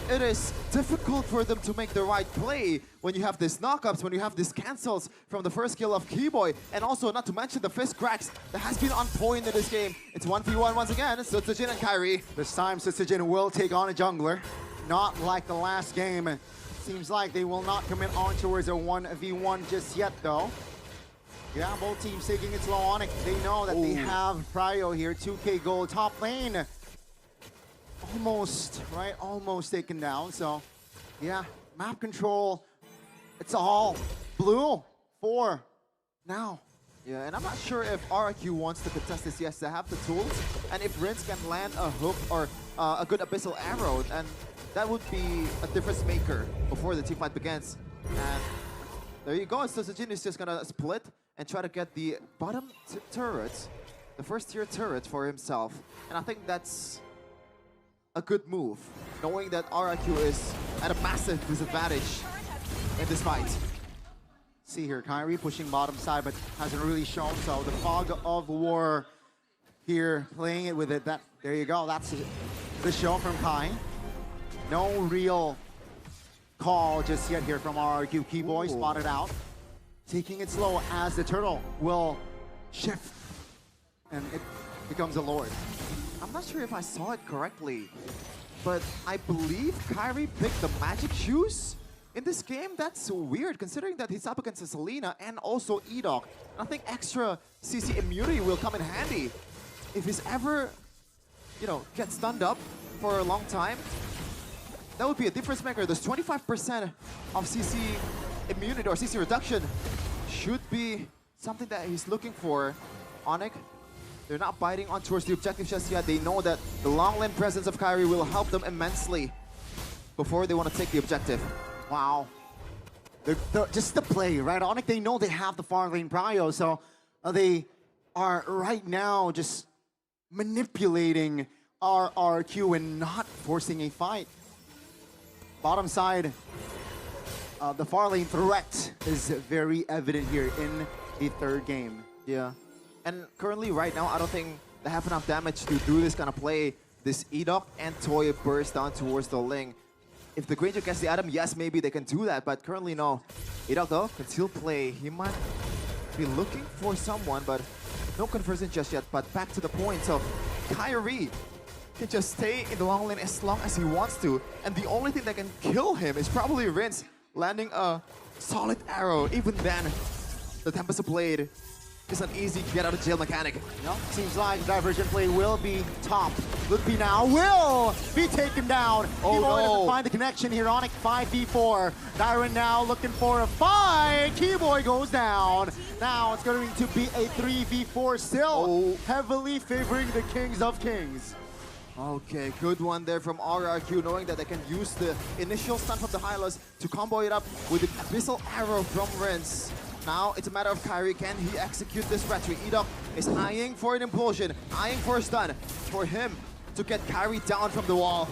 It is difficult for them to make the right play when you have these knockups, when you have these cancels from the first kill of Keyboy, and also not to mention the fist cracks that has been on point in this game. It's 1v1 once again, Sutsujin and Kairi. This time, Sutsujin will take on a jungler. Not like the last game. Seems like they will not commit on towards a 1v1 just yet, though. Yeah, both teams taking it slow on it. They know that they have Prio here, 2k gold top lane. Almost, right? Almost taken down. So, yeah, map control. It's all blue for now. Yeah, and I'm not sure if RRQ wants to contest this. Yes, they have the tools. And if Rince can land a hook or a good abyssal arrow, and that would be a difference maker before the team fight begins. And there you go. Sutsujin is just gonna split and try to get the bottom turrets, the first tier turret for himself. And I think that's a good move, knowing that RRQ is at a massive disadvantage in this fight. See here, Kairi pushing bottom side, but hasn't really shown. So the fog of war here, playing it with it. There you go. That's the show from Kai. No real call just yet here from RRQ. Keyboy spotted out, taking it slow as the turtle will shift, and it becomes a lord. I'm not sure if I saw it correctly, but I believe Kairi picked the magic shoes in this game. That's so weird, considering that he's up against a Selena and also Edok. I think extra CC immunity will come in handy if he's ever, you know, get stunned up for a long time. That would be a difference maker. There's 25% of CC immunity or CC reduction should be something that he's looking for. Onic, they're not biting on towards the objective just yet. They know that the long lane presence of Kairi will help them immensely before they want to take the objective. Wow. Just the play, right? Onic, they know they have the far lane prio, so they are right now just manipulating RRQ and not forcing a fight. Bottom side, the far lane threat is very evident here in the third game. Yeah. And currently, right now, I don't think they have enough damage to do this kind of play. This Edok and Toy burst down towards the Ling. If the Granger gets the item, yes, maybe they can do that, but currently, no. Edok, though, can still play. He might be looking for someone, but no conversion just yet. But back to the point, so Kairi can just stay in the long lane as long as he wants to, and the only thing that can kill him is probably Rince landing a solid arrow. Even then, the Tempest Blade is an easy get-out-of-jail mechanic. No, seems like diversion play will be topped. Lupi now will be taken down. Oh, doesn't find the connection here. Onic 5v4. Dyron now looking for a fight. Keyboy goes down. Now it's going to be a 3v4 still, heavily favoring the Kings of Kings. Okay, good one there from RRQ, knowing that they can use the initial stun from the Hylos to combo it up with the Abyssal Arrow from Rince. Now it's a matter of Kairi, can he execute this retreat? Edok is eyeing for an implosion, eyeing for a stun, for him to get Kairi down from the wall.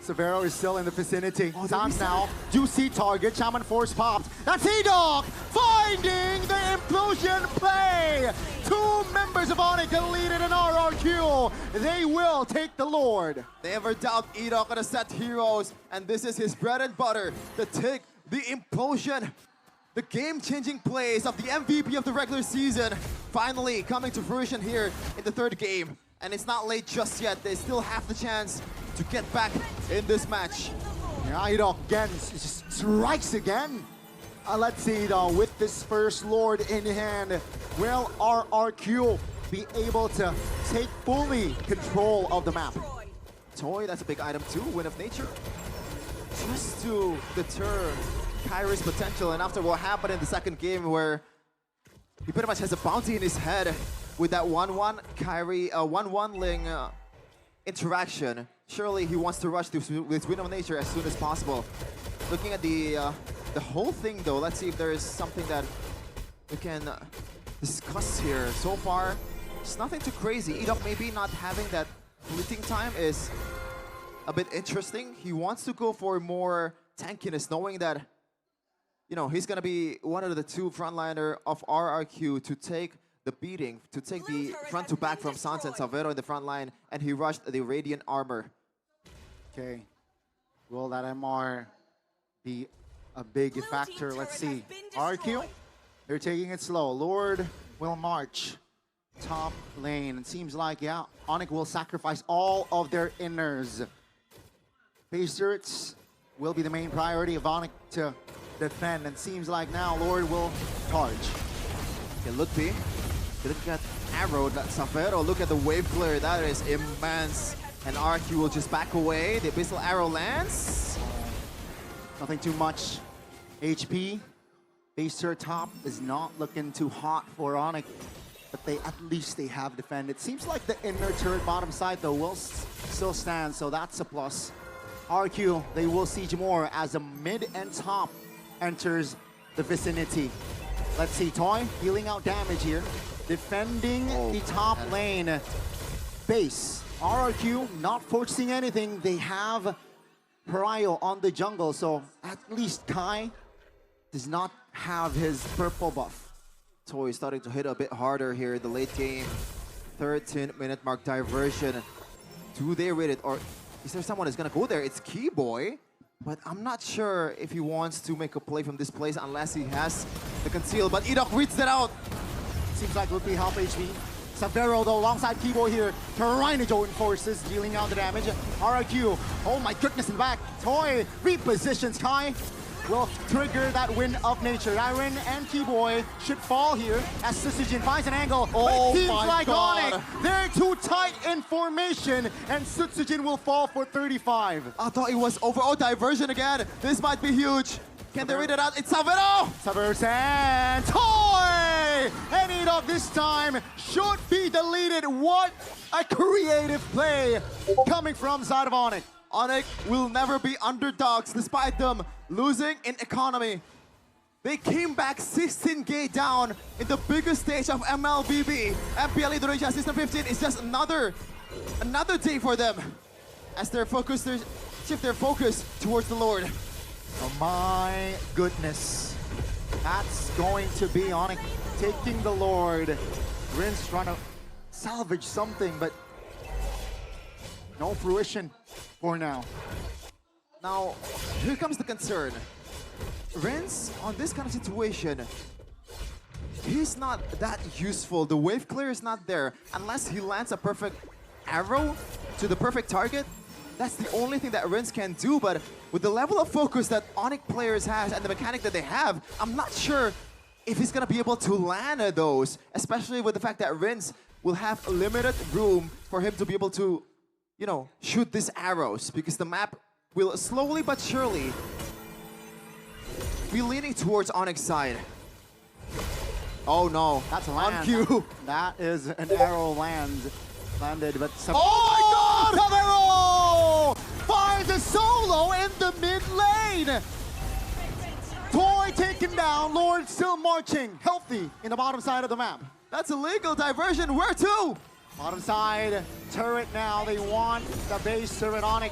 Severo is still in the vicinity. Times now, juicy target, Shaman Force popped. That's Edok finding the implosion play! Two members of Onic deleted an RRQ. They will take the Lord. Never doubt Edok gonna set heroes, and this is his bread and butter, to take the implosion. The game-changing plays of the MVP of the regular season finally coming to fruition here in the third game. And it's not late just yet. They still have the chance to get back in this match. Yeah, Edok again, just strikes again. Let's see though, with this first Lord in hand, will RRQ be able to take fully control of the map? Toy, that's a big item too, Wind of Nature. Just to deter Kairi's potential, and after what happened in the second game where he pretty much has a bounty in his head with that 1-1 Kairi, 1-1 Ling interaction, surely he wants to rush this Wind of Nature as soon as possible. Looking at the whole thing though, let's see if there is something that we can discuss here. So far, it's nothing too crazy. Edok maybe not having that splitting time is a bit interesting. He wants to go for more tankiness, knowing that, you know, he's gonna be one of the two frontliner of RRQ to take the beating, to take the front to back from Sans and Savero in the front line, and he rushed the Radiant Armor. Okay, will that MR be a big factor? Let's see. RQ, they're taking it slow. Lord will march top lane. It seems like, yeah, Onic will sacrifice all of their inners. Base turrets will be the main priority of Onic to defend, and seems like now Lord will charge. Okay, look B. Didn't get arrowed. That Savero, look at the wave clear. That is immense. And RQ will just back away. The Abyssal Arrow lands. Nothing too much HP. Base turret top is not looking too hot for Onic, but at least they have defended. Seems like the inner turret bottom side though will still stand, so that's a plus. RQ, they will siege more as the mid and top enters the vicinity. Let's see, Toy healing out damage here, defending the top lane base. RRQ not forcing anything. They have Prio on the jungle, so at least Kai does not have his purple buff. Toy starting to hit a bit harder here in the late game. 13-minute mark diversion. Do they read it, or is there someone who's gonna go there? It's Keyboy, but I'm not sure if he wants to make a play from this place unless he has the conceal, but Edok reads that out. Seems like would be half HP. Savero though alongside Keyboy here, trying to join forces, dealing out the damage. RRQ, oh my goodness, in the back. Toy repositions Kai. Will trigger that wind of nature. Iron and Keyboy should fall here as Sutsujin finds an angle. Oh, but it seems my like God. Onic, they're too tight in formation, and Sutsujin will fall for 35. I thought it was over. Oh, diversion again. This might be huge. Can they read it out? It's Savero! Savero and Toy! And Edok this time should be deleted. What a creative play coming from side of Onic. Onic will never be underdogs despite them losing in economy. They came back 16k down in the biggest stage of mlbb. MPL Indonesia Season 15 is just another day for them as they shift their focus towards the Lord. Oh my goodness. That's going to be Onic taking the Lord. Rin's trying to salvage something, but no fruition for now. Now, here comes the concern. Renz, on this kind of situation, he's not that useful. The wave clear is not there. Unless he lands a perfect arrow to the perfect target, that's the only thing that Renz can do. But with the level of focus that Onic players has and the mechanic that they have, I'm not sure if he's gonna be able to land those, especially with the fact that Renz will have limited room for him to be able to, you know, shoot these arrows, because the map will slowly but surely be leaning towards Onic's side. Oh no, that's a on land. cue. That is an arrow landed, but oh my Savero God! finds a solo in the mid lane. Toy taken down, Lord still marching, healthy in the bottom side of the map. That's a legal diversion. Where to? Bottom side turret now. They want the base turret. Onic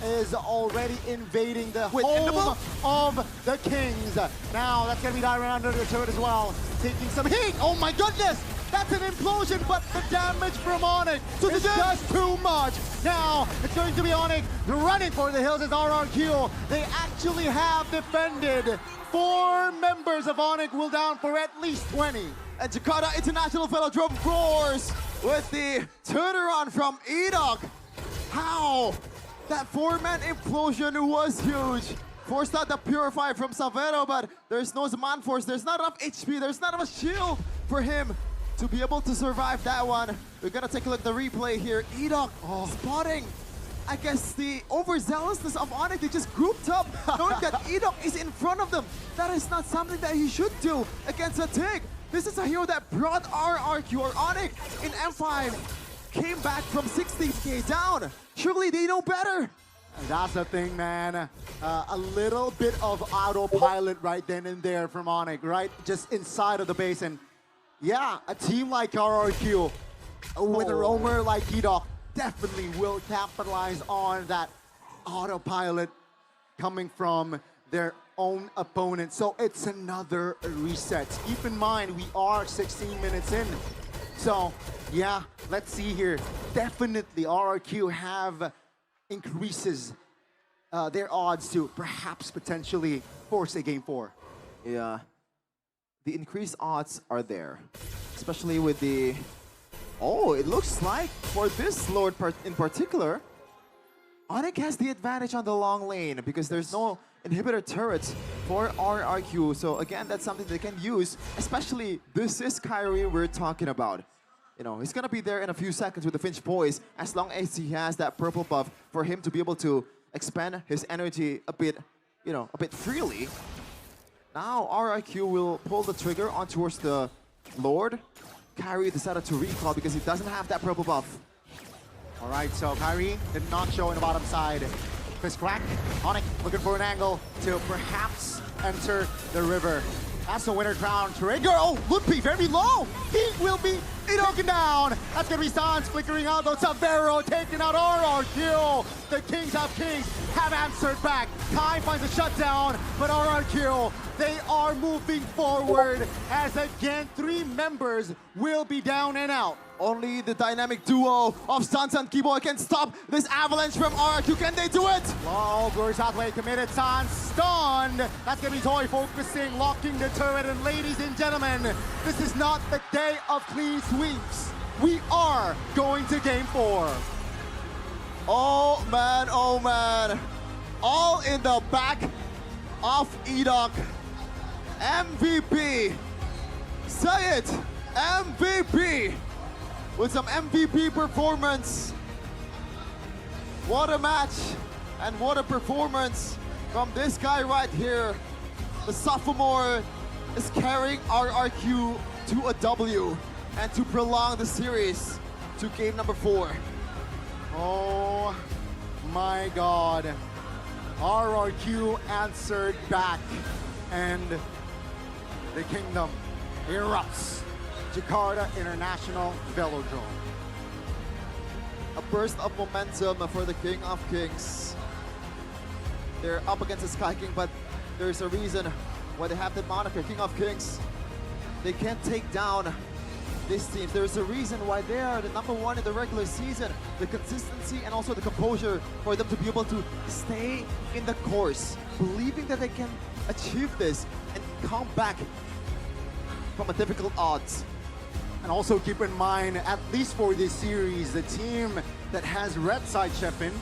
is already invading the home of the Kings. Now that's gonna be diving under the turret as well, taking some heat. Oh my goodness! That's an implosion, but the damage from Onic is just too much. Now it's going to be Onic running for the hills as RRQ. They actually have defended. 4 members of Onic will down for at least 20. And Jakarta International Velodrome roars with the turnaround from Edok. How? That 4-man implosion was huge. Forced out the Purify from Savero, but there's no Zaman Force. There's not enough HP. There's not enough shield for him to be able to survive that one. We're gonna take a look at the replay here. Edok spotting, I guess, the overzealousness of Onic. They just grouped up, knowing that Edok is in front of them. That is not something that he should do against a Tig. This is a hero that brought RRQ or Onic in M5. Came back from 60k down. Surely they know better. That's the thing, man. A little bit of autopilot right then and there from Onic, right? Just inside of the base. And yeah, a team like RRQ with a roamer like Edok definitely will capitalize on that autopilot coming from their own opponent. So it's another reset. Keep in mind, we are 16 minutes in. So yeah, let's see here. Definitely RRQ have increases their odds to perhaps potentially force a game 4. Yeah. The increased odds are there. Especially with the... Oh, it looks like for this Lord in particular, Onic has the advantage on the long lane because there's no inhibitor turrets for RRQ. So again, that's something they can use, especially this is Kyrie we're talking about. You know, he's gonna be there in a few seconds with the Finch Poise as long as he has that purple buff for him to be able to expend his energy a bit, you know, a bit freely. Now RRQ will pull the trigger on towards the Lord. Kyrie decided to recall because he doesn't have that purple buff. All right, so Kyrie did not show in the bottom side. Fist crack. Onic looking for an angle to perhaps enter the river. That's the winner crown trigger. Oh, Lupi very low. He will be taken down. That's gonna be Sans flickering out though. Savero taking out RRQ. The Kings of Kings have answered back. Kai finds a shutdown, but RRQ, they are moving forward as again 3 members will be down and out. Only the dynamic duo of Sans and Kibo can stop this avalanche from RRQ. Can they do it? Long Glorious Outlay committed. Sans stunned. That's gonna be Toy focusing, locking the turret. And ladies and gentlemen, this is not the day of clean sweeps. We are going to game 4. Oh man, oh man. All in the back of Edok. MVP. Say it. MVP. With some MVP performance. What a match and what a performance from this guy right here. The sophomore is carrying RRQ to a W and to prolong the series to game number 4. Oh my God. RRQ answered back and the kingdom erupts. Jakarta International Velodrome. A burst of momentum for the King of Kings. They're up against the Sky King, but there's a reason why they have the moniker King of Kings. They can't take down this team. There's a reason why they are the #1 in the regular season. The consistency and also the composure for them to be able to stay in the course, believing that they can achieve this and come back from a difficult odds. And also keep in mind, at least for this series, the team that has red side Shepin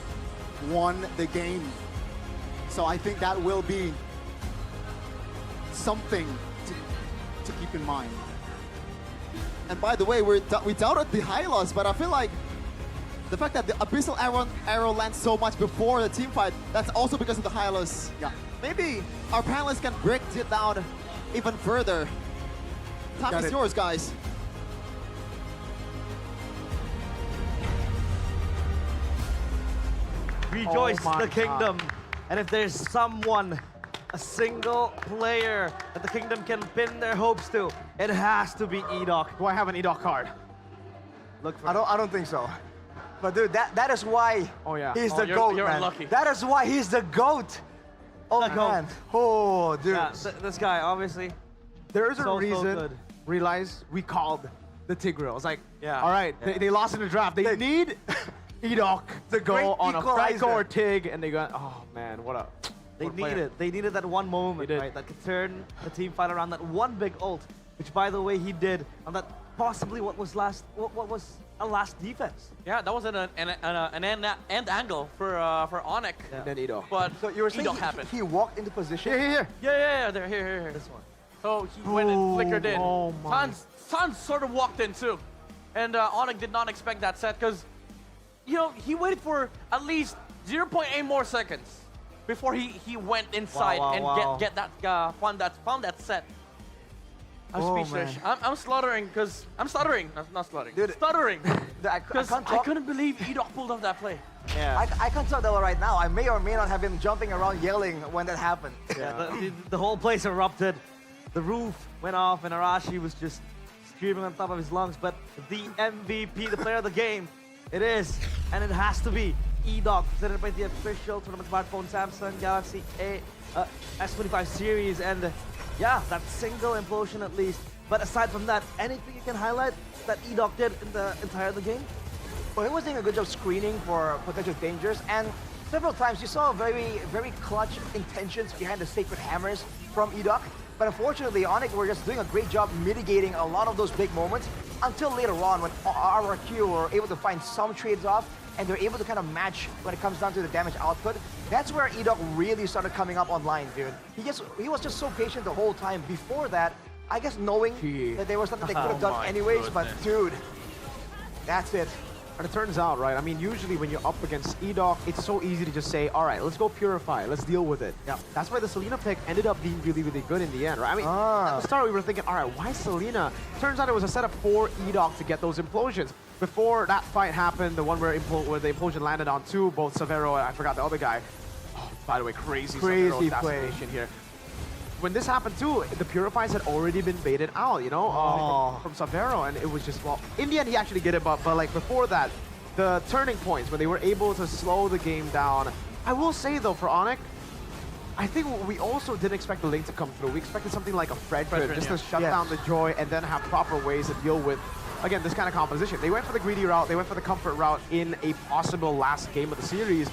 won the game. So I think that will be something to keep in mind. And by the way, we doubted the Hylos, but I feel like the fact that the Abyssal arrow lands so much before the team fight, that's also because of the Hylos. Yeah. Maybe our panelists can break it down even further. Time is yours, guys. Rejoice Oh my the kingdom. God. And if there's someone, a single player that the kingdom can pin their hopes to, it has to be Edok. Do I have an Edok card? Look for I don't think so. But dude, that is why Oh, yeah. he's Oh, the you're- GOAT, you're man. unlucky. That is why he's the GOAT. Oh, The GOAT. man. Oh, dude. Yeah, this guy, obviously. There's a So reason, good. realize we called the Tigreal. I was like, Yeah. all right, Yeah. they lost in the draft. They need Edok to go Great on a equalizer. Franco or Tig, and they got, oh man, what a They what a player. needed that one moment, They did. right? That could turn the team fight around. That one big ult, which by the way he did, and that possibly what was a last defense. Yeah, that was an end angle for Onic. And then Edok. But So you were saying Edok happened. he walked into position? Here. Yeah, there, here. This one. So he went and flickered in. Oh my. Sans sort of walked in too. And Onic did not expect that set because, you know, he waited for at least 0.8 more seconds before he went inside Wow. and get that found that set. I'm Oh, speechless. man. I'm stuttering because I'm stuttering. Not stuttering. Dude, stuttering. I Because can't I talk. couldn't believe Edok pulled off that play. Yeah. I can't talk that right now. I may or may not have him jumping around yelling when that happened. The whole place erupted. The roof went off, and Arashi was just screaming on top of his lungs. But the MVP, the player of the game, it is and it has to be EDOC, presented by the official tournament smartphone Samsung Galaxy S25 series, and yeah, that single implosion at least. But aside from that, anything you can highlight that EDOC did in the entire game? Well, he was doing a good job screening for potential dangers, and several times you saw very, very clutch intentions behind the sacred hammers from EDOC. But unfortunately, Onic were just doing a great job mitigating a lot of those big moments until later on when RRQ were able to find some trades off and they're able to kind of match when it comes down to the damage output. That's where EDOC really started coming up online, dude. He was just so patient the whole time. Before that, I guess knowing that there was something they could have done anyways, but dude, that's it. And it turns out, right, I mean, usually when you're up against EDOC, it's so easy to just say, all right, let's go Purify, let's deal with it. Yeah. That's why the Selena pick ended up being really, really good in the end, right? I mean, at the start we were thinking, all right, why Selena? Turns out it was a setup for EDOC to get those implosions. Before that fight happened, the one where the implosion landed on two, both Severo and I forgot the other guy. Oh, by the way, crazy play here. When this happened too, the Purifies had already been baited out, you know, from Severo, and it was just, well, in the end he actually did it, but like before that, the turning points when they were able to slow the game down. I will say though, for Onic, I think we also didn't expect the Link to come through. We expected something like a Fredrin just to shut down the Joy and then have proper ways to deal with, again, this kind of composition. They went for the greedy route, they went for the comfort route in a possible last game of the series,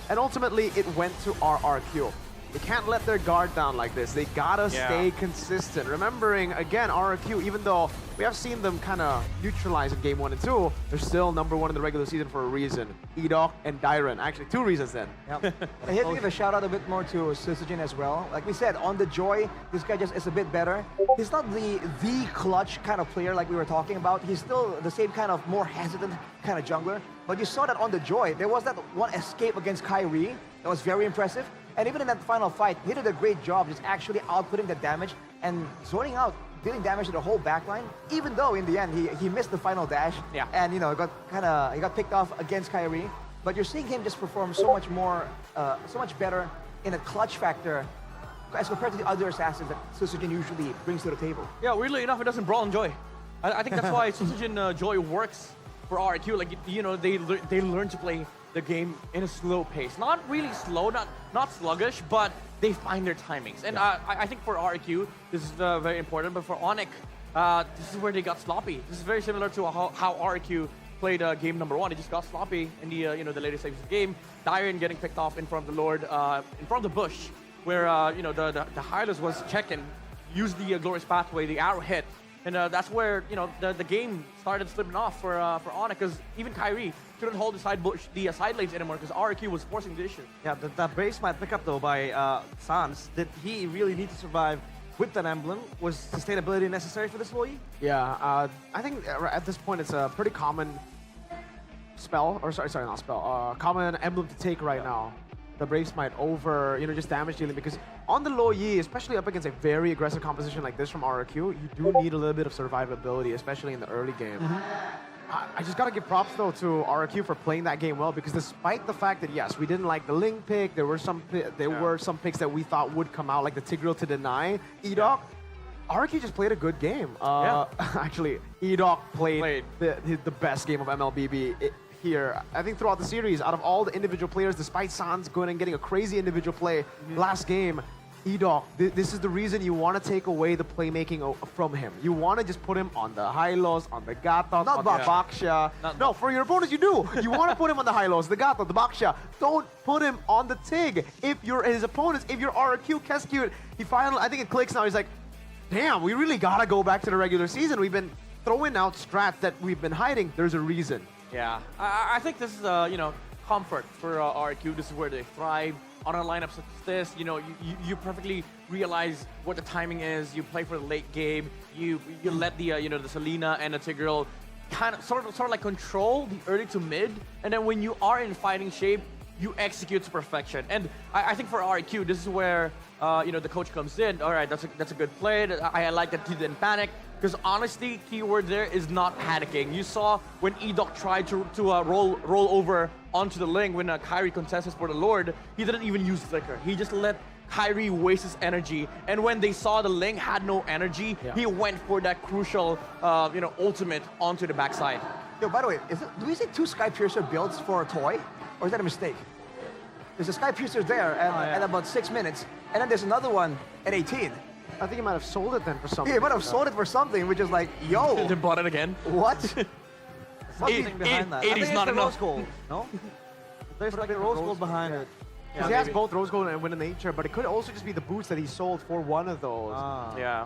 and ultimately it went to RRQ. They can't let their guard down like this. They gotta stay consistent. Remembering, again, RRQ, even though we have seen them kind of neutralize in game 1 and 2, they're still #1 in the regular season for a reason. EDOC and Dairon. Actually, 2 reasons then. Yep. I hate to give a shout out a bit more to xixixi as well. Like we said, on the Joy, this guy just is a bit better. He's not the clutch kind of player like we were talking about. He's still the same kind of more hesitant kind of jungler. But you saw that on the Joy, there was that one escape against Kyrie that was very impressive. And even in that final fight, he did a great job just actually outputting the damage and zoning out, dealing damage to the whole backline. Even though in the end he missed the final dash, and you know he got picked off against Kyrie. But you're seeing him just perform so much more, so much better in a clutch factor as compared to the other assassins that xixixi usually brings to the table. Yeah, weirdly enough, it doesn't brawl and Joy. I think that's why xixixi and Joy works for RRQ. Like, you know, they learn to play the game in a slow pace. Not really slow, not sluggish, but they find their timings. And I think for RRQ, this is very important, but for Onic, this is where they got sloppy. This is very similar to how RRQ played game #1. They just got sloppy in the you know, the later stages of the game. Dairon getting picked off in front of the Lord, in front of the bush, where you know, the Hylas was checking, used the glorious pathway, the arrow hit. And that's where, you know, the game started slipping off for Onic, because even Kyrie couldn't hold the side lanes anymore because RRQ was forcing the issue. Yeah, that base might pick up though by Sans. Did he really need to survive with that emblem? Was sustainability necessary for this Loyi? Yeah, I think at this point it's a pretty common spell, or sorry, not spell, common emblem to take right now. The Brave Smite over, you know, just damage dealing, because on the low Yi, especially up against a very aggressive composition like this from RRQ, you do need a little bit of survivability, especially in the early game. I just gotta give props though to RRQ for playing that game well, because despite the fact that yes, we didn't like the Ling pick, there were some picks that we thought would come out, like the Tigreal to deny EDOC. RRQ just played a good game. Actually, EDOC played the best game of mlbb here. I think throughout the series, out of all the individual players, despite Sans going and getting a crazy individual play last game, EDOC, this is the reason you want to take away the playmaking from him. You want to just put him on the Hylos, on the Gatos, on the Baksha. No, for your opponents you do. You want to put him on the Hylos, the Gatos, the Baksha. Don't put him on the Tig. If you're his opponents, if you're RRQ, Keskewed, he finally, I think it clicks now, he's like, damn, we really got to go back to the regular season. We've been throwing out strats that we've been hiding. There's a reason. Yeah, I think this is, you know, comfort for RRQ. This is where they thrive. On a lineup such as this, you know, you perfectly realize what the timing is. You play for the late game. You let the, you know, the Selena and the Tigreal kind of sort of like control the early to mid. And then when you are in fighting shape, you execute to perfection. And I think for RRQ, this is where, you know, the coach comes in. All right, that's a good play. I like that he didn't panic. Because honestly, keyword there is not panicking. You saw when EDOC tried to roll over onto the Ling when Kyrie contested for the Lord, he didn't even use Flicker. He just let Kyrie waste his energy. And when they saw the Ling had no energy, he went for that crucial, you know, ultimate onto the backside. Yo, by the way, do we say 2 Sky Piercer builds for a toy? Or is that a mistake? There's a Sky Piercer there at about 6 minutes, and then there's another one at 18. I think he might have sold it then for something. Yeah, he might have sold it for something, which is like, yo. They bought it again. What? Something behind that. I 80's think it's not the enough. rose gold, no? There's like a rose gold behind it. Because he has both rose gold and wind of nature, but it could also just be the boots that he sold for one of those. Yeah.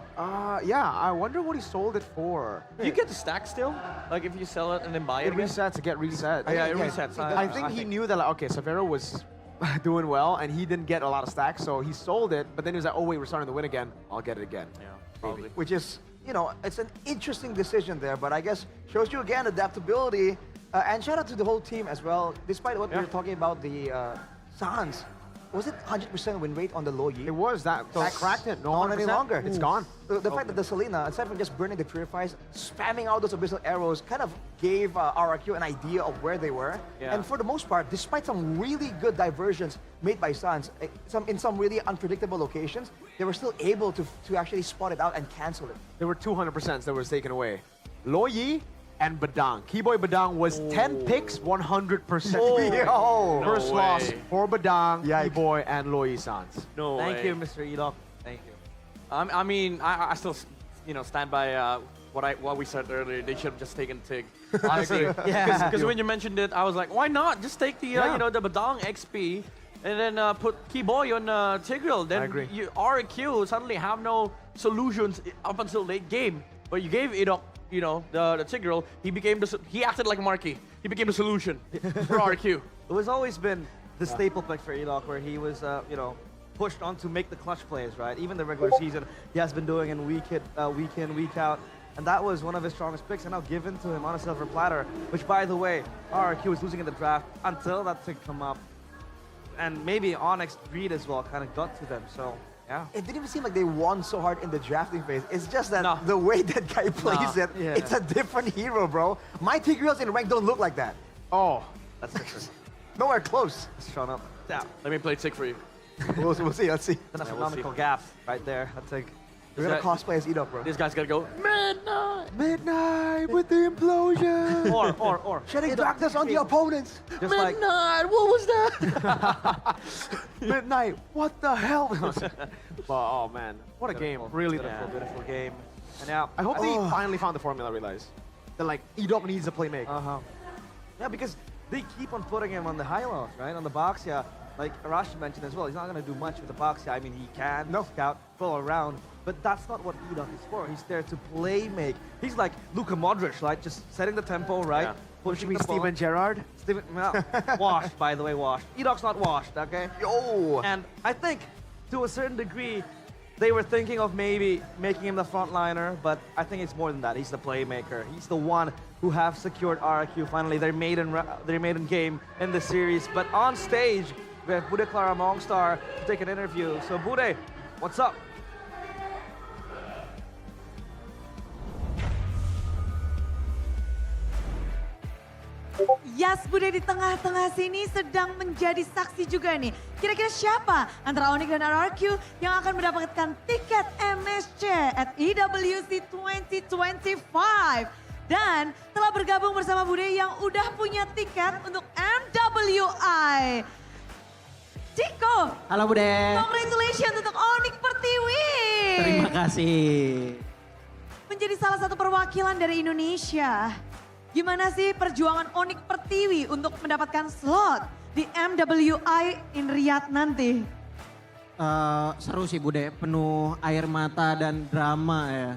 Yeah, I wonder what he sold it for. Do you get the stack still? Like if you sell it and then buy it It again? resets to get reset. Yeah, it resets. I think he knew that, like, okay, Severo was doing well, and he didn't get a lot of stacks, so he sold it, but then he was like, oh wait, we're starting to win again. I'll get it again. Yeah, probably. Which is, you know, it's an interesting decision there, but I guess shows you again adaptability. And shout out to the whole team as well. Despite what we were talking about, the Sans, was it 100% win rate on the low Yi? It was that. So cracked it. Not any longer. It's gone. The fact that the Selena, aside from just burning the purifiers, spamming out those abyssal arrows, kind of gave RRQ an idea of where they were. Yeah. And for the most part, despite some really good diversions made by Sans, in some really unpredictable locations, they were still able to actually spot it out and cancel it. There were 200% that was taken away. Lo Yi and Badang. Keyboy Badang was 10 picks, 100%. Yo! First No loss way. for Badang, Yikes. Keyboy, and Lo Yi Sans. No Thank way. you, Mr. Edok. Thank you. I mean, I still, you know, stand by what we said earlier. They should have just taken Tig. Honestly, Yeah. because when you mentioned it, I was like, why not? Just take the you know, the Badang XP and then put Keyboy on Tigreal. Then I agree. You RQ suddenly have no solutions up until late game. But you gave Edok, you know, the Tigreal. He acted like a marquee. He became the solution for RQ. It was always been the staple pick for Edok, where he was, you know, pushed on to make the clutch plays, right? Even the regular season, he has been doing in week in, week out. And that was one of his strongest picks, and now given to him on a silver platter, which, by the way, RRQ was losing in the draft until that thing come up. And maybe Onyx Greed as well kind of got to them, so, yeah. It didn't even seem like they won so hard in the drafting phase. It's just that the way that guy plays it, Yeah. it's a different hero, bro. My Tigreals in rank don't look like that. Oh, That's different. Nowhere close. It's shown up. Yeah. Let me play Tig for you. We'll see, let's see. An we'll astronomical gap right there. That's like, We're gonna that- cosplay as Edok, bro. This guy's gotta go. midnight with the implosion. or. Shedding darkness on the opponents. Just like, Midnight, what was that? Midnight, what the hell? But, oh man, what a game. Really beautiful, beautiful. beautiful game. And now, I hope they finally found the formula, realize. That like, Edok needs a playmaker. Yeah, because they keep on putting him on the high lows, right? On the box, yeah. Like Arashi mentioned as well, he's not going to do much with the box. Yeah, I mean, he can scout, pull around, but that's not what Edok is for. He's there to play make. He's like Luka Modric, right? Just setting the tempo, right? Yeah. Pushing Me, the ball. Steven Gerrard. Steven, well, washed, by the way, washed. Edok's not washed, okay? Yo! And I think, to a certain degree, they were thinking of maybe making him the frontliner, but I think it's more than that. He's the playmaker. He's the one who have secured RRQ finally their maiden game in the series. But on stage, we have Bude Clara Mongstar to take an interview. So Bude, what's up? Yas Bude di tengah-tengah sini sedang menjadi saksi juga nih. Kira-kira siapa antara Onic dan RRQ yang akan mendapatkan tiket MSC at EWC 2025. Dan telah bergabung bersama Bude yang udah punya tiket untuk MWI. Ciko, Halo Bude. congratulations untuk Onic Pertiwi. Terima kasih. Menjadi salah satu perwakilan dari Indonesia. Gimana sih perjuangan Onic Pertiwi untuk mendapatkan slot di MWI in Riyadh nanti? Seru sih Bude, penuh air mata dan drama ya.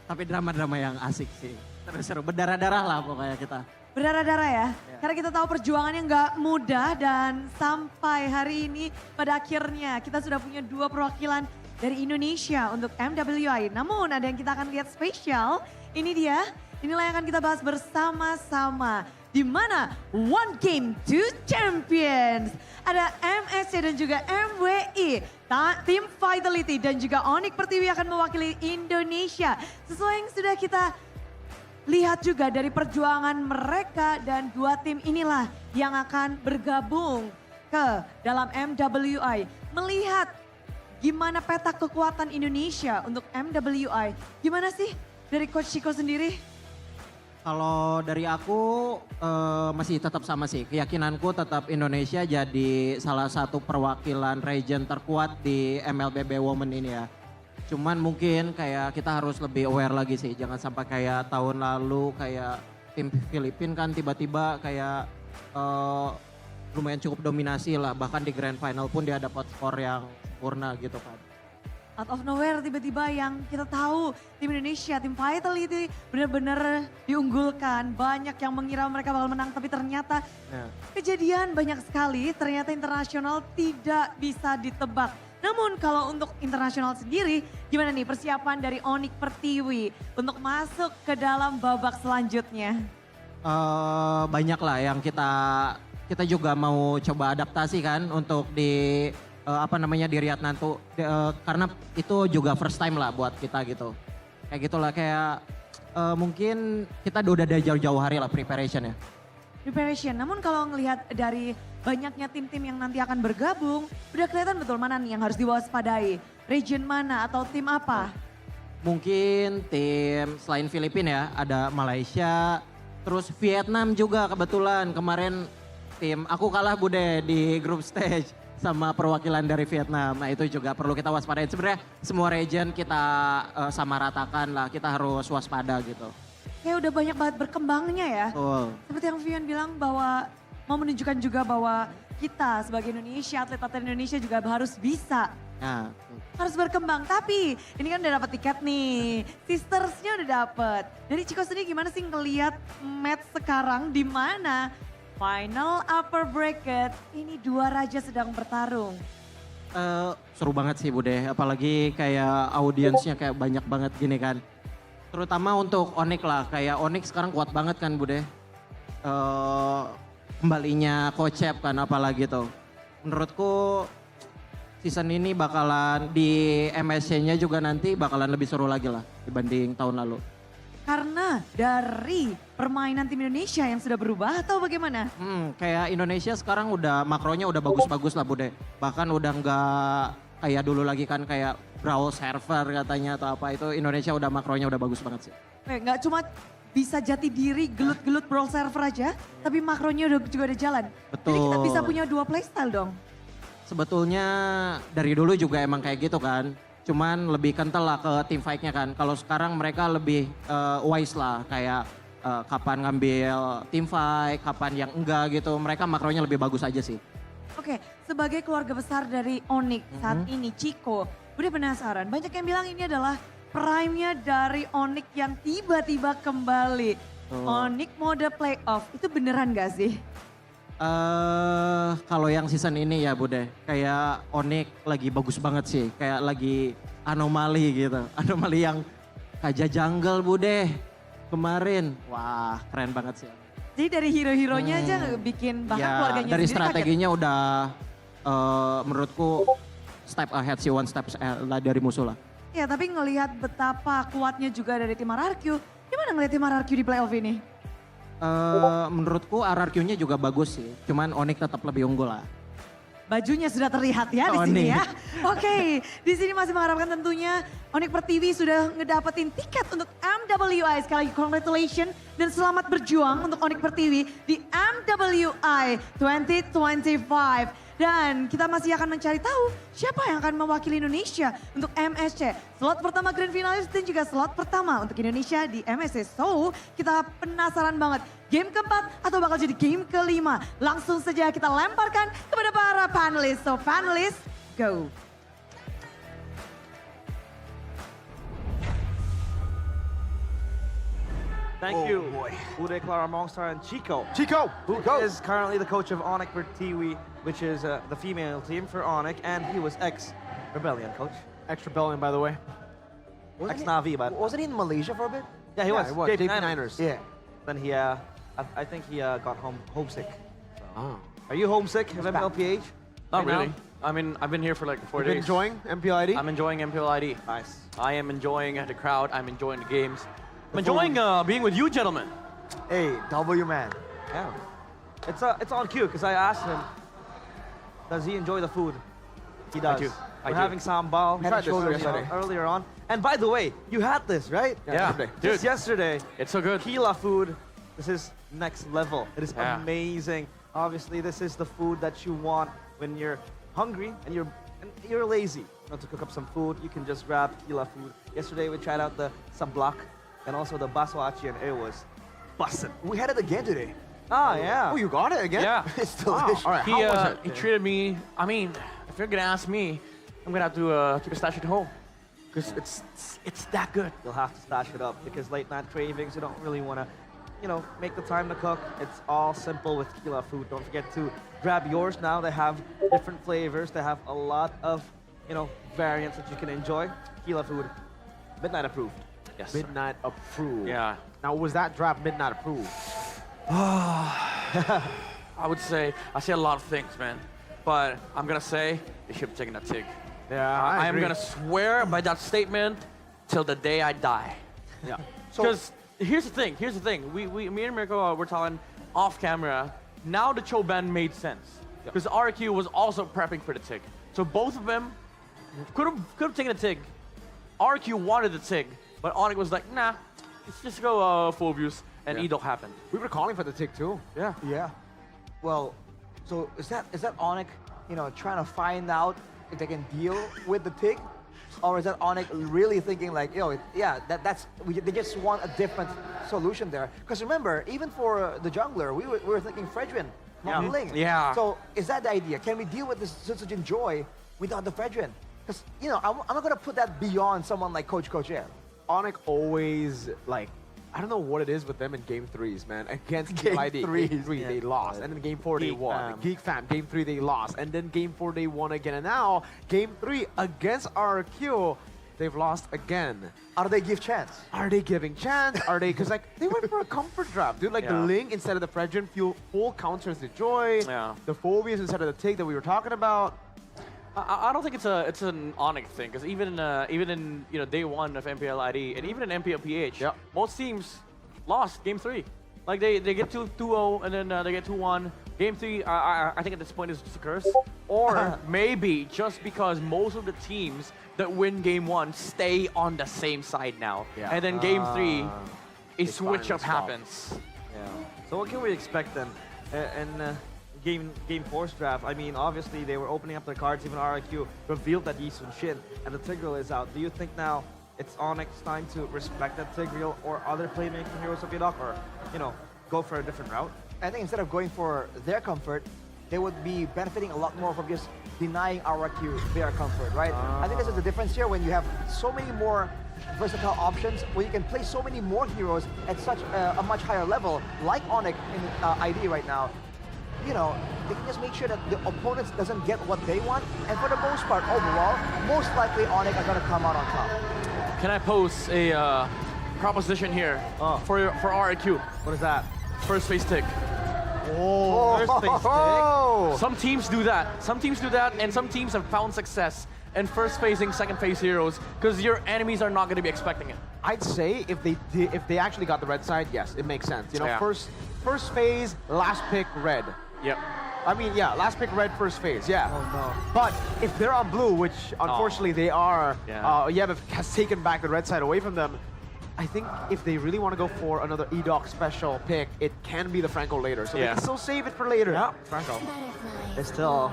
Tapi drama-drama yang asik sih. Terus seru, berdarah-darah lah pokoknya kita. Berdarah-darah ya? Karena kita tahu perjuangannya nggak mudah dan sampai hari ini pada akhirnya kita sudah punya 2 perwakilan dari Indonesia untuk MWI. Namun ada yang kita akan lihat spesial, ini dia. Inilah yang akan kita bahas bersama-sama. Di mana One Game, Two Champions. Ada MSC dan juga MWI. Tim Vitality dan juga Onic Pertiwi akan mewakili Indonesia. Sesuai yang sudah kita lihat juga dari perjuangan mereka dan 2 tim inilah yang akan bergabung ke dalam MWI. Melihat gimana peta kekuatan Indonesia untuk MWI. Gimana sih dari Coach Chico sendiri? Kalau dari aku masih tetap sama sih. Keyakinanku tetap Indonesia jadi salah satu perwakilan region terkuat di mlbb Women ini ya. Cuman mungkin kayak kita harus lebih aware lagi sih. Jangan sampai kayak tahun lalu kayak tim Filipina kan tiba-tiba kayak lumayan cukup dominasi lah. Bahkan di grand final pun dia dapat skor yang sempurna gitu kan. Out of nowhere tiba-tiba yang kita tahu tim Indonesia, tim Vitality benar-benar diunggulkan. Banyak yang mengira mereka bakal menang tapi ternyata kejadian banyak sekali. Ternyata internasional tidak bisa ditebak. Namun kalau untuk internasional sendiri gimana nih persiapan dari Onic Pertiwi untuk masuk ke dalam babak selanjutnya? Banyak lah yang kita juga mau coba adaptasi kan untuk di di Riyadh nanti karena itu juga first time lah buat kita gitu. Kayak gitulah kayak mungkin kita udah dari jauh-jauh hari lah preparation ya. Preparation, namun kalau ngelihat dari banyaknya tim-tim yang nanti akan bergabung, udah kelihatan betul mana nih yang harus diwaspadai. Region mana atau tim apa? Mungkin tim selain Filipina ya, ada Malaysia, terus Vietnam juga kebetulan kemarin tim aku kalah Bude di group stage sama perwakilan dari Vietnam. Nah itu juga perlu kita waspadain. Sebenarnya semua region kita sama ratakan lah, kita harus waspada gitu. Kayak udah banyak banget berkembangnya ya. Seperti yang Vian bilang bahwa mau menunjukkan juga bahwa kita sebagai Indonesia, atlet-atlet Indonesia juga harus bisa. Nah. Harus berkembang, tapi ini kan udah dapet tiket nih. Sistersnya udah dapet. Dari Ciko sendiri gimana sih ngeliat match sekarang di mana final upper bracket ini dua raja sedang bertarung? Seru banget sih Bude, apalagi kayak audiensnya kayak banyak banget gini kan. Terutama untuk Onic lah, kayak Onic sekarang kuat banget kan Bude. Kembalinya Kocep kan apalagi tuh. Menurutku season ini bakalan di MSC-nya juga nanti bakalan lebih seru lagi lah dibanding tahun lalu. Karena dari permainan tim Indonesia yang sudah berubah atau bagaimana? Kayak Indonesia sekarang udah makronya udah bagus-bagus lah Bude. Bahkan udah nggak kayak dulu lagi kan kayak brawl server katanya atau apa, itu Indonesia udah makronya udah bagus banget sih. Nggak cuma bisa jati diri gelut-gelut brawl server aja, tapi makronya juga udah jalan. Betul. Jadi kita bisa punya dua playstyle dong. Sebetulnya dari dulu juga emang kayak gitu kan. Cuman lebih kental lah ke team fight-nya kan. Kalau sekarang mereka lebih wise lah kayak kapan ngambil team fight, kapan yang enggak gitu. Mereka makronya lebih bagus aja sih. Oke, sebagai keluarga besar dari Onic saat ini, Ciko, udah penasaran. Banyak yang bilang ini adalah prime-nya dari Onic yang tiba-tiba kembali. Onic mode playoff, itu beneran gak sih? Kalau yang season ini ya Bude, kayak Onic lagi bagus banget sih. Kayak lagi anomali gitu. Anomali yang Kaja Jungle Bude kemarin. Wah keren banget sih. Jadi dari hero-heronya aja bikin bahkan ya, keluarganya dari sendiri strateginya kaget. Udah menurutku step ahead sih, one step dari musuh lah. Ya tapi ngelihat betapa kuatnya juga dari tim Rrq, gimana ngelihat tim Rrq di playoff ini? Menurutku Rrq-nya juga bagus sih, cuman Onic tetap lebih unggul lah. Bajunya sudah terlihat ya di sini ya. Oke, di sini masih mengharapkan tentunya Onic Pertiwi sudah ngedapetin tiket untuk MWI. Sekali lagi congratulations dan selamat berjuang untuk Onic Pertiwi di MWI 2025. Dan kita masih akan mencari tahu siapa yang akan mewakili Indonesia untuk MSC. Slot pertama Grand Finalis dan juga slot pertama untuk Indonesia di MSC. So, kita penasaran banget game keempat atau bakal jadi game kelima. Langsung saja kita lemparkan kepada para panelis. So, panelis, go. Thank you, Bude, Clara, Mongstar, and Chico. Chico, who is currently the coach of Onic Pertiwi, which is the female team for Onic, and he was ex-Rebellion coach. Ex-Rebellion, by the way. Ex-Navi, but... Wasn't he in Malaysia for a bit? Yeah, he was. JP Niners. Yeah. Then he, I think he got homesick. So. Are you homesick of MLPH? Not really. I mean, I've been here for like 4 days. Enjoying MPLID? I'm enjoying MPLID. Nice. I am enjoying the crowd. I'm enjoying the games. I'm enjoying being with you gentlemen. Hey, W man. Yeah. It's on cue because I asked him, does he enjoy the food? He does. I do. We're having sambal, We tried this shoulders yesterday. earlier on. And by the way, you had this, right? Yeah, Just yesterday. It's so good. Tequila food, this is next level. It is Yeah. amazing. Obviously, this is the food that you want when you're hungry and you're lazy. You know, to cook up some food, you can just grab tequila food. Yesterday, we tried out the sablak and also the basoachi, and it was bussin'. We had it again today. Ah, yeah. Oh, you got it again? Yeah. It's delicious. All right, how was it? He treated me, I mean, if you're gonna ask me, I'm gonna have to keep a stash at home. Because it's that good. You'll have to stash it up because late night cravings, you don't really want to, you know, make the time to cook. It's all simple with tequila food. Don't forget to grab yours now. They have different flavors. They have a lot of, you know, variants that you can enjoy. Tequila food, midnight approved. Yes. Sir. Midnight approved. Yeah. Now, was that draft midnight approved? I would say, I say a lot of things, man. But I'm gonna say, they should have taken that TIG. Yeah, I am gonna swear by that statement till the day I die. Yeah. Because here's the thing. Me and Mirko were talking off camera. Now the Choban made sense because RRQ was also prepping for the TIG. So both of them could have taken a TIG. RRQ wanted the TIG, but Onic was like, nah, let's just go full views, and Edo happened. We were calling for the tick too. Yeah. Yeah. Well, so is that Onic, you know, trying to find out if they can deal with the tick, or is that Onic really thinking like, yo, they just want a different solution there? Because remember, even for the jungler, we were thinking Fredrin, not Ling. Yeah. So is that the idea? Can we deal with this Sutsujin Joy without the Fredrin? Because you know, I'm not gonna put that beyond someone like Coach Air. Onic always, like, I don't know what it is with them in game 3s, man. Against Game Game 3, threes. they lost. And then game 4, they Geek won. fam. Geek Fam, game 3, they lost. And then game 4, they won again. And now, game 3 against RRQ, they've lost again. Are they give chance? Are they giving chance? Are they, because like, they went for a comfort draft, dude. Like the Ling instead of the Fredrin, full counters the Joy. Yeah. The Phobias instead of the Take that we were talking about. I don't think it's an Onic thing because even in you know day 1 of MPL ID and even in MPLPH, most teams lost game 3. Like they get 2-0 and then they get 2-1. Game 3, I think at this point is just a curse, or maybe just because most of the teams that win game 1 stay on the same side now, and then game 3, a switch up happens. Yeah. So what can we expect then? And Game 4's draft, I mean, obviously they were opening up their cards, even RRQ revealed that Yisun Shin, and the Tigreal is out. Do you think now it's Onyx time to respect that Tigreal or other playmaking heroes of Yidok, or, you know, go for a different route? I think instead of going for their comfort, they would be benefiting a lot more from just denying RRQ their comfort, right? I think this is the difference here when you have so many more versatile options, where you can play so many more heroes at such a much higher level, like Onic in ID right now. You know, they can just make sure that the opponents doesn't get what they want, and for the most part, overall, most likely Onic are going to come out on top. Can I pose a proposition here for RRQ? What is that? First phase tick. First phase tick? Some teams do that. Some teams do that, and some teams have found success in first phasing second phase heroes because your enemies are not going to be expecting it. I'd say if they actually got the red side, yes, it makes sense. You know, Yeah. first phase, last pick red. Yep. I mean, yeah, last pick red, first phase, yeah. Oh no. But if they're on blue, which unfortunately they are, Yeah. Yebef has taken back the red side away from them. I think if they really want to go for another EDOC special pick, it can be the Franco later. So they can still save it for later. Yeah, Franco. It's still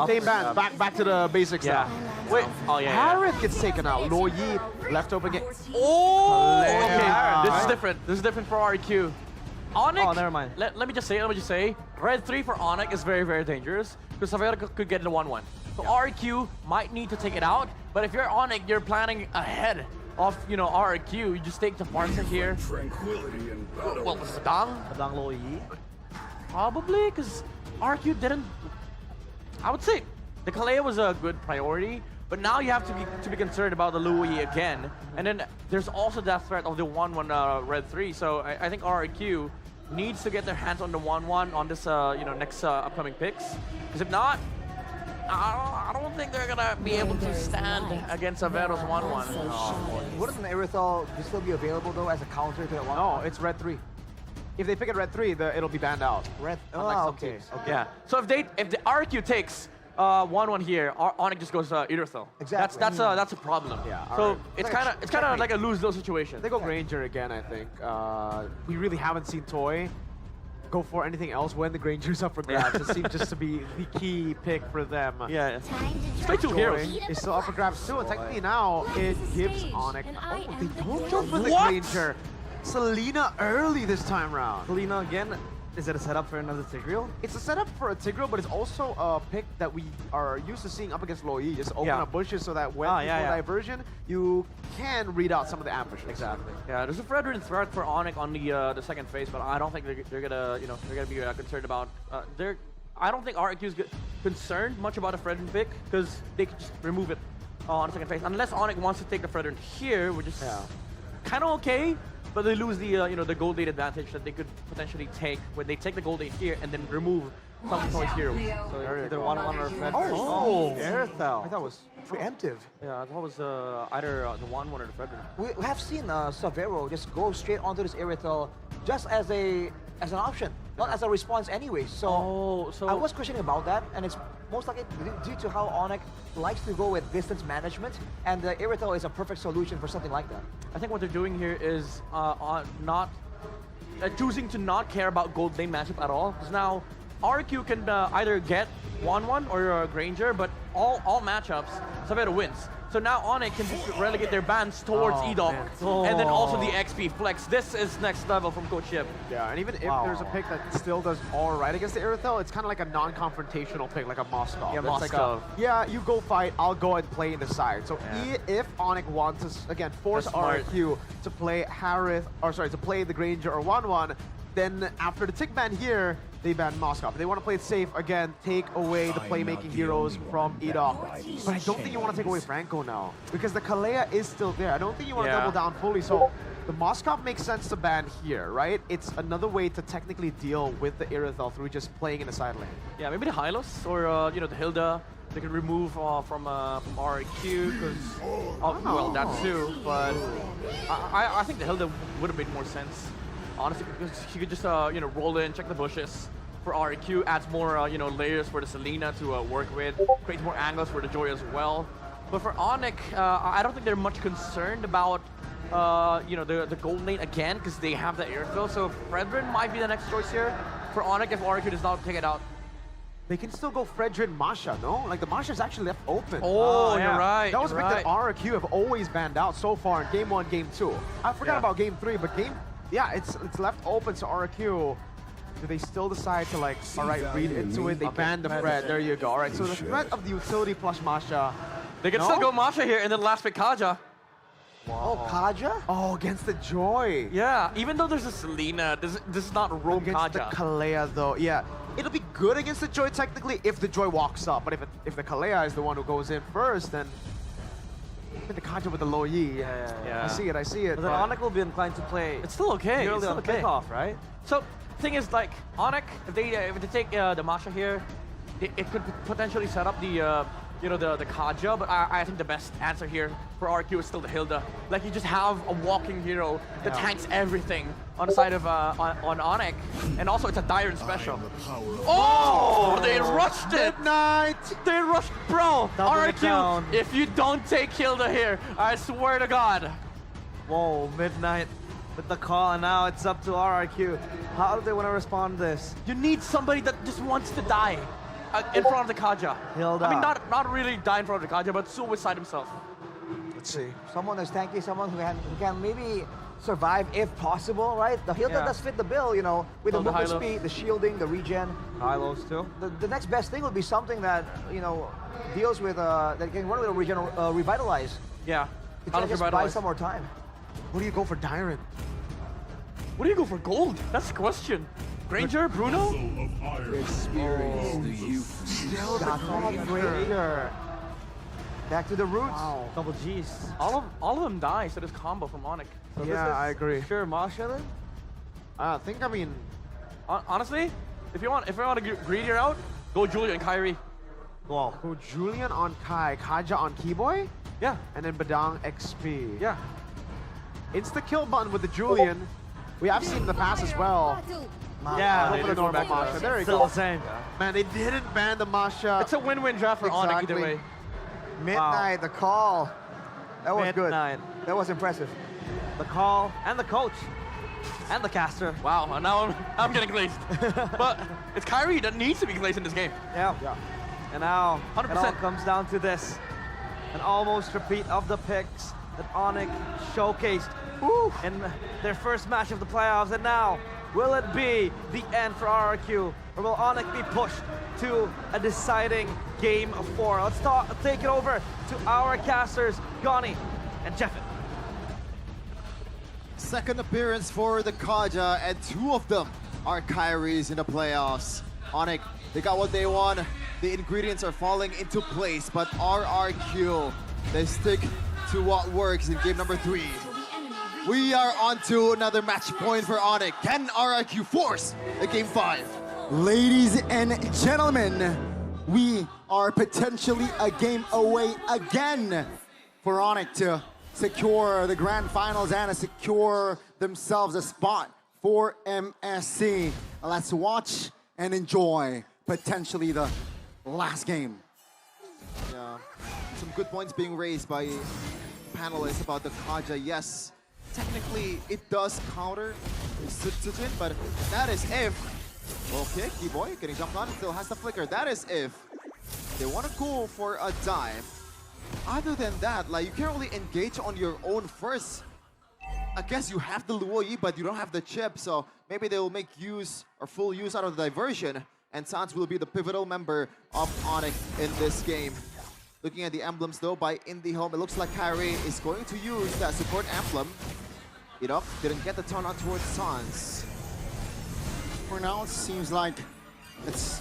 Same band, back to the basics now. Wait. Oh yeah. Harith gets taken out. Lo Yi left open again. Oh. Okay. Yeah. This is different. This is different for RQ. Onic. Oh, never mind. Let me just say. Red 3 for Onic is very, very dangerous because Savera could get the 1-1. So RQ might need to take it out. But if you're Onic, you're planning ahead of, you know, RQ. You just take the Barca here. Well, Sedang? Sedang Lo Yi. Probably, because RQ didn't. I would say the Kalea was a good priority, but now you have to be concerned about the Louis again. And then there's also that threat of the 1-1 Red 3. So I think RRQ needs to get their hands on the 1-1 on this you know, next upcoming picks. Because if not, I don't think they're gonna be able to stand against Avero's 1-1. Wouldn't an Aerosol still be available though as a counter to that one? No, it's red 3. If they pick it red 3, it'll be banned out. Red. Unlike some Okay. teams. Okay. Yeah. So if the RQ takes, 1-1 here, Onic just goes Irithyll. Exactly. That's a problem. Yeah, So alright. it's kind of like a lose-lose situation. They go Granger again, I think. We really haven't seen Toy go for anything else when the Granger's up for grabs. It seems just to be the key pick for them. Yeah. Straight two heroes. Is still up for grabs too, and technically now it gives Onic. Oh, they don't go for the What? Granger. Selena early this time round. Selena again. Is it a setup for another Tigreal? It's a setup for a Tigreal, but it's also a pick that we are used to seeing up against Loyi. Just open up bushes so that when you go diversion, you can read out some of the ambushes. Exactly. Yeah, there's a Fredrin threat for Onic on the second phase, but I don't think they're gonna be concerned about. I don't think RRQ is concerned much about a Fredrin pick because they can just remove it on the second phase unless Onic wants to take the Fredrin here, which is kind of okay. But they lose the the gold date advantage that they could potentially take when they take the gold date here and then remove some choice heroes. So either 1-1 or Fred. Airthel. I thought it was preemptive. Yeah, I thought it was either the 1-1 or the Fredrin. We have seen Savero just go straight onto this Irithyll just as an option, not as a response anyway. So, I was questioning about that, and it's most likely due to how Onic likes to go with distance management, and the Irithyll is a perfect solution for something like that. I think what they're doing here is choosing to not care about gold lane matchup at all. Because now RRQ can either get 1-1 or Granger, but all matchups, Savero wins. So now Onic can just relegate their bans towards Edok, and then also the XP flex. This is next level from Coach Ship. Yeah, and even if there's a pick that still does all right against the Irithyll, it's kind of like a non-confrontational pick, like a Moskov. Yeah, That's Moskov. Like you go fight, I'll go and play in the side. So if Onic wants to, again, force RRQ to play to play the Granger or 1-1, then after the tick ban here, they ban Moskov. If they want to play it safe, again, take away the playmaking heroes from Edok. But I don't think you want to take away Franco now, because the Kalea is still there. I don't think you want to double down fully, so the Moskov makes sense to ban here, right? It's another way to technically deal with the Irithyll through just playing in the side lane. Yeah, maybe the Hylos or the Hilda. They can remove from RRQ because well, that too. But I think the Hilda would have made more sense. Honestly, because she could just roll in, check the bushes. For RRQ, adds more layers for the Selena to work with, creates more angles for the Joy as well. But for Onic, I don't think they're much concerned about the gold lane again because they have the Airfill. So Fredrin might be the next choice here for Onic if RRQ does not take it out. They can still go Fredrin Masha, no? Like the Masha's actually left open. Oh, you're right. That was a pick that RRQ have always banned out so far in Game 1, Game 2. I forgot about Game 3, but it's left open to RRQ. Do they still decide to read into it? They ban the Fred. There you go. All right, so the threat of the utility plus Masha. They can still go Masha here and then last pick Kaja. Wow. Oh, Kaja? Oh, against the Joy. Yeah, even though there's a Selena, this is not roam against Kaja. The Kalea though, yeah. It'll be good against the Joy technically if the Joy walks up, but if the Kalea is the one who goes in first, then the Kaja with the low Yi. Yeah. I see it. But then Onic will be inclined to play. It's still okay. Early on the kickoff, right? So thing is, like Onic, if they take the Masha here, it could potentially set up the the Kaja. But I think the best answer here for RQ is still the Hilda. Like you just have a walking hero that tanks everything on the side of on Onic, and also it's a Dyron special. Oh, they rushed it! Midnight! They rushed, bro. RQ, down. if you don't take Hilda here, I swear to God. Whoa, Midnight with the call, and now it's up to RRQ. How do they want to respond to this? You need somebody that just wants to die in front of the Kaja. Hilda. I mean, not really die in front of the Kaja, but suicide himself. Let's see. Someone who's tanky, someone who can maybe survive if possible, right? The Hilda does fit the bill, with the movement speed, the shielding, the regen. Hylos too. The next best thing would be something that, deals with, that can run with a revitalize. Yeah. To just buy some more time. What do you go for Dyron? What do you go for gold? That's the question. Granger, Bruno? Still the Granger. Back to the roots. Wow. Double G's. All of them die, so this combo from Onic. So Yeah, I agree. Sure, Masha then? Honestly, if you want to greedy out, go Julia and Kyrie. Wow. Go Julian on Kai, Kaja on Keyboy, Yeah. and then Badang XP. Yeah. Insta kill button with the Julian. We have seen in the past as well. Yeah, Go for the normal Masha. There you still go. the same. Man, they didn't ban the Masha. It's a win-win draft for Onic either way. Midnight, the call. That was Midnight. good. That was impressive. The call and the coach and the caster. Wow, and now I'm getting glazed. But it's Kyrie that needs to be glazed in this game. Yeah. And now 100%. it all comes down to this. An almost repeat of the picks that Onic showcased in their first match of the playoffs. And now, will it be the end for RRQ? Or will Onic be pushed to a deciding game of 4? Let's take it over to our casters, Goni and Jeffin. Second appearance for the Kaja, and 2 of them are Kyrie's in the playoffs. Onic, they got what they want. The ingredients are falling into place, but RRQ, they stick to what works in game number 3. We are on to another match point for Onic. Can RRQ force a game 5? Ladies and gentlemen, we are potentially a game away again for Onic to secure the grand finals and to secure themselves a spot for MSC. Let's watch and enjoy potentially the last game. Yeah, some good points being raised by panelists about the Kaja. Yes, technically it does counter Citizen, but that is if... Okay, Keyboy getting jumped on, still has the flicker. That is if they want to go for a dive. Other than that, like, you can't really engage on your own first. I guess you have the Luoyi, but you don't have the chip, so maybe they will make use or full use out of the diversion, and Sans will be the pivotal member of Onic in this game. Looking at the emblems though by IndieHome, it looks like Kyrie is going to use that support emblem. Didn't get the turn on towards Sans. For now, it seems like it's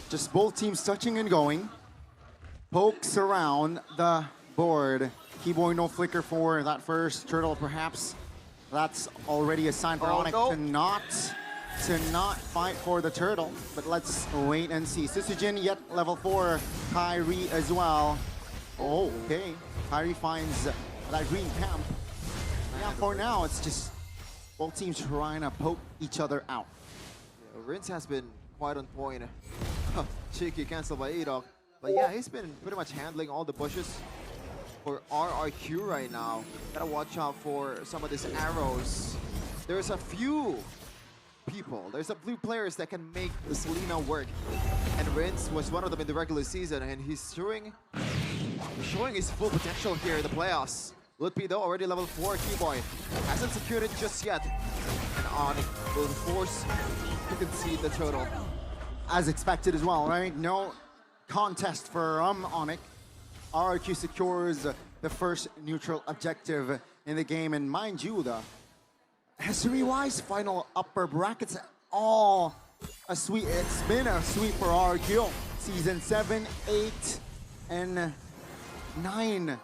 just both teams touching and going. Pokes around the board. Keyboy no flicker for that first turtle, perhaps. That's already a sign for Onic to not fight for the turtle. But let's wait and see. Sisujin yet level 4. Kyrie as well. Oh, okay. Kyrie finds that green camp. Yeah, for now, it's just both teams trying to poke each other out. Yeah, Rince has been quite on point. Cheeky cancel by Edok. But yeah, he's been pretty much handling all the bushes for RRQ right now. Gotta watch out for some of these arrows. There's a few few players that can make the Selena work. And Rince was one of them in the regular season, and he's showing his full potential here in the playoffs. Lutpi though, already level 4, Keyboy. Hasn't secured it just yet. And Onic will force to concede the turtle. As expected as well, right? No contest for Onic. RRQ secures the first neutral objective in the game, and mind you, the history-wise final upper brackets all a sweep. It's been a sweep for RRQ. Season 7, 8, and 9.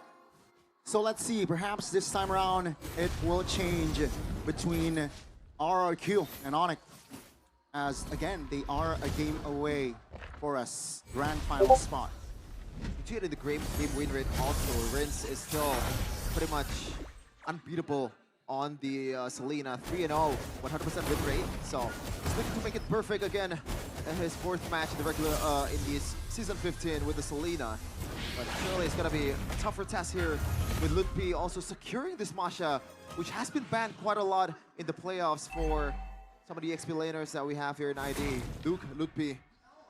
So let's see, perhaps this time around it will change between RRQ and Onic, as again they are a game away for us grand final spot. Considering the game win rate also, Rince is still pretty much unbeatable on the Selena. 3-0, 100% win rate. So he's looking to make it perfect again in his 4th match in the regular in this season 15 with the Selena. But surely it's gonna be a tougher task here with Lutpi also securing this Masha, which has been banned quite a lot in the playoffs for some of the XP laners that we have here in ID. Luke, Lutpi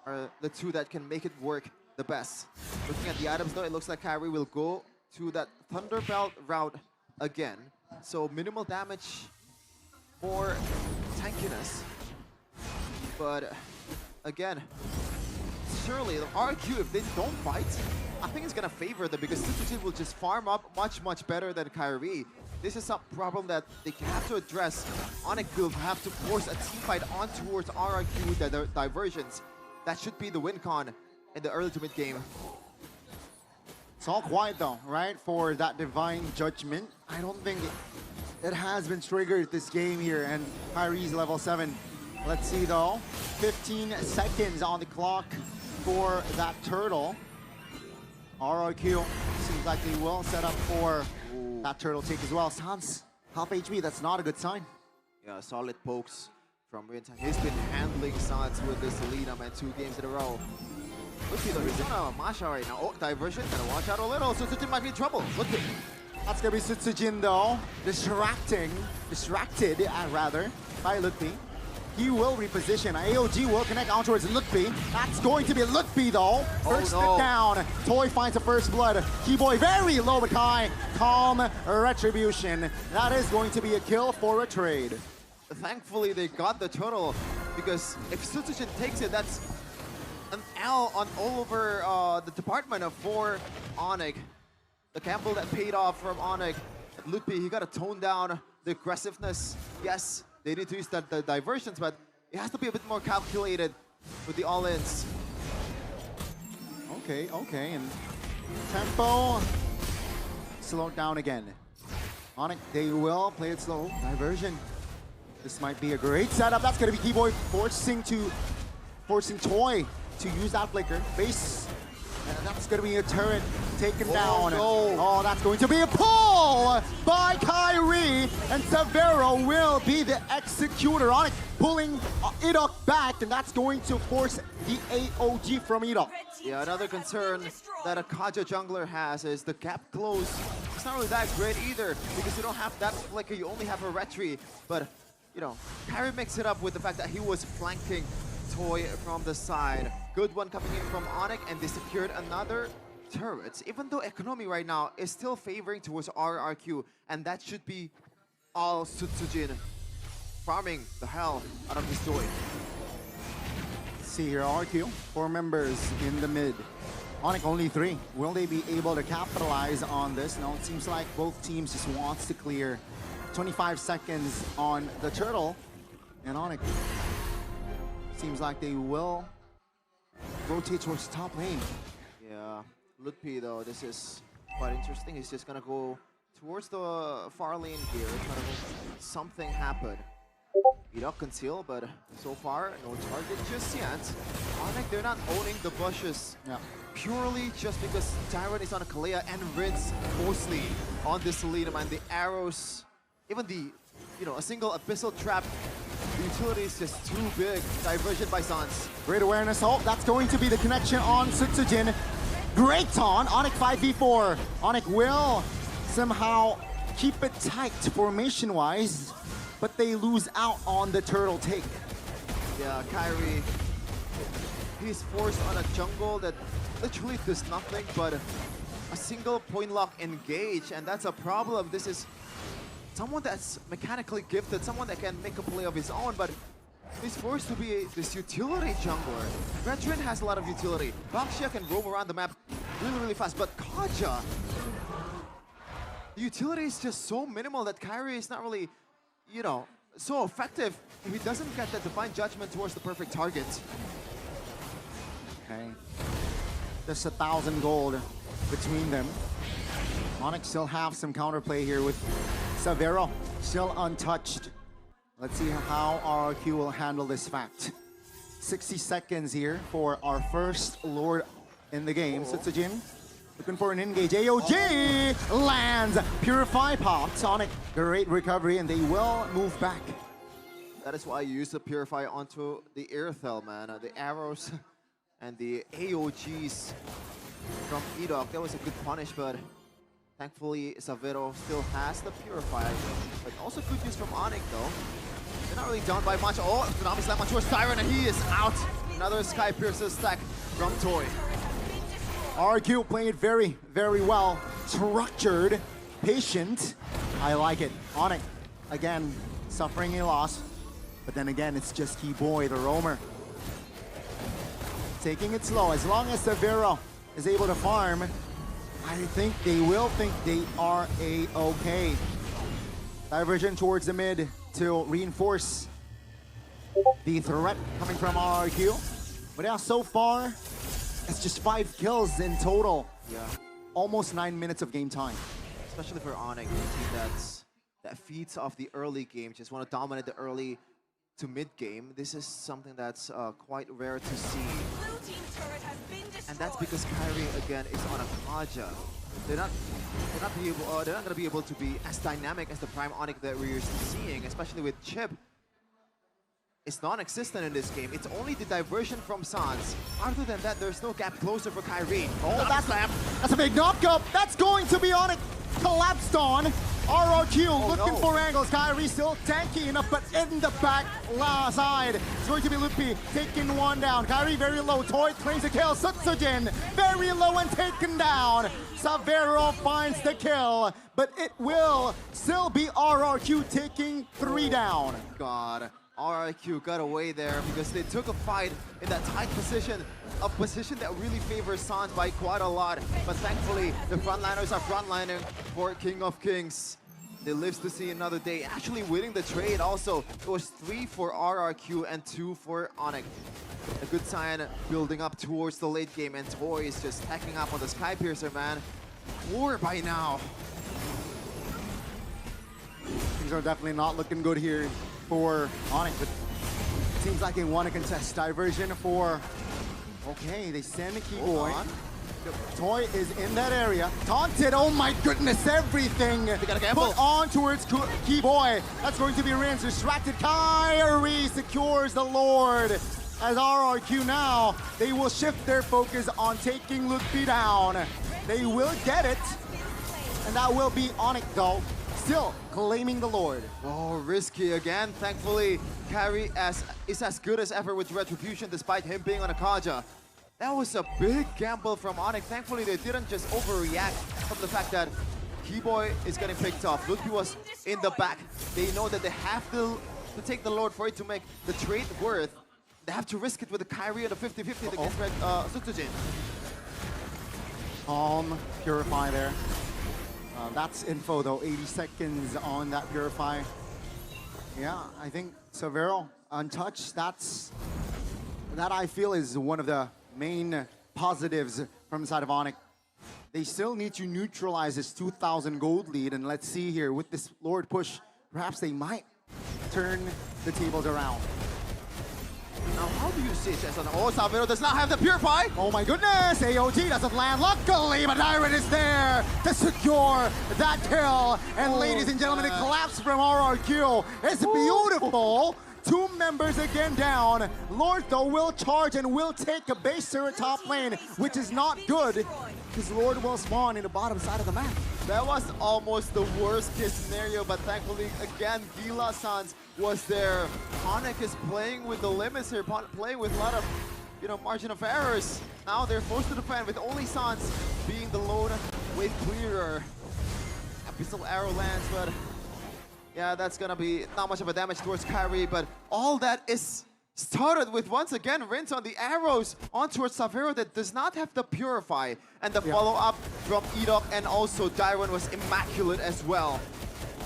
are the 2 that can make it work the best. Looking at the items though, it looks like Kyrie will go to that Thunderbelt route again. So minimal damage, more tankiness. But again, surely the RQ, if they don't fight, I think it's gonna favor them because Citizen will just farm up much better than Kyrie. This is a problem that they have to address. Onic will have to force a team fight on towards RRQ with their diversions. That should be the win con in the early to mid game. It's all quiet though, right? For that divine judgment. I don't think it has been triggered this game here, and Kyrie's level 7. Let's see though. 15 seconds on the clock for that turtle. RRQ seems like they will set up for that turtle take as well. Sans, half HP, that's not a good sign. Yeah, solid pokes from Rintan. He's been handling sides with this Selena, man, 2 games in a row. Look, he's on a Masha right now. Oh, diversion, gotta watch out a little. Sutsujin might be in trouble. Look at That's gonna be Sutsujin though, distracted rather, by Lutpi. He will reposition. AOG will connect on towards Lutpi. That's going to be Lutpi though. First hit down. Toy finds the first blood. Keyboy very low but high. Calm retribution. That is going to be a kill for a trade. Thankfully, they got the turtle, because if Sutsujin takes it, that's an L on all over the department for Onic. The gamble that paid off from Onic. Lutpi, he got to tone down the aggressiveness. Yes, they need to use the diversions, but it has to be a bit more calculated with the all-ins. Okay, and tempo slowed down again. Onic, they will play it slow. Diversion. This might be a great setup. That's gonna be Keyboy forcing Toy to use that flicker. Base. And that's gonna be a turret taken down. No. Oh, that's going to be a pull by Kyrie, and Severo will be the executor on it, pulling Idok back, and that's going to force the AOG from Idok. Yeah, another concern that a Kaja jungler has is the gap close. It's not really that great either, because you don't have that flicker, you only have a retry. But, you know, Kyrie makes it up with the fact that he was flanking Toy from the side. Good one coming in from Onic, and they secured another turret. Even though economy right now is still favoring towards RRQ, and that should be all Sutsujin farming the hell out of this Toy. See here, RQ, 4 members in the mid. Onic only 3. Will they be able to capitalize on this? No, it seems like both teams just wants to clear. 25 seconds on the turtle, and Onic seems like they will rotate towards the top lane. Yeah, Lutpi though, this is quite interesting. He's just gonna go towards the far lane here, trying to make something happen. Idok conceal, but so far, no target just yet. Onic, they're not owning the bushes. Yeah. Purely just because Tyrant is on a Kalea and Rinse mostly on this Selena, man. The arrows, even the, you know, a single Abyssal Trap, the utility is just too big. Diversion by Sans. Great awareness. Oh, that's going to be the connection on Sutsujin. Great taunt. Onic 5v4. Onic will somehow keep it tight formation-wise, but they lose out on the turtle take. Yeah, Kyrie, he's forced on a jungle that literally does nothing but a single point lock engage, and that's a problem. This is someone that's mechanically gifted, someone that can make a play of his own, but he's forced to be this utility jungler. Veteran has a lot of utility. Baxia can roam around the map really, really fast, but Kaja, the utility is just so minimal that Kyrie is not really, you know, so effective if he doesn't get that divine judgment towards the perfect target. Okay. Just 1,000 gold between them. Onic still have some counterplay here with Severo still untouched. Let's see how RRQ will handle this fact. 60 seconds here for our first Lord in the game. Sutsujin looking for an engage. AOG lands. Purify pops. Onic, great recovery, and they will move back. That is why you use the Purify onto the Airthel, man. The arrows and the AOGs from Idok. That was a good punish, but thankfully Severo still has the Purify. But also good use from Onic, though. They're not really down by much. Oh, Tsunami Slam on towards Tyrant, and he is out. Another Sky Piercer stack from Toy. RQ playing it very, very well. Structured, patient. I like it. Onic, again, suffering a loss. But then again, it's just Keyboy, the roamer. Taking it slow. As long as Severo is able to farm, I think they will think they are A-okay. Diversion towards the mid to reinforce the threat coming from RRQ. But yeah, so far, it's just 5 kills in total. Yeah. Almost 9 minutes of game time. Especially for Onic, a team that feeds off the early game, just want to dominate the early to mid game. This is something that's quite rare to see. And that's because Kyrie again is on a Kaja. They're not going to be able to be as dynamic as the Prime Onic that we're seeing, especially with Chip. is non-existent in this game. It's only the diversion from Sans. Other than that, there's no gap closer for Kyrie. Oh, that's a big knockup. That's going to be Onic. Collapsed on. RRQ looking for angles. Kyrie still tanky enough, but in the back side. It's going to be Lupi taking one down. Kyrie very low. Toy claims the kill. Sutsujin very low and taken down. Savero finds the kill, but it will still be RRQ taking 3 down. God. RRQ got away there because they took a fight in that tight position, a position that really favors Sans by quite a lot. But thankfully, the frontliners are frontlining for King of Kings. They live to see another day, actually winning the trade also. It was 3 for RRQ and 2 for Onic. A good sign building up towards the late game, and Toy is just tacking up on the Skypiercer, man. 4 by now. Things are definitely not looking good here for Onic, but it seems like they want to contest. Diversion for, okay, they send a Keyboy. Toy is in that area. Taunted, oh my goodness, everything put on towards Keyboy. That's going to be Rins. Distracted, Kyrie secures the Lord. As RRQ now, they will shift their focus on taking Lupi down. They will get it, and that will be Onic though. Still claiming the Lord. Oh, risky again. Thankfully, Kyrie is as good as ever with Retribution despite him being on a Kaja. That was a big gamble from Onic. Thankfully, they didn't just overreact from the fact that Keyboy is getting picked off. Lupi was in the back. They know that they have to take the Lord for it to make the trade worth. They have to risk it with the Kyrie and the 50-50 against Sutsujin. Purify there. That's info though, 80 seconds on that Purify. Yeah, I think Savero untouched. That I feel is one of the main positives from the side of Onic. They still need to neutralize this 2,000 gold lead, and let's see here with this Lord push, perhaps they might turn the tables around. Now, how do you see Jason? Oh, Savero does not have the Purify. Oh my goodness, AOG doesn't land. Luckily, but Iron is there to secure that kill. And ladies and gentlemen, the collapse from RRQ is beautiful. 2 members again down. Lord, though, will charge and will take a base turret top lane, which is not good, because Lord will spawn in the bottom side of the map. That was almost the worst case scenario, but thankfully, again, Gila Sans was there. Onic is playing with the limits here, playing with a lot of, margin of errors. Now they're forced to defend with only Sans being the lone wave clearer. Abyssal arrow lands, but yeah, that's gonna be not much of a damage towards Kyrie, but all that is started with, once again, Rinse on the arrows on towards Savero that does not have the Purify. And the follow-up from Edok and also Dyron was immaculate as well.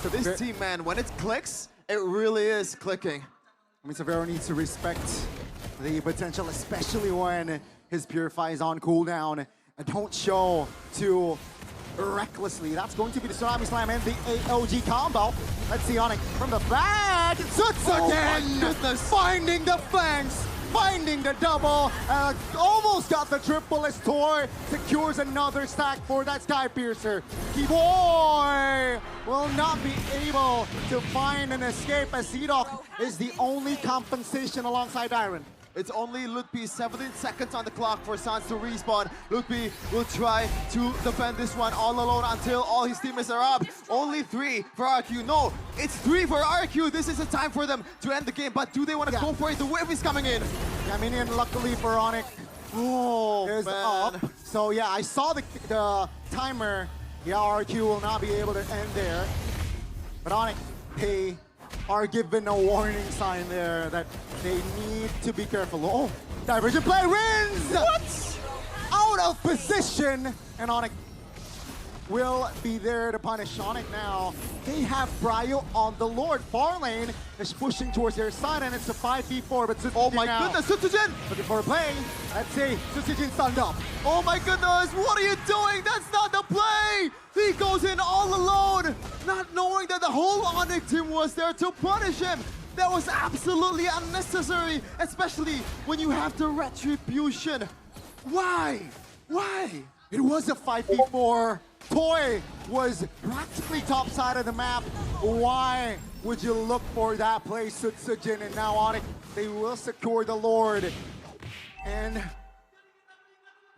So this team, man, when it clicks, it really is clicking. I mean, Savero needs to respect the potential, especially when his Purify is on cooldown, and don't show too recklessly. That's going to be the Tsunami Slam and the AOG combo. Let's see Onic from the back. Suits again! Finding the flanks, finding the double. Almost got the triple as Tor secures another stack for that Skypiercer. Keyboy will not be able to find an escape as Edok is the only compensation alongside Iron. It's only Lupi, 17 seconds on the clock for Sans to respawn. Lupi will try to defend this one all alone until all his teammates are up. Only 3 for RRQ. No, it's 3 for RRQ. This is a time for them to end the game, but do they want to go for it? The wave is coming in. Yeah, minion, luckily for Onic, is up. So yeah, I saw the timer. Yeah, RRQ will not be able to end there. But Onic, they are given a warning sign there that they need to be careful. Oh, diversion play wins! What? Out of position, and Onic will be there to punish Onic now. They have Bryo on the Lord. Far lane is pushing towards their side, and it's a 5v4, but Sutsujin oh my goodness, Sutsujin! Looking for a play. Let's see, Sutsujin stunned up. Oh my goodness, what are you doing? That's not the play! He goes in all alone, not knowing that the whole Onic team was there to punish him. That was absolutely unnecessary, especially when you have the Retribution. Why? Why? It was a 5v4. Toy was practically top side of the map. Why would you look for that play, Sutsujin? And now Onic, they will secure the Lord. And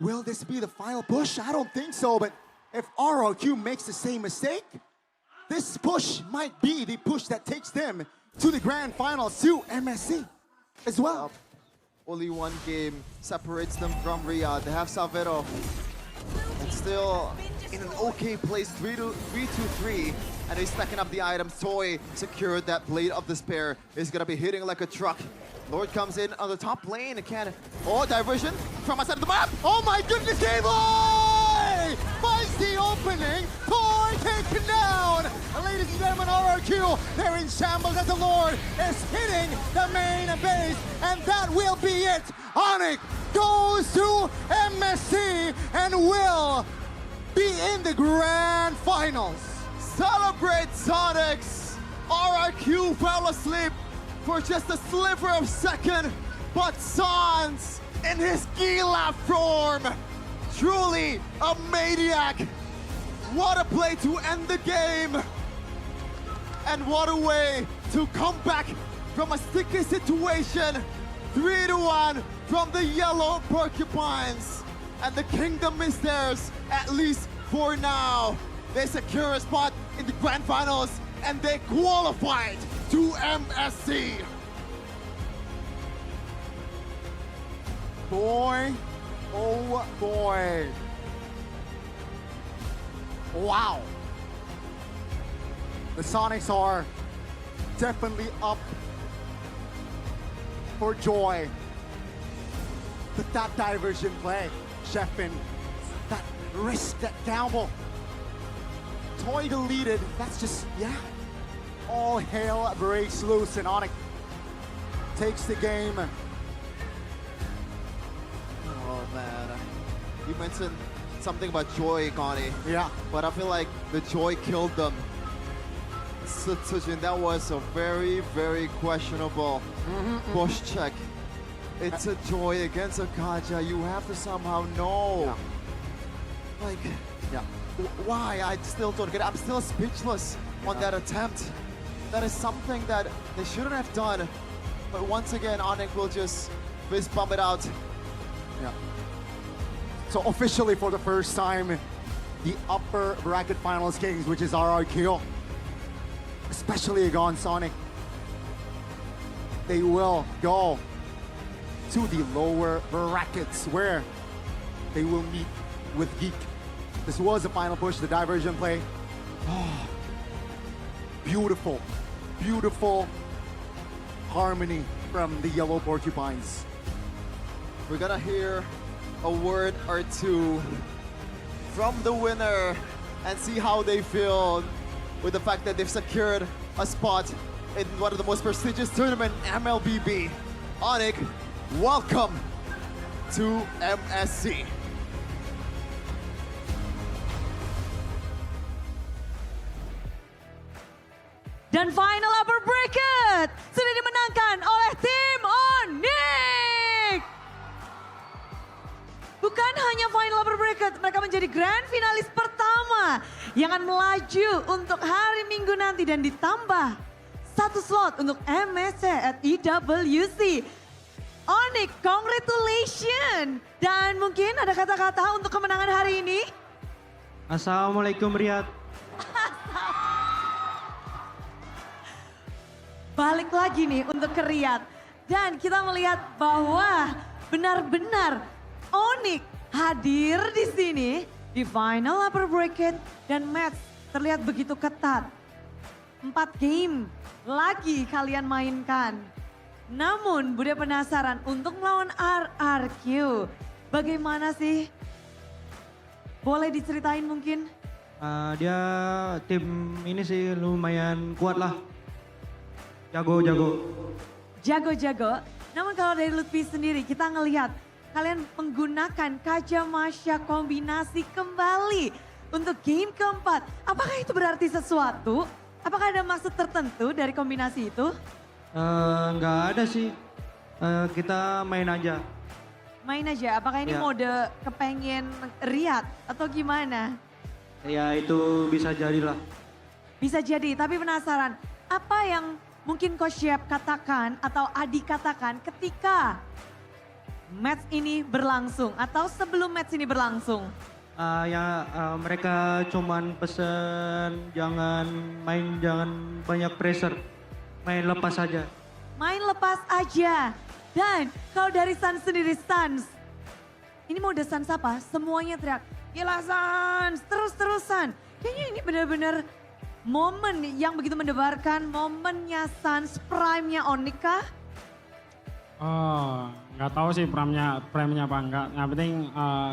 will this be the final push? I don't think so, but if RRQ makes the same mistake, this push might be the push that takes them to the grand finals, to MSC as well. Only one game separates them from Riyadh. They have Savero. And still in an okay place, 3-2-3. And he's stacking up the items. Toy secured that Blade of Despair. He's gonna be hitting like a truck. Lord comes in on the top lane. Can diversion from outside of the map. Oh my goodness, Gable! Finds the opening. Toy taken down. Ladies and gentlemen, RRQ, they're in shambles as the Lord is hitting the main base. And that will be it. Onic goes to MSC and will be in the grand finals. Celebrate Sonics! RRQ fell asleep for just a sliver of second, but Sans in his Gila form, truly a maniac. What a play to end the game, and what a way to come back from a sticky situation. 3-1 from the yellow porcupines, and the kingdom is theirs, at least for now. They secure a spot in the grand finals, and they qualified to MSC. Boy, oh boy. Wow. The Sonics are definitely up for joy. But that diversion play, Sheffin, that risk, that gamble, Toy deleted, that's just, yeah. All hell breaks loose and Onic takes the game. Oh man, you mentioned something about joy, Connie. Yeah. But I feel like the joy killed them. Sutsujin, that was a very, very questionable push check. It's a joy against a Kaja. You have to somehow know. Yeah. Like, Yeah. why? I still don't get it. I'm still speechless on that attempt. That is something that they shouldn't have done. But once again, Onic will just fist bump it out. Yeah. So officially for the first time, the upper bracket finals kings, which is RRQ, especially against Sonic, they will go to the lower brackets where they will meet with Geek. This was the final push, the diversion play. Oh, beautiful, beautiful harmony from the yellow porcupines. We're gonna hear a word or two from the winner and see how they feel with the fact that they've secured a spot in one of the most prestigious tournament, mlbb. Onic, welcome to MSC. Dan final upper bracket sudah dimenangkan oleh tim Onic. Bukan hanya final upper bracket, mereka menjadi grand finalis pertama yang akan melaju untuk hari Minggu nanti dan ditambah satu slot untuk MSC at EWC. Onic, congratulations. Dan mungkin ada kata-kata untuk kemenangan hari ini? Assalamualaikum Riyadh. Balik lagi nih untuk ke Riyadh. Dan kita melihat bahwa benar-benar Onic hadir di sini di final upper bracket dan match terlihat begitu ketat. 4 game lagi kalian mainkan. Namun Bude penasaran untuk melawan RRQ. Bagaimana sih? Boleh diceritain mungkin? Dia tim ini sih lumayan kuat lah. Jago-jago. Jago-jago. Namun kalau dari Lutfi sendiri kita ngelihat kalian menggunakan Kaja Masya kombinasi kembali untuk game keempat. Apakah itu berarti sesuatu? Apakah ada maksud tertentu dari kombinasi itu? Nggak ada sih. Kita main aja. Main aja, apakah ini Ya. mode kepengen Riyadh atau gimana? Ya itu bisa jadilah. Bisa jadi, tapi penasaran. Apa yang mungkin Coach Yap katakan atau Adi katakan ketika match ini berlangsung atau sebelum match ini berlangsung? Mereka cuman pesen jangan banyak pressure, main lepas saja. Main lepas aja. Dan kalau dari Sans sendiri, Sans, ini mode Sans apa? Semuanya teriak, gila Sans, terus-terusan. Kayaknya ini benar-benar momen yang begitu mendebarkan momennya Sans, prime-nya Onic kah? Oh, nggak tahu sih prime-nya apa enggak. Yang penting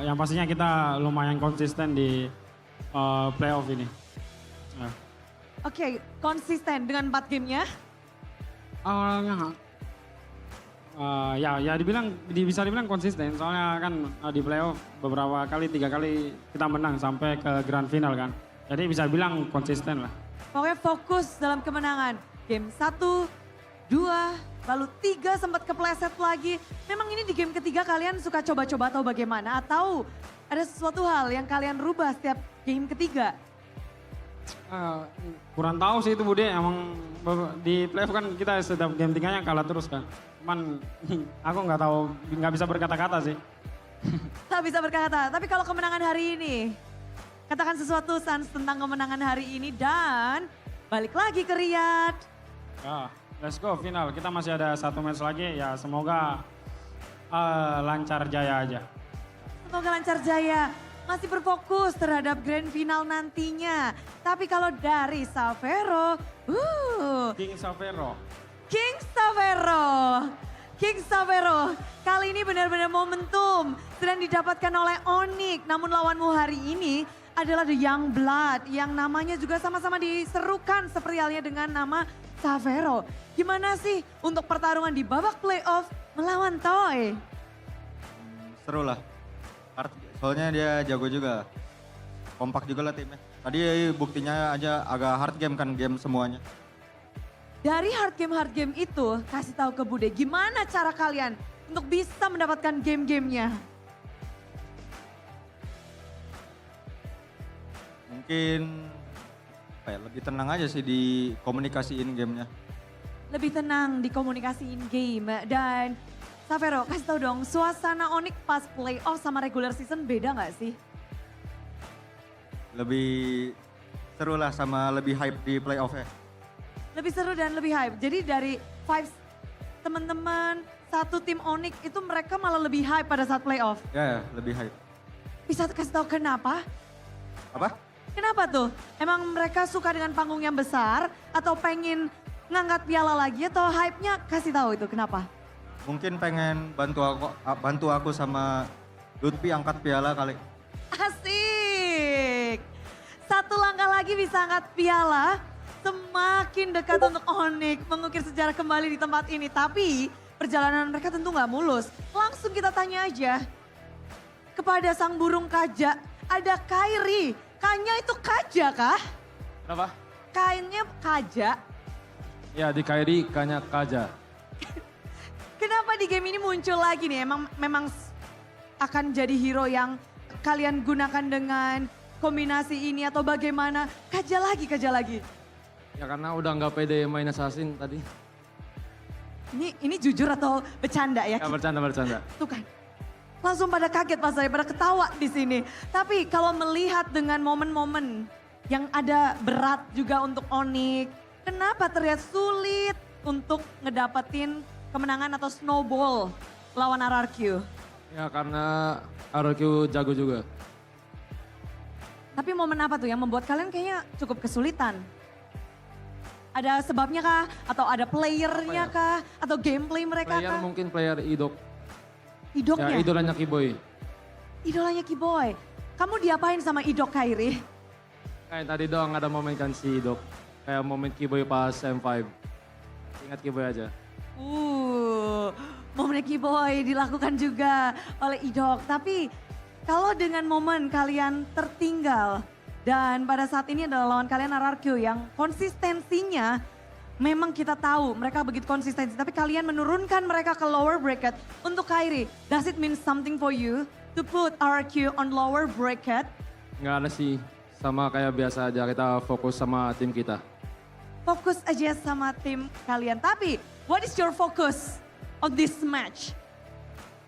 yang pastinya kita lumayan konsisten di playoff ini. Oke, konsisten dengan 4 gamenya? Awalnya ya bisa dibilang konsisten. Soalnya kan di playoff beberapa kali, 3 kali kita menang sampai ke grand final kan. Jadi bisa bilang konsisten lah. Pokoknya fokus dalam kemenangan. Game 1, 2, lalu 3 sempat kepleset lagi. Memang ini di game ketiga kalian suka coba-coba atau bagaimana? Atau ada sesuatu hal yang kalian rubah setiap game ketiga? Kurang tahu sih itu Bude, emang di playoff kan kita setiap game 3-nya kalah terus kan. Cuman aku nggak tahu, nggak bisa berkata-kata sih. Tak bisa berkata, tapi kalau kemenangan hari ini, katakan sesuatu Sans tentang kemenangan hari ini dan balik lagi ke Riyadh. Ya, let's go final. Kita masih ada 1 match lagi, ya semoga lancar jaya aja. Semoga lancar jaya. Masih berfokus terhadap grand final nantinya. Tapi kalau dari Savero, King Savero. King Savero, kali ini benar-benar momentum sedang didapatkan oleh Onic. Namun lawanmu hari ini adalah The Young Blood yang namanya juga sama-sama diserukan seperti halnya dengan nama Savero. Gimana sih untuk pertarungan di babak playoff melawan Toy? Seru lah. Soalnya dia jago juga. Kompak juga lah timnya. Tadi buktinya aja agak hard game kan game semuanya. Dari hard game itu kasih tahu ke Bude gimana cara kalian untuk bisa mendapatkan game-gamenya. Mungkin lebih tenang aja sih di komunikasiin gamenya. Lebih tenang di komunikasiin game dan Savero, kasih tahu dong, suasana Onic pas playoff sama regular season beda nggak sih? Lebih seru lah sama lebih hype di playoff ya. Lebih seru dan lebih hype. Jadi dari vibes teman-teman satu tim Onic itu mereka malah lebih hype pada saat playoff. Ya, lebih hype. Bisa kasih tahu kenapa? Apa? Kenapa tuh? Emang mereka suka dengan panggung yang besar atau pengen ngangkat piala lagi atau hype-nya kasih tahu itu kenapa? Mungkin pengen bantu aku sama Lutfi angkat piala kali. Asik. Satu langkah lagi bisa angkat piala. Semakin dekat untuk Onic mengukir sejarah kembali di tempat ini. Tapi perjalanan mereka tentu nggak mulus. Langsung kita tanya aja kepada sang burung kaja. Ada Kairi. Kanya itu kaja kah? Kenapa? Kainnya kaja. Ya di Kairi kanya kaja. Kenapa di game ini muncul lagi nih? Memang akan jadi hero yang kalian gunakan dengan kombinasi ini atau bagaimana? Kaja lagi. Ya karena udah nggak pede main assassin tadi. Ini jujur atau bercanda ya? Ya bercanda. Tuh kan. Langsung pada kaget pas saya, pada ketawa di sini. Tapi kalau melihat dengan momen-momen yang ada berat juga untuk Onic, kenapa terlihat sulit untuk ngedapetin kemenangan atau snowball lawan RRQ? Ya karena RRQ jago juga. Tapi momen apa tuh yang membuat kalian kayaknya cukup kesulitan? Ada sebabnya kah? Atau ada playernya kah? Atau gameplay mereka Player kah? mungkin player idok. Idoknya? Ya idolanya Kiboy. Idolanya Kiboy. Kamu diapain sama idok Kairi? Kayak tadi doang ada momen kan si idok. Kayak momen Kiboy pas M5. Ingat Kiboy aja. Momen Kiboy dilakukan juga oleh idok. Tapi kalau dengan momen kalian tertinggal dan pada saat ini adalah lawan kalian RRQ yang konsistensinya memang kita tahu mereka begitu konsistensi. Tapi kalian menurunkan mereka ke lower bracket. Untuk Kairi, does it mean something for you to put RRQ on lower bracket? Nggak ada sih. sama kayak biasa aja, kita fokus sama tim kita. Fokus aja sama tim kalian. Tapi, what is your focus on this match?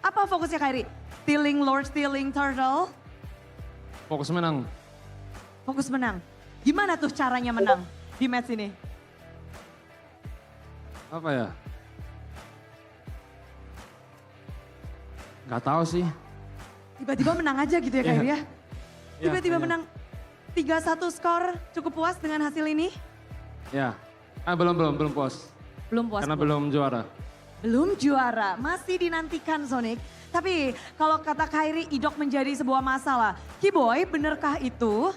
Apa fokusnya Kairi? Stealing Lord, stealing Turtle? Fokus menang. Fokus menang. Gimana tuh caranya menang di match ini? Apa ya? Gak tahu sih. Tiba-tiba menang aja gitu ya Kairi ya? Tiba-tiba iya. menang 3-1 skor, cukup puas dengan hasil ini? Ya, belum puas. Belum puas. Karena belum juara. Belum juara, masih dinantikan Sonic. Tapi kalau kata Kairi, Idok menjadi sebuah masalah. Kiboy, benerkah itu?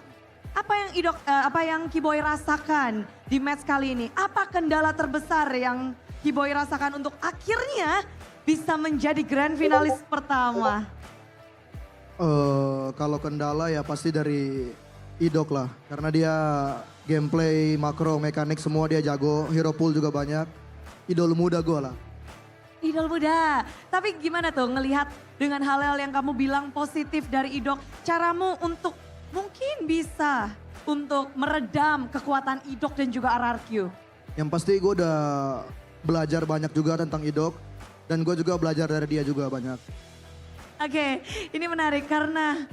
Apa yang Kiboy rasakan di match kali ini? Apa kendala terbesar yang Kiboy rasakan untuk akhirnya bisa menjadi grand finalis pertama? Kalau kendala ya pasti dari Idok lah. Karena dia gameplay, makro, mekanik semua dia jago. Hero pool juga banyak. Idol muda gue lah. Idol muda. Tapi gimana tuh ngelihat dengan hal-hal yang kamu bilang positif dari Idok. Caramu untuk mungkin bisa untuk meredam kekuatan Idok dan juga RRQ. Yang pasti gue udah belajar banyak juga tentang Idok. Dan gue juga belajar dari dia juga banyak. Oke, ini menarik karena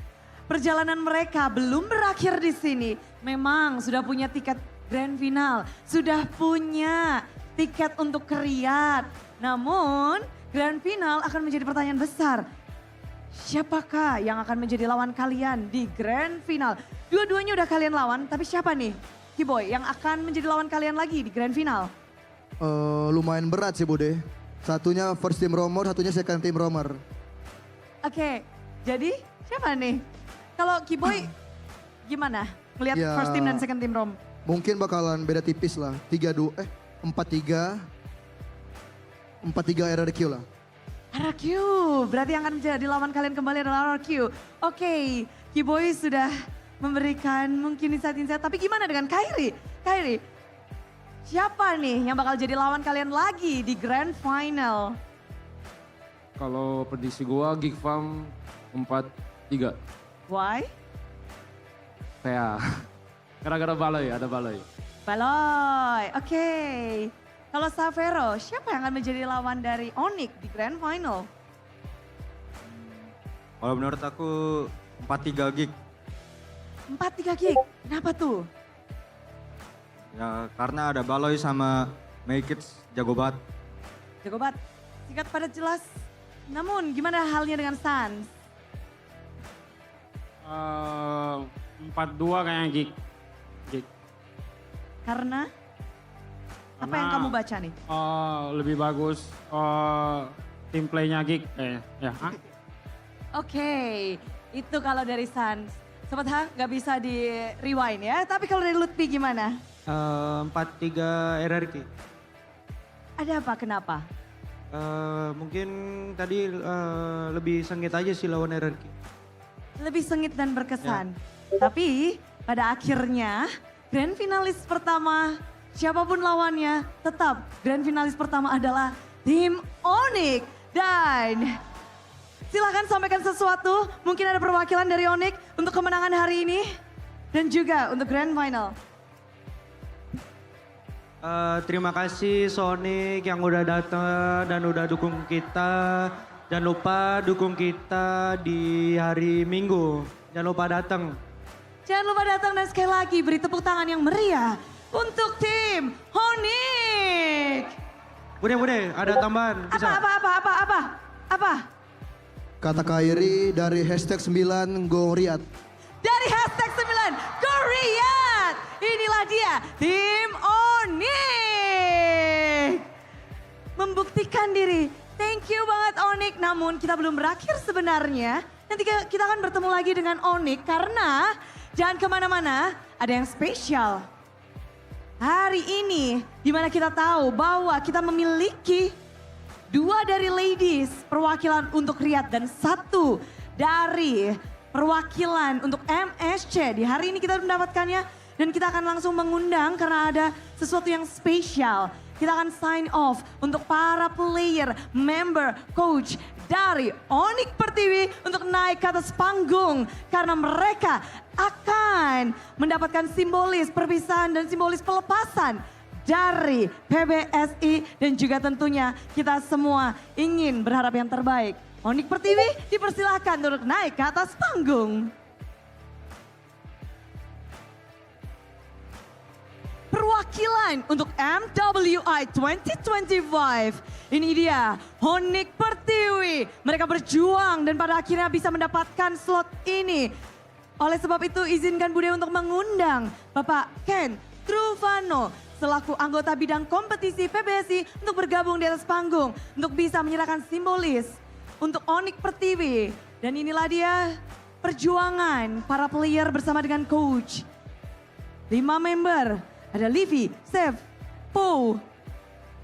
perjalanan mereka belum berakhir di sini. Memang sudah punya tiket grand final, sudah punya tiket untuk ke Riyadh. Namun grand final akan menjadi pertanyaan besar. Siapakah yang akan menjadi lawan kalian di grand final? Dua-duanya udah kalian lawan, tapi siapa nih Kiboy yang akan menjadi lawan kalian lagi di grand final? Lumayan berat sih Bude. Satunya first team roamer, satunya second team roamer. Oke, jadi siapa nih? Kalau Kiboy gimana? Ngelihat Ya, first team dan second team rom? Mungkin bakalan beda tipis lah. 4-3 RRQ lah. RRQ, berarti yang akan menjadi lawan kalian kembali adalah RRQ. Oke, Kiboy sudah memberikan mungkin insight-insight, tapi gimana dengan Kairi? Kairi, siapa nih yang bakal jadi lawan kalian lagi di grand final? Kalau prediksi gua Geek Farm 4-3. Why? Kayak gara-gara baloi, ada baloi. Baloy, oke. Kalau Savero, siapa yang akan menjadi lawan dari Onic di grand final? Kalau menurut aku 4-3 gig. 4-3 gig, kenapa tuh? Ya karena ada Baloy sama Make It jago banget. Jago banget, singkat padat jelas. Namun gimana halnya dengan Sans? 4-2 kayaknya Geek. Karena? Apa yang kamu baca nih? Lebih bagus tim playnya Geek. Oke, itu kalau dari Sans. Sobat H, nggak bisa di rewind ya. Tapi kalau dari Lutfi gimana? 4-3 RRQ. Ada apa, kenapa? Mungkin tadi lebih sengit aja sih lawan RRQ. Lebih sengit dan berkesan. Tapi pada akhirnya grand finalis pertama, siapapun lawannya, tetap grand finalis pertama adalah tim Onic. Dan silakan sampaikan sesuatu, mungkin ada perwakilan dari Onic untuk kemenangan hari ini dan juga untuk grand final. Terima kasih Sonic yang udah datang dan udah dukung kita. Jangan lupa dukung kita di hari Minggu. Jangan lupa datang. Jangan lupa datang dan sekali lagi beri tepuk tangan yang meriah untuk tim Onic. Bude, ada tambahan. Bisa? Apa? Kata Kairi dari #9 Go Riyadh. Dari #9 Go Riyadh. Inilah dia tim Onic. Membuktikan diri. Thank you banget Onic. Namun kita belum berakhir sebenarnya. Nanti kita akan bertemu lagi dengan Onic karena jangan kemana-mana, ada yang spesial. Hari ini dimana kita tahu bahwa kita memiliki 2 dari ladies perwakilan untuk Riyadh dan 1 dari perwakilan untuk MSC. Di hari ini kita mendapatkannya dan kita akan langsung mengundang karena ada sesuatu yang spesial. Kita akan sign off untuk para player, member, coach dari Onic Pertiwi untuk naik ke atas panggung. Karena mereka akan mendapatkan simbolis perpisahan dan simbolis pelepasan dari PBSI. Dan juga tentunya kita semua ingin berharap yang terbaik. Onic Pertiwi dipersilahkan untuk naik ke atas panggung. Perwakilan untuk MWI 2025. Ini dia Onic Pertiwi. Mereka berjuang dan pada akhirnya bisa mendapatkan slot ini. Oleh sebab itu izinkan Bude untuk mengundang Bapak Ken Truvano selaku anggota bidang kompetisi PBSI untuk bergabung di atas panggung. Untuk bisa menyerahkan simbolis untuk Onic Pertiwi. Dan inilah dia perjuangan para player bersama dengan coach. 5 member. Ada Livi, Sef, Po,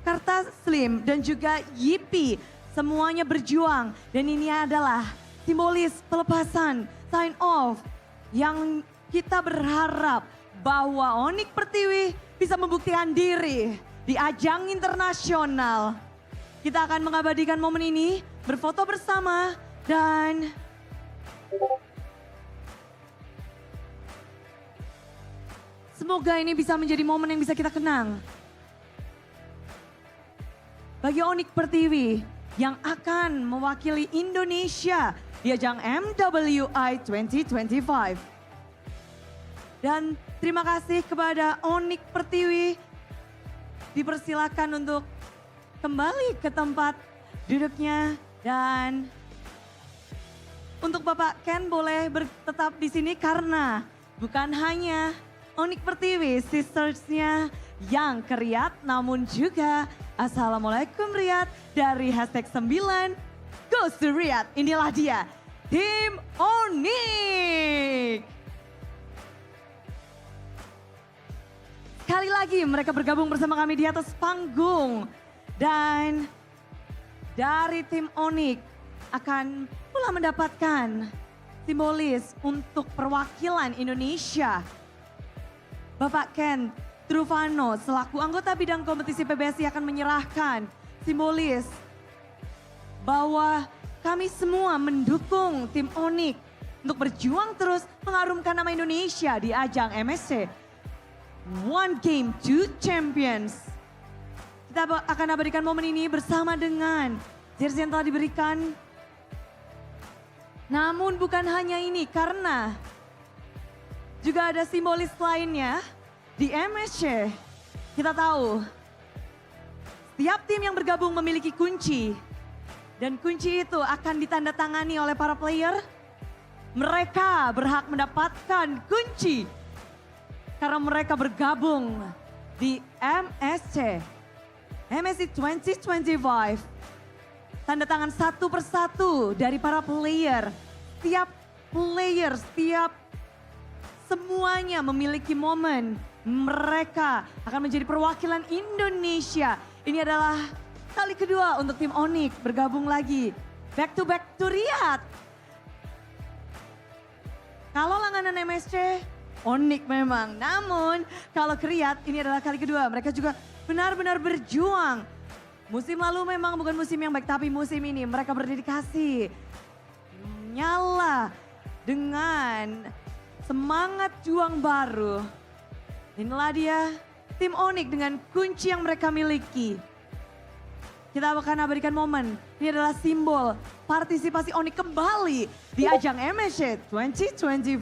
Karta Slim, dan juga Yipi. Semuanya berjuang. Dan ini adalah simbolis pelepasan, sign off. Yang kita berharap bahwa Onic Pertiwi bisa membuktikan diri di ajang internasional. Kita akan mengabadikan momen ini, berfoto bersama, dan semoga ini bisa menjadi momen yang bisa kita kenang. Bagi Onic Pertiwi yang akan mewakili Indonesia di ajang MWI 2025. Dan terima kasih kepada Onic Pertiwi. Dipersilakan untuk kembali ke tempat duduknya. Dan untuk Bapak Ken boleh tetap di sini karena bukan hanya Onic Pertiwi, sistersnya yang keriat, namun juga Assalamualaikum Riyad dari #9 Goes to Riyad. Inilah dia, tim Onic. Sekali lagi mereka bergabung bersama kami di atas panggung. Dan dari tim Onic akan pula mendapatkan simbolis untuk perwakilan Indonesia. Bapak Ken Truvano selaku anggota bidang kompetisi PBSI akan menyerahkan simbolis bahwa kami semua mendukung tim Onic untuk berjuang terus mengharumkan nama Indonesia di ajang MSC One Game Two Champions. Kita akan abadikan momen ini bersama dengan jersey yang telah diberikan. Namun bukan hanya ini karena juga ada simbolis lainnya di MSC. Kita tahu setiap tim yang bergabung memiliki kunci. Dan kunci itu akan ditandatangani oleh para player. Mereka berhak mendapatkan kunci. Karena mereka bergabung di MSC 2025. Tanda tangan satu persatu dari para player. Setiap player, semuanya memiliki momen. Mereka akan menjadi perwakilan Indonesia. Ini adalah kali kedua untuk tim Onic bergabung lagi. Back to Riyadh. Kalau langganan MSC, Onic memang. Namun kalau ke Riyadh ini adalah kali kedua. Mereka juga benar-benar berjuang. Musim lalu memang bukan musim yang baik, tapi musim ini mereka berdedikasi. Nyala dengan semangat juang baru. Inilah dia tim Onic dengan kunci yang mereka miliki. Kita akan abadikan momen. Ini adalah simbol partisipasi Onic kembali di ajang MSC 2025.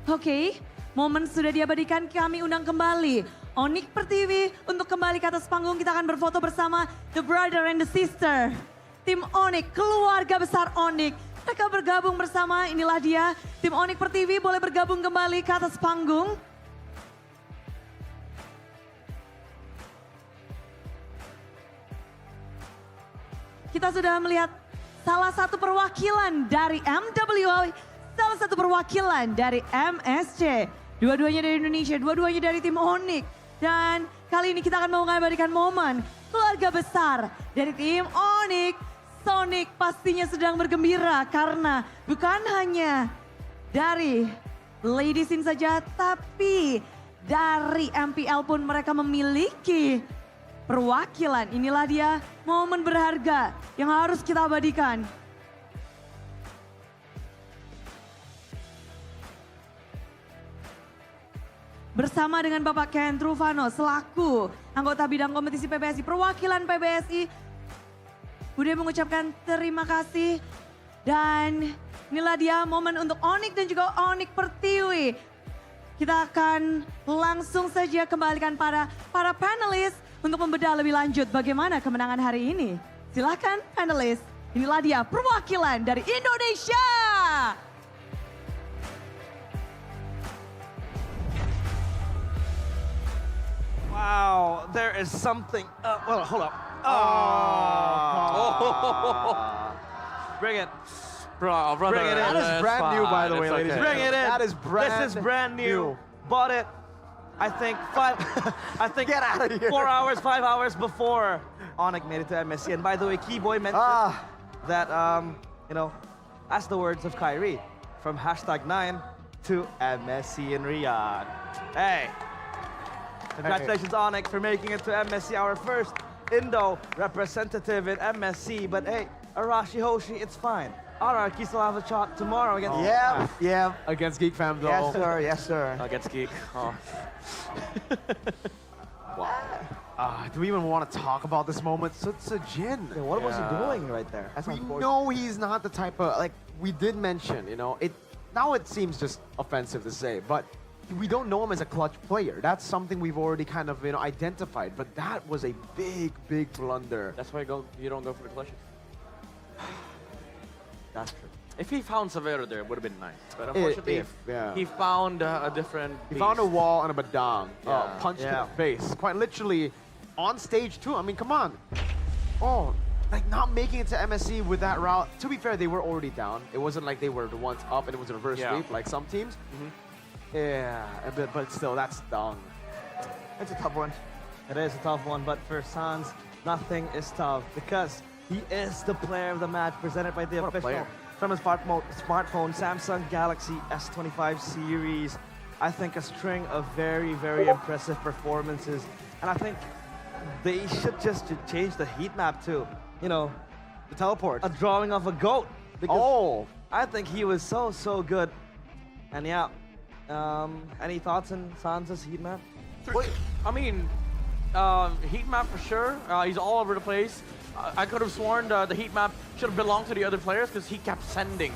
Oke, momen sudah diabadikan, kami undang kembali Onic Pertiwi untuk kembali ke atas panggung. Kita akan berfoto bersama the brother and the sister. Tim Onic, keluarga besar Onic. Mereka bergabung bersama, inilah dia. Tim Onic Pertiwi boleh bergabung kembali ke atas panggung. Kita sudah melihat salah satu perwakilan dari MWI, salah satu perwakilan dari MSC. Dua-duanya dari Indonesia, dua-duanya dari tim Onic. Dan kali ini kita akan mengabadikan momen keluarga besar dari tim Onic. Sonic pastinya sedang bergembira karena bukan hanya dari ladies in saja, tapi dari MPL pun mereka memiliki perwakilan. Inilah dia momen berharga yang harus kita abadikan. Bersama dengan Bapak Ken Truvano selaku anggota bidang kompetisi PBSI, perwakilan PBSI, Bude mengucapkan terima kasih. Dan inilah dia momen untuk Onic dan juga Onic Pertiwi. Kita akan langsung saja kembalikan para panelis untuk membedah lebih lanjut bagaimana kemenangan hari ini. Silakan panelis, inilah dia perwakilan dari Indonesia. Wow, there is something. Well, hold up. Bring it. Bro, brother. Bring it in. That is brand new, by the way, ladies. Bring it in. That is brand This is brand new. Bought it. I think Get out of here. 4 hours, 5 hours before Onic made it to MSC. And by the way, Keyboy mentioned that you know, that's the words of Kyrie from #9 to MSC in Riyadh. Hey. Congratulations, Onic, for making it to MSC, our first Indo representative in MSC. But hey, Arashi Hoshi, it's fine. RRQ still have a shot tomorrow against against Geek Fam though. Yes, sir. Yes, sir. Against Geek. Oh. Wow. Do we even want to talk about this moment? Jin. Yeah, what was he doing right there? That's We unfortunate. know he's not the type of, like, we did mention, you know, now it seems just offensive to say, but we don't know him as a clutch player. That's something we've already kind of, you know, identified, but that was a big, big blunder. That's why you don't go for the clutches. That's true. If he found Severo there, it would have been nice. But unfortunately, he found a different He found a wall and a badang. Yeah. Punched in the face. Quite literally on stage too. I mean, come on. Oh, like not making it to MSC with that route. To be fair, they were already down. It wasn't like they were the ones up and it was a reverse sweep like some teams. Yeah, but still, that's dumb. It's a tough one. It is a tough one, but for Sans, nothing is tough because he is the player of the match presented by the official from his smartphone Samsung Galaxy S25 series. I think a string of very, very impressive performances, and I think they should just change the heat map too. You know, the teleport. A drawing of a goat. Because I think he was so good. And yeah, any thoughts on Sans' heat map? I mean, heat map for sure. He's all over the place. I could have sworn the heat map should have belonged to the other players because he kept sending,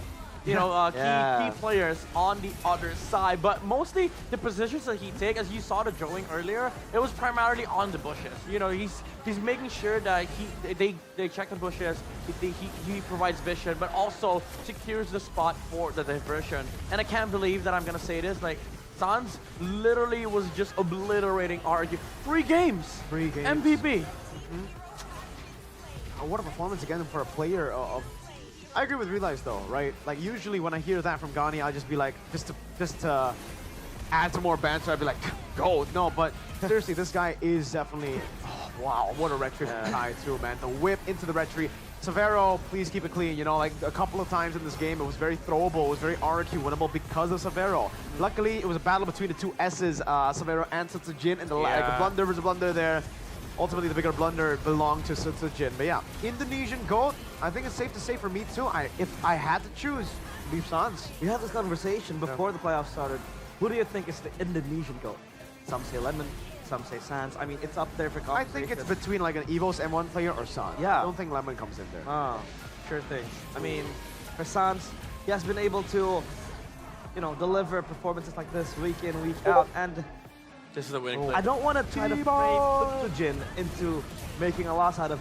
you know, key players on the other side. But mostly the positions that he takes, as you saw the drawing earlier, it was primarily on the bushes. You know, he's making sure that they check the bushes, he provides vision, but also secures the spot for the diversion. And I can't believe that I'm gonna say this, like, Sans literally was just obliterating RRQ. 3 games. MVP. What a performance again for a player of... I agree with Realize though, right? Like usually when I hear that from Gani, I'll just be like, just to add some more banter, I'd be like, go. No, but seriously, this guy is definitely, wow, what a retry tie through, man. The whip into the retry. Severo, please keep it clean. You know, like a couple of times in this game, it was very throwable, it was very RRQ winnable because of Severo. Luckily, it was a battle between the two S's, Severo and Jin, and like a blunder versus blunder there. Ultimately, the bigger blunder belonged to Jin. But yeah, Indonesian GOAT, I think it's safe to say for me too, if I had to choose, leave Sans. We had this conversation before the playoffs started. Who do you think is the Indonesian GOAT? Some say Lemon, some say Sans. I mean, it's up there for conversation. I think it's between like an EVOS M1 player or Sans. Yeah. I don't think Lemon comes in there. Oh, sure thing. I mean, for Sans, he has been able to, you know, deliver performances like this week in, week out, and this is the winning play. I don't want to try to frame Jin into making a loss out of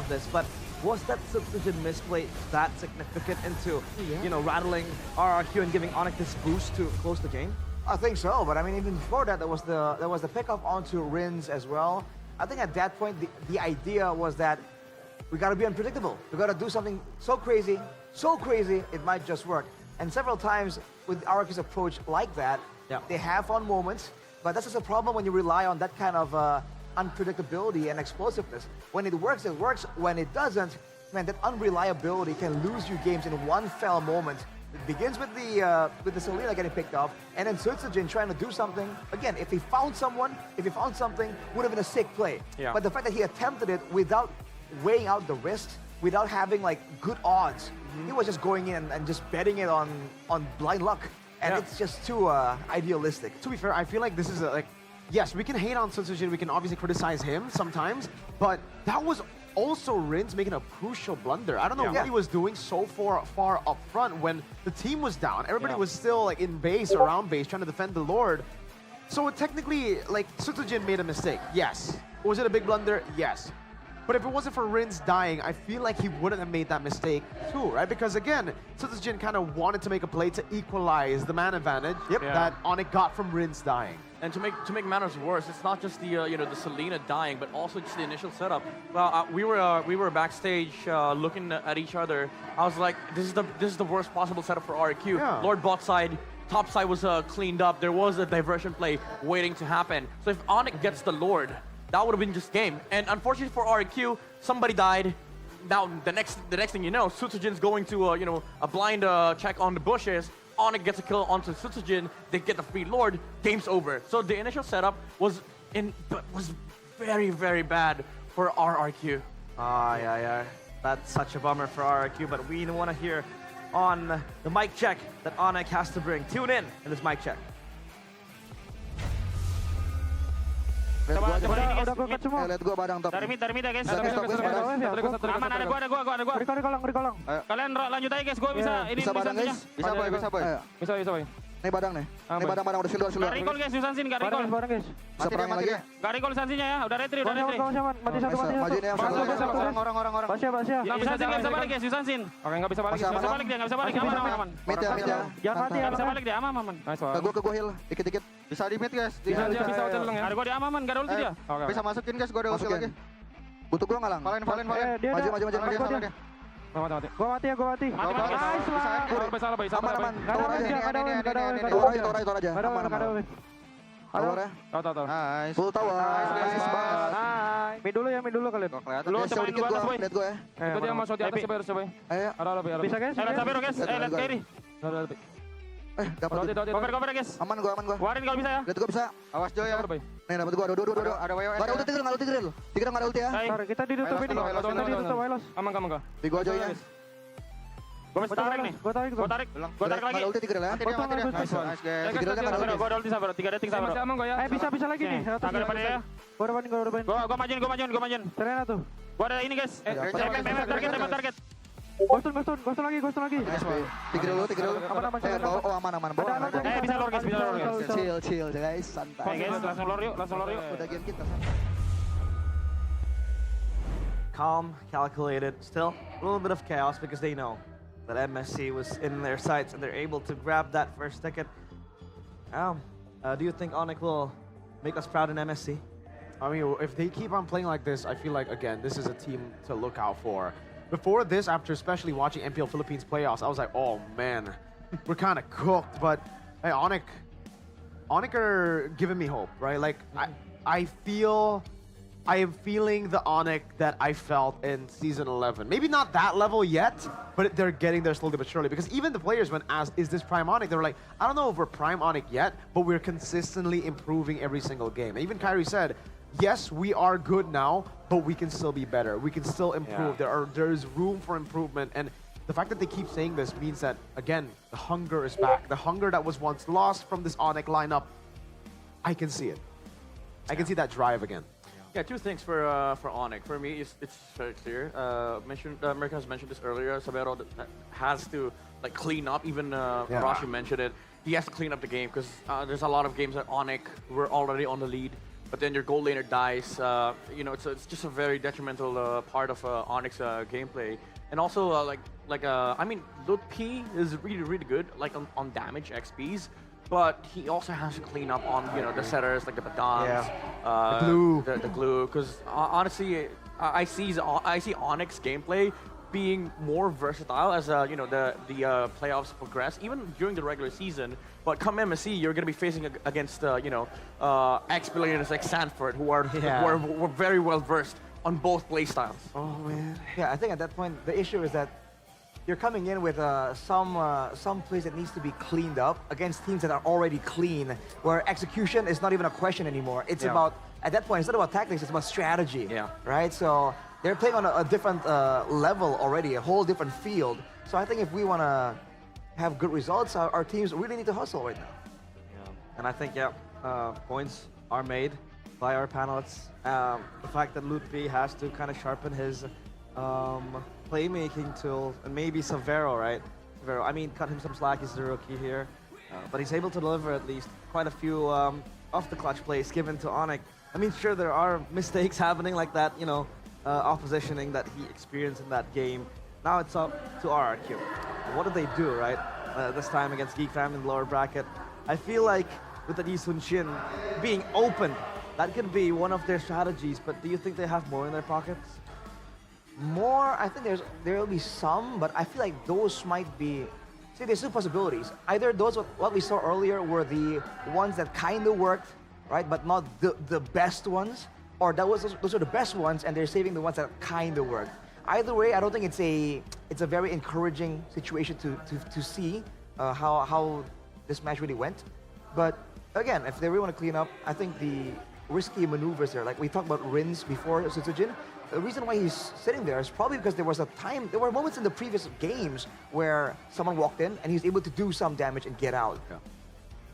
this, but was that Jin misplay that significant into, you know, rattling RRQ and giving Onic this boost to close the game? I think so, but I mean, even before that, there was the pickup onto Rins as well. I think at that point, the idea was that we gotta be unpredictable. We gotta do something so crazy, it might just work. And several times with RRQ's approach like that, they have fun moments, but that's just a problem when you rely on that kind of unpredictability and explosiveness. When it works, it works. When it doesn't, man, that unreliability can lose you games in one fell moment. It begins with the Selena getting picked off, and then Sutsujin trying to do something. Again, if he found someone, if he found something, would have been a sick play. Yeah. But the fact that he attempted it without weighing out the risk, without having like good odds, he was just going in and just betting it on blind luck, and it's just too idealistic. To be fair, I feel like this is yes, we can hate on Sutsujin, we can obviously criticize him sometimes, but that was also Rin's making a crucial blunder. I don't know what he was doing so far up front when the team was down. Everybody was still like in base, around base, trying to defend the Lord. So technically, like, Sutsujin made a mistake, yes. Was it a big blunder? Yes. But if it wasn't for Rin's dying, I feel like he wouldn't have made that mistake too, right? Because again, Sutsujin kind of wanted to make a play to equalize the man advantage that Onic got from Rin's dying. And to make matters worse, it's not just the the Selena dying, but also just the initial setup. Well, we were backstage looking at each other. I was like, this is the worst possible setup for RRQ. Yeah. Lord bot side, top side was cleaned up. There was a diversion play waiting to happen. So if Onic gets the Lord, that would have been just game. And unfortunately for RRQ, somebody died. Now the next thing you know, Sutsujin's going to a blind check on the bushes. Onic gets a kill onto Sutsujin. They get the free Lord. Game's over. So the initial setup was very, very bad for RRQ. Yeah. That's such a bummer for RRQ, but we want to hear on the mic check that Onic has to bring. Tune in this mic check. Udah gue semua. Lihat gue badang top. Dari mid ya guys. Aman, ada gua. Di kolong. Kalian lanjut aja guys, gua bisa ini Bisa badang guys. Bisa boy. Bisa boy. Nih badang nih. Nih badang udah siluan. Gak recall guys, Susansin, gak recall. Badang guys. Bisa perang lagi. Gak recall Susansinnya ya, udah retri. Mati satu. Majuin yang Orang. Basya. Susansin gak bisa balik ya, Susansin. Oke, gak bisa balik. Gak bisa balik dia, aman. Mid ya. Jangan mati ya. Gak bisa balik dia, aman. Ke gua heal dikit-dikit. Bisa di mid guys. Bisa ulti dulu ya. Ada gua di aman, gak ada ulti dia. Bisa masukin guys, gua ada ulti lagi. Butuh gua ngalang. Valen. Maju. Mati. Gua mati. Nice lah. Aman. Tower aja. Aman. Tower ya. Tahu. Nice. Full tower. Nice banget. Mid dulu kalian. Lu Show cobain dikit gua atas gua. boy. Lihat gua ya. Itu dia masuk di atas coba. Ayo. Ada lebih. Bisa guys. Lihat Sabero guys, lihat carry. Ada. Dapat. Cover guys. Aman gua. Warin kalau bisa ya. Lihat gua bisa. Awas Jo ya. Nih dapat gua. Dua. Ada WO. Enggak ada ulti Tigreal. Tigreal enggak ada ulti ya. Kita ditutupin. Aman. Di gua join ya. Gua tarik nih. Gua tarik lagi. Enggak ada ulti Tigreal ya. Nice guys. Tigreal kan ada ulti. Gua ada ulti Sabero, 3 detik Sabero. Aman gua ya. Bisa lagi nih. Tanggal depan ya. Gua depan. Gua majuin. Serena tuh. Gua ada ini guys. Target. Ghost lagi. Tigreal. Aman. Bisa lor guys. Chill guys, santai. Oke guys, langsung lor yuk. Udah game kita. Calm, calculated, still a little bit of chaos because they know that MSC was in their sights and they're able to grab that first ticket. Do you think Onic will make us proud in MSC? I mean, if they keep on playing like this, I feel like, again, this is a team to look out for. Before this, after especially watching MPL Philippines playoffs, I was like, oh man, we're kind of cooked. But hey, Onic are giving me hope, right? Like, I am feeling the Onic that I felt in Season 11. Maybe not that level yet, but they're getting there slowly but surely. Because even the players, when asked, is this Prime Onic? They were like, I don't know if we're Prime Onic yet, but we're consistently improving every single game. And even Kyrie said, yes, we are good now, but we can still be better. We can still improve. Yeah. There is room for improvement. And the fact that they keep saying this means that, again, the hunger is back. The hunger that was once lost from this Onic lineup, I can see it. I can see that drive again. Yeah, two things for Onic. For me, it's very clear. America has mentioned this earlier. Sabero has to like clean up. Even Rashi mentioned it. He has to clean up the game because there's a lot of games that Onic were already on the lead, but then your gold laner dies. It's just a very detrimental part of Onic's gameplay. And also I mean, Lut P is really good like on damage XPs. But he also has to clean up on the setters like the badans, the glue. Because honestly, I see Onyx gameplay being more versatile as the playoffs progress, even during the regular season. But come MSC, you're gonna be facing against ex-billionaires like Sanford, who are very well versed on both playstyles. Oh man. Yeah, I think at that point the issue is that you're coming in with some plays that needs to be cleaned up against teams that are already clean, where execution is not even a question anymore. It's about, at that point, it's not about tactics, it's about strategy, right? So they're playing on a different level already, a whole different field. So I think if we want to have good results, our teams really need to hustle right now. And I think, points are made by our panelists. The fact that lupa has to kind of sharpen his playmaking tool, and maybe Severo, right? Severo, I mean, cut him some slack, he's the rookie here. But he's able to deliver at least quite a few off-the-clutch plays given to Onic. I mean, sure, there are mistakes happening like that, you know, oppositioning that he experienced in that game. Now it's up to RRQ. What do they do, right? This time against Geek Fam in the lower bracket. I feel like with the Sun Shin being open, that could be one of their strategies, but do you think they have more in their pockets? More, I think there will be some, but I feel like those might be, see, there's two possibilities. Either those, what we saw earlier, were the ones that kind of worked, right, but not the best ones, or those are the best ones and they're saving the ones that kind of worked. Either way, I don't think it's a very encouraging situation to see how this match really went. But again, if they really want to clean up, I think the risky maneuvers there, like we talked about Rins before Sutsujin, the reason why he's sitting there is probably because there were moments in the previous games where someone walked in and he's able to do some damage and get out.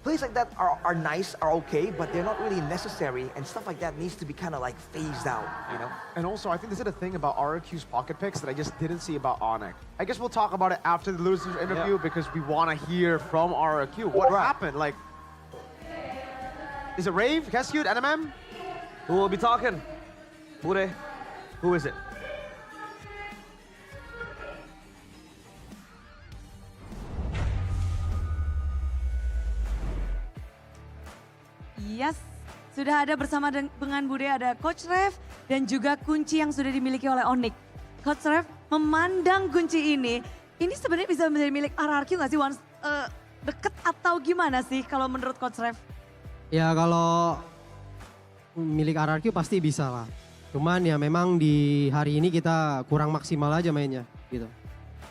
Plays like that are nice, are okay, but they're not really necessary, and stuff like that needs to be kind of like phased out, you know? And also, I think this is a thing about RRQ's pocket picks that I just didn't see about Onic. I guess we'll talk about it after the loser's interview because we want to hear from RRQ. What happened? Like, is it Rave, Kescute, NMM? Who will be talking? Pure, who is it? Yes, sudah ada bersama dengan Bude, ada Coach Rev dan juga kunci yang sudah dimiliki oleh Onic. Coach Rev memandang kunci ini sebenarnya bisa menjadi milik RRQ nggak sih? Once deket atau gimana sih kalau menurut Coach Rev? Ya kalau milik RRQ pasti bisa lah. Cuman ya memang di hari ini kita kurang maksimal aja mainnya gitu.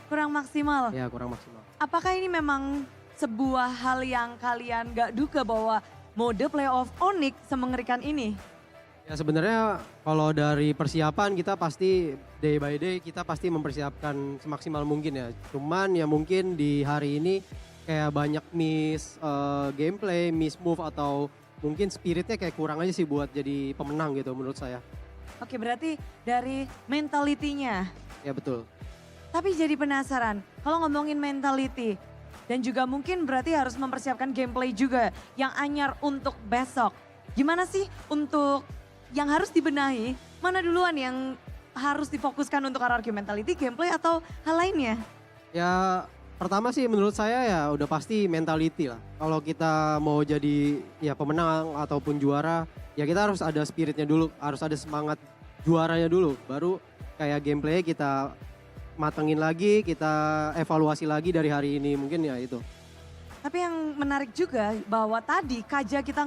Kurang maksimal? Ya kurang maksimal. Apakah ini memang sebuah hal yang kalian gak duga bahwa mode playoff Onic semengerikan ini? Ya sebenarnya kalau dari persiapan kita pasti day by day kita pasti mempersiapkan semaksimal mungkin ya. Cuman ya mungkin di hari ini kayak banyak miss gameplay, miss move atau mungkin spiritnya kayak kurang aja sih buat jadi pemenang gitu menurut saya. Oke, berarti dari mentalitinya. Ya betul. Tapi jadi penasaran, kalau ngomongin mentality dan juga mungkin berarti harus mempersiapkan gameplay juga yang anyar untuk besok. Gimana sih untuk yang harus dibenahi, mana duluan yang harus difokuskan untuk RRQ, mentality, gameplay atau hal lainnya? Ya pertama sih menurut saya ya udah pasti mentality lah. Kalau kita mau jadi ya pemenang ataupun juara, ya kita harus ada spiritnya dulu, harus ada semangat juaranya dulu. Baru kayak gameplay kita matengin lagi, kita evaluasi lagi dari hari ini, mungkin ya itu. Tapi yang menarik juga bahwa tadi Kaja kita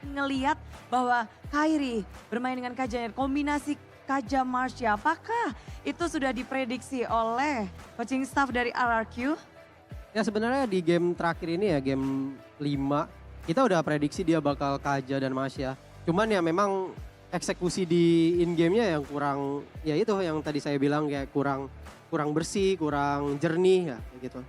ngeliat bahwa Kairi bermain dengan Kaja, kombinasi Kaja Marsha, apakah itu sudah diprediksi oleh coaching staff dari RRQ? Ya sebenarnya di game terakhir ini ya, game 5, kita udah prediksi dia bakal Kaja dan Marsha. Cuman ya memang eksekusi di in-game-nya yang kurang, ya itu yang tadi saya bilang kayak kurang bersih, kurang jernih ya kayak gitu.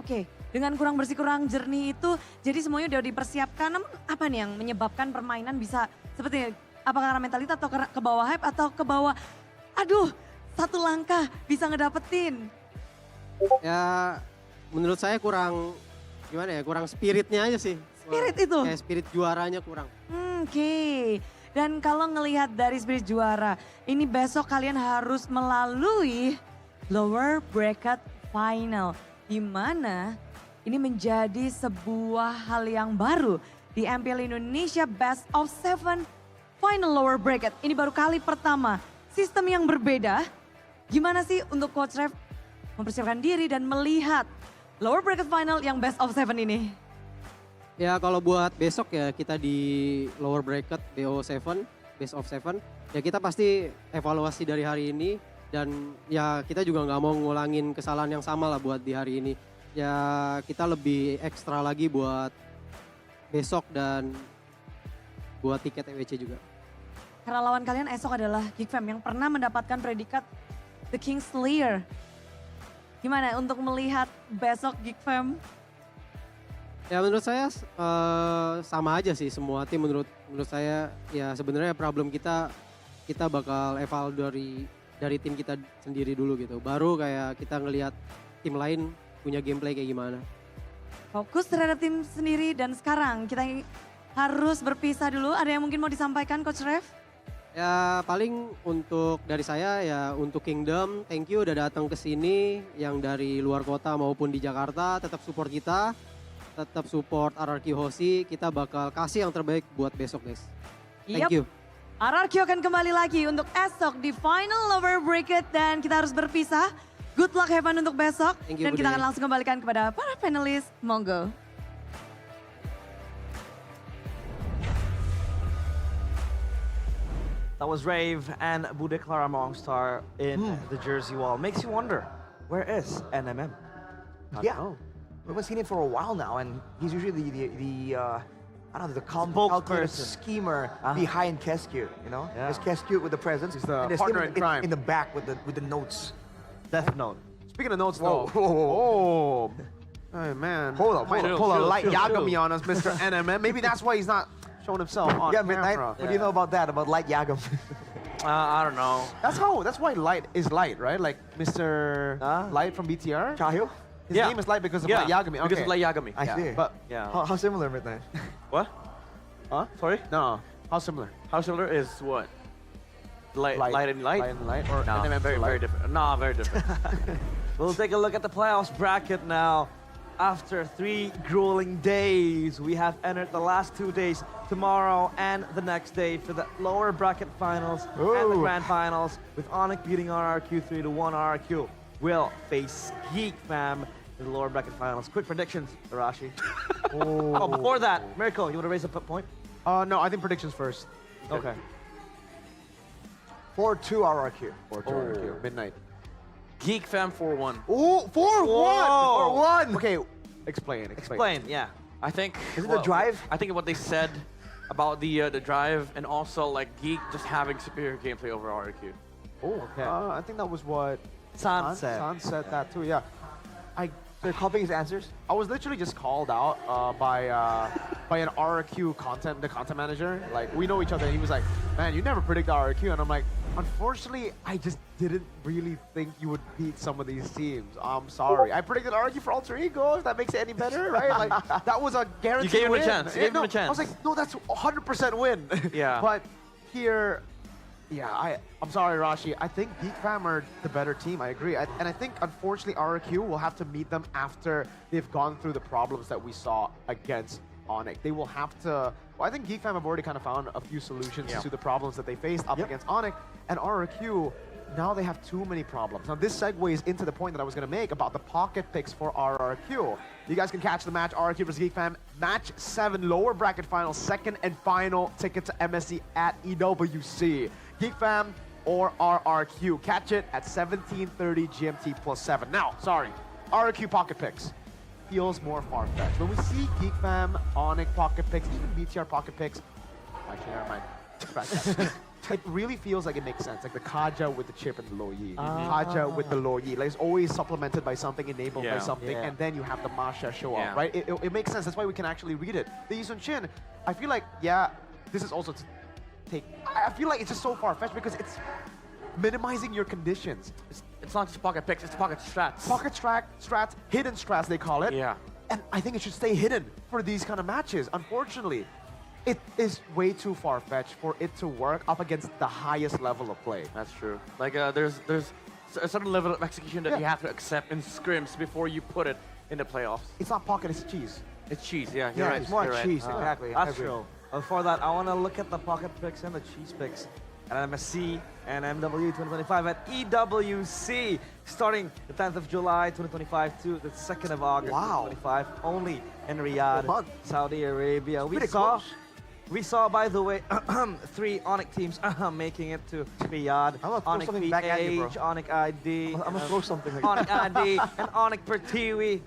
Oke, dengan kurang bersih, kurang jernih itu jadi semuanya udah dipersiapkan. Namun apa nih yang menyebabkan permainan bisa seperti ini? Apakah karena mentalitas atau ke bawah hype atau ke bawah, aduh satu langkah bisa ngedapetin? Ya menurut saya kurang, gimana ya, kurang spiritnya aja sih. Spirit itu? Ya spirit juaranya kurang. Oke. Dan kalau ngelihat dari spirit juara, ini besok kalian harus melalui lower bracket final. Di mana ini menjadi sebuah hal yang baru di MPL Indonesia Best of 7 Final Lower Bracket. Ini baru kali pertama, sistem yang berbeda. Gimana sih untuk Coach Rev mempersiapkan diri dan melihat Lower Bracket Final yang Best of 7 ini? Ya kalau buat besok ya kita di lower bracket BO7, Best of 7. Ya kita pasti evaluasi dari hari ini. Dan ya kita juga nggak mau ngulangin kesalahan yang sama lah buat di hari ini. Ya kita lebih ekstra lagi buat besok dan buat tiket EWC juga. Karena lawan kalian esok adalah Geek Fam yang pernah mendapatkan predikat The King Slayer. Gimana untuk melihat besok Geek Fam? Ya menurut saya sama aja sih semua tim menurut saya ya sebenarnya problem kita bakal eval dari tim kita sendiri dulu gitu. Baru kayak kita ngelihat tim lain punya gameplay kayak gimana. Fokus terhadap tim sendiri dan sekarang kita harus berpisah dulu. Ada yang mungkin mau disampaikan Coach Rev? Ya paling untuk dari saya ya untuk Kingdom, thank you udah datang ke sini yang dari luar kota maupun di Jakarta, tetap support kita, tetap support RRQ Hoshi, kita bakal kasih yang terbaik buat besok guys. Thank you. RRQ akan kembali lagi untuk esok di final over bracket dan kita harus berpisah. Good luck, have fun untuk besok. Thank you, dan kita akan langsung kembalikan kepada para panelis. Monggo. That was Rave and Bude Clara Mongstar in the jersey wall. Makes you wonder, where is NMM? Yeah, we haven't seen him for a while now, and he's usually the I don't know, the calculator schemer behind Kescute, you know? Yeah. There's Kescute with the presence. He's the and there's partner him in crime. in the back with the notes. Death Note. Speaking of notes, Whoa, though. whoa, Oh, hey, man. Hold up, Might pull a light Yagami on us, Mr. NMM. Maybe that's why he's not showing himself on Yeah, Midnight, camera. what do you know about that, about light Yagami? I don't know. That's why Light is Light, right? Like Mr. Light from BTR. Chahyo? His name is Light because of Light Yagami. Because of Light Yagami. I see. But How similar, Midnight? What? huh? Sorry? No. How similar? How similar is what? Light and light? Light and Light, or No, NMM very different. No, very different. We'll take a look at the playoffs bracket now. After 3 grueling days, we have entered the last 2 days, tomorrow and the next day, for the lower bracket finals and the grand finals, with Onic beating RRQ 3-1. RRQ will face Geek Fam in the lower bracket finals. Quick predictions, Arashi. Oh, before that, Miracle, you want to raise a point? No, I think predictions first. Okay. 4-2 RRQ. 4-2 RRQ. Midnight. Geek Fam 4-1. Ooh, 4-1! 4-1! Okay, explain. Yeah. I think. Is it the drive? I think what they said about the drive and also like Geek just having superior gameplay over RRQ. Oh, okay. I think that was what San said. San said that too, yeah. They're copying his answers? I was literally just called out by an RRQ the content manager. Like, we know each other, and he was like, man, you never predict RRQ. And I'm like, unfortunately, I just didn't really think you would beat some of these teams. I'm sorry. I predicted RRQ for Alter Ego, if that makes it any better, right? Like, that was a guaranteed You gave him win. a chance. You gave him a chance. I was like, no, that's 100% win. Yeah. But here, yeah, I'm sorry, Rashi. I think Geek Fam are the better team. I agree. And I think, unfortunately, RRQ will have to meet them after they've gone through the problems that we saw against Onic. They will have to... Well, I think Geek Fam have already kind of found a few solutions to the problems that they faced up against Onic. And RRQ, now they have too many problems. Now, this segues into the point that I was going to make about the pocket picks for RRQ. You guys can catch the match, RRQ vs Geek Fam. Match 7, lower bracket final, second and final ticket to MSC at EWC. Geek Fam or RRQ. Catch it at 17:30 GMT +7. Now, sorry, RRQ pocket picks feels more far-fetched. When we see Geek Fam, Onic pocket picks, even BTR pocket picks, actually, never mind. Scratch that. It really feels like it makes sense. Like the Kaja with the chip and the Lo Yi. Kaja with the Lo Yi. Like it's always supplemented by something, enabled by something, and then you have the Masha show up, right? It makes sense. That's why we can actually read it. The Yi Sun Chin, I feel like, yeah, this is also to take. I feel like it's just so far-fetched because it's minimizing your conditions. It's not just pocket picks, it's pocket strats. Pocket strats, hidden strats they call it. Yeah. And I think it should stay hidden for these kind of matches. Unfortunately, it is way too far-fetched for it to work up against the highest level of play. That's true. Like there's a certain level of execution that you have to accept in scrims before you put it in the playoffs. It's not pocket, it's cheese. It's cheese, yeah. You're right. It's more you're cheese, right. exactly. That's true. Before that, I want to look at the pocket picks and the cheese picks at MSC and MW 2025 at EWC, starting the 10th of July 2025 to the 2nd of August 2025, only in Riyadh, Saudi Arabia. We We saw, by the way, 3 Onic teams making it to Riyadh. I'm gonna throw Onic something back at you, bro. PH, Onic ID. I'm gonna throw something like Onic ID, and Onic Pertiwi,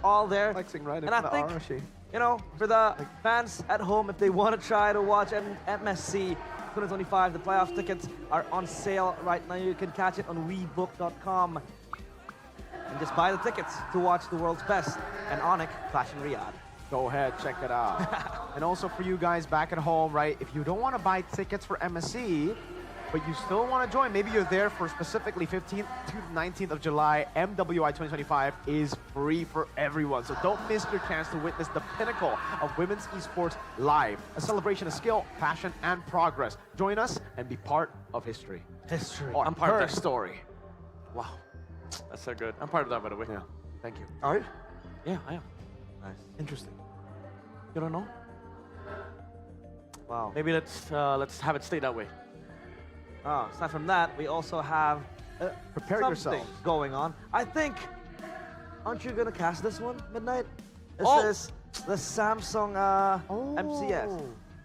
all there. Flexing right in And I front of think, RRQ. you know, for the fans at home, if they want to try to watch MSC 2025, the playoff tickets are on sale right now. You can catch it on webook.com. And just buy the tickets to watch the world's best and Onic clash in Riyadh. Go ahead, check it out. And also for you guys back at home, right? If you don't want to buy tickets for MSC, but you still want to join, maybe you're there for specifically 15th to 19th of July, MWI 2025 is free for everyone. So don't miss your chance to witness the pinnacle of women's esports live. A celebration of skill, passion, and progress. Join us and be part of history. History. Or I'm part of her that. story. Wow. That's so good. I'm part of that, by the way. Yeah, thank you. All right. Yeah, I am. Nice. Interesting. You don't know? Wow. Maybe let's have it stay that way. Aside from that, we also have Prepare something yourselves. going on. I think, aren't you gonna cast this one, Midnight? This is the Samsung MCS.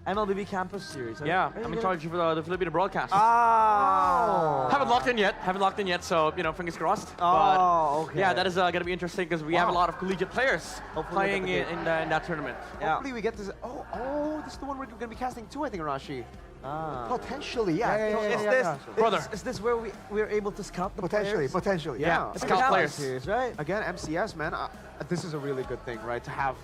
MLBB Campus Series. Yeah, I'm in charge of the Filipino broadcast. Haven't locked in yet, so, you know, fingers crossed. Oh, But, okay. yeah, that is going to be interesting because we have a lot of collegiate players Hopefully playing we get the in that tournament. Yeah. Hopefully we get this. Oh, this is the one we're going to be casting too, I think, Rashi. Potentially, yeah. Is this where we're able to scout the players? Potentially. Yeah, It's a scout Campus players. Series, right? Again, MCS, man, this is a really good thing, right? To have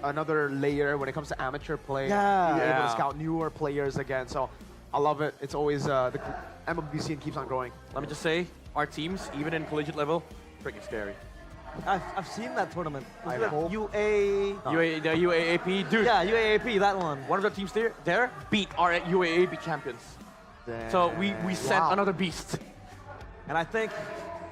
another layer when it comes to amateur play. Yeah. Be able Yeah. to scout newer players again. So I love it. It's always the MLB scene keeps on growing. Let me just say, our teams, even in collegiate level, freaking scary. I've seen that tournament. I Was it hope- The UAAP, dude. Yeah, UAAP, that one. One of the teams there beat our UAAP champions. So we sent another beast. And I think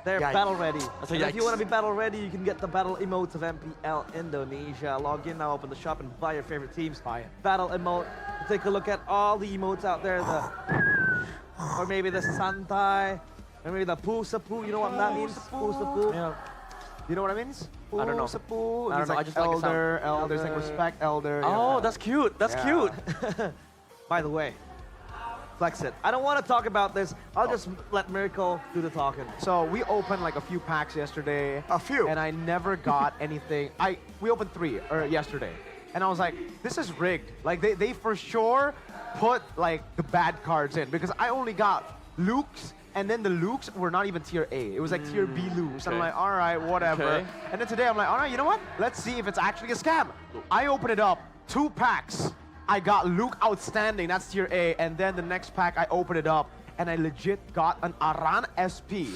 they're Yikes. battle ready. That's a And if you yikes. want to be battle ready, you can get the battle emotes of MPL Indonesia. Log in now, open the shop, and buy your favorite teams. Buy it. Battle emote. Take a look at all the emotes out there. Or maybe the Santai. Or maybe the Pusapu. You know what that means? Pusapu. Yeah. You know what it means? I don't know. Sapu. I don't know, I Like just like the sound. elder, like respect elder. Oh, yeah. that's cute. That's Yeah. cute. By the way, flex it. I don't want to talk about this. I'll just let Miracle do the talking. So we opened like a few packs yesterday. A few. And I never got anything. We opened 3 yesterday. And I was like, this is rigged. Like they for sure put like the bad cards in because I only got Luke's, and then the Lukes were not even tier A. It was like tier B Lukes. And I'm okay. like, all right, whatever. Okay. And then today I'm like, all right, you know what? Let's see if it's actually a scam. I open it up, 2 packs. I got Luke Outstanding, that's tier A. And then the next pack, I open it up, and I legit got an Aran SP.